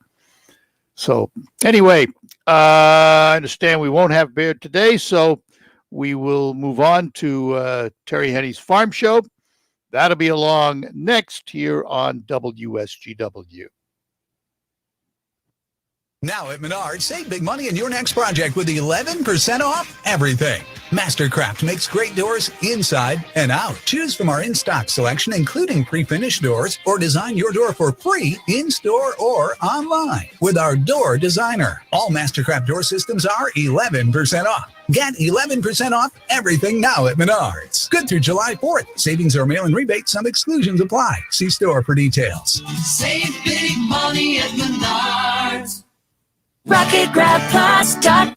So anyway, I understand we won't have Baird today, so we will move on to Terry Henney's Farm Show. That'll be along next here on WSGW. Now at Menards, save big money in your next project with 11% off everything. Mastercraft makes great doors inside and out. Choose from our in-stock selection, including pre-finished doors, or design your door for free in-store or online with our door designer. All Mastercraft door systems are 11% off. Get 11% off everything now at Menards. Good through July 4th. Savings or mail-in rebates. Some exclusions apply. See store for details. Save big money at Menards. RocketGrabPlus.com.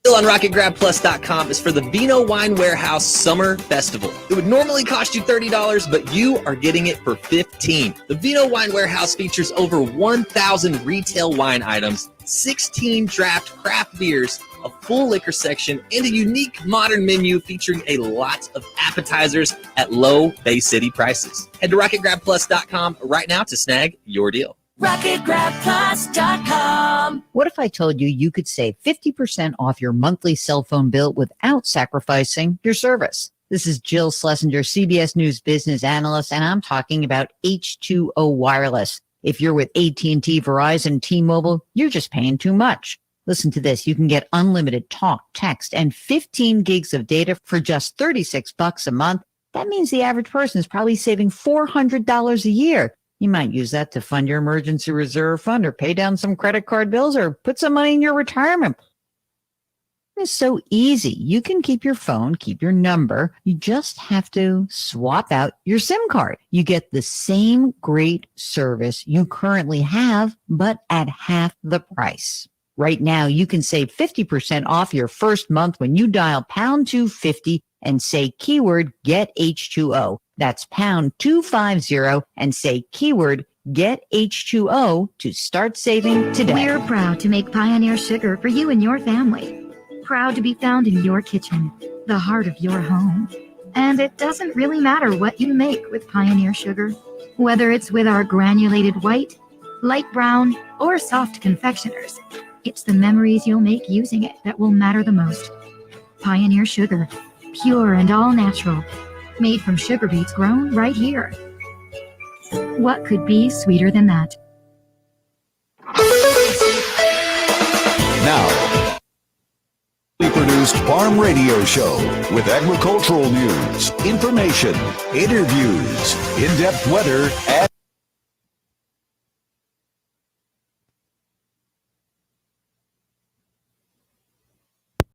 Still on RocketGrabPlus.com is for the Vino Wine Warehouse Summer Festival. It would normally cost you $30, but you are getting it for $15. The Vino Wine Warehouse features over 1,000 retail wine items, 16 draft craft beers, a full liquor section, and a unique modern menu featuring a lot of appetizers at low Bay City prices. Head to RocketGrabPlus.com right now to snag your deal. RocketGrabPlus.com. What if I told you you could save 50% off your monthly cell phone bill without sacrificing your service? This is Jill Schlesinger, CBS News business analyst, and I'm talking about H2O Wireless. If you're with AT&T, Verizon, T-Mobile, you're just paying too much. Listen to this. You can get unlimited talk, text, and 15 gigs of data for just $36 a month. That means the average person is probably saving $400 a year. You might use that to fund your emergency reserve fund or pay down some credit card bills or put some money in your retirement. It's so easy. You can keep your phone, keep your number. You just have to swap out your SIM card. You get the same great service you currently have, but at half the price. Right now, you can save 50% off your first month when you dial pound 250 and say keyword get H2O. That's pound 250 and say keyword get H2O to start saving today. We're proud to make Pioneer Sugar for you and your family. Proud to be found in your kitchen, the heart of your home. And it doesn't really matter what you make with Pioneer Sugar, whether it's with our granulated white, light brown, or soft confectioners. It's the memories you'll make using it that will matter the most. Pioneer Sugar, pure and all natural, made from sugar beets grown right here. What could be sweeter than that? Now, produced Farm Radio Show with agricultural news, information, interviews, in-depth weather, and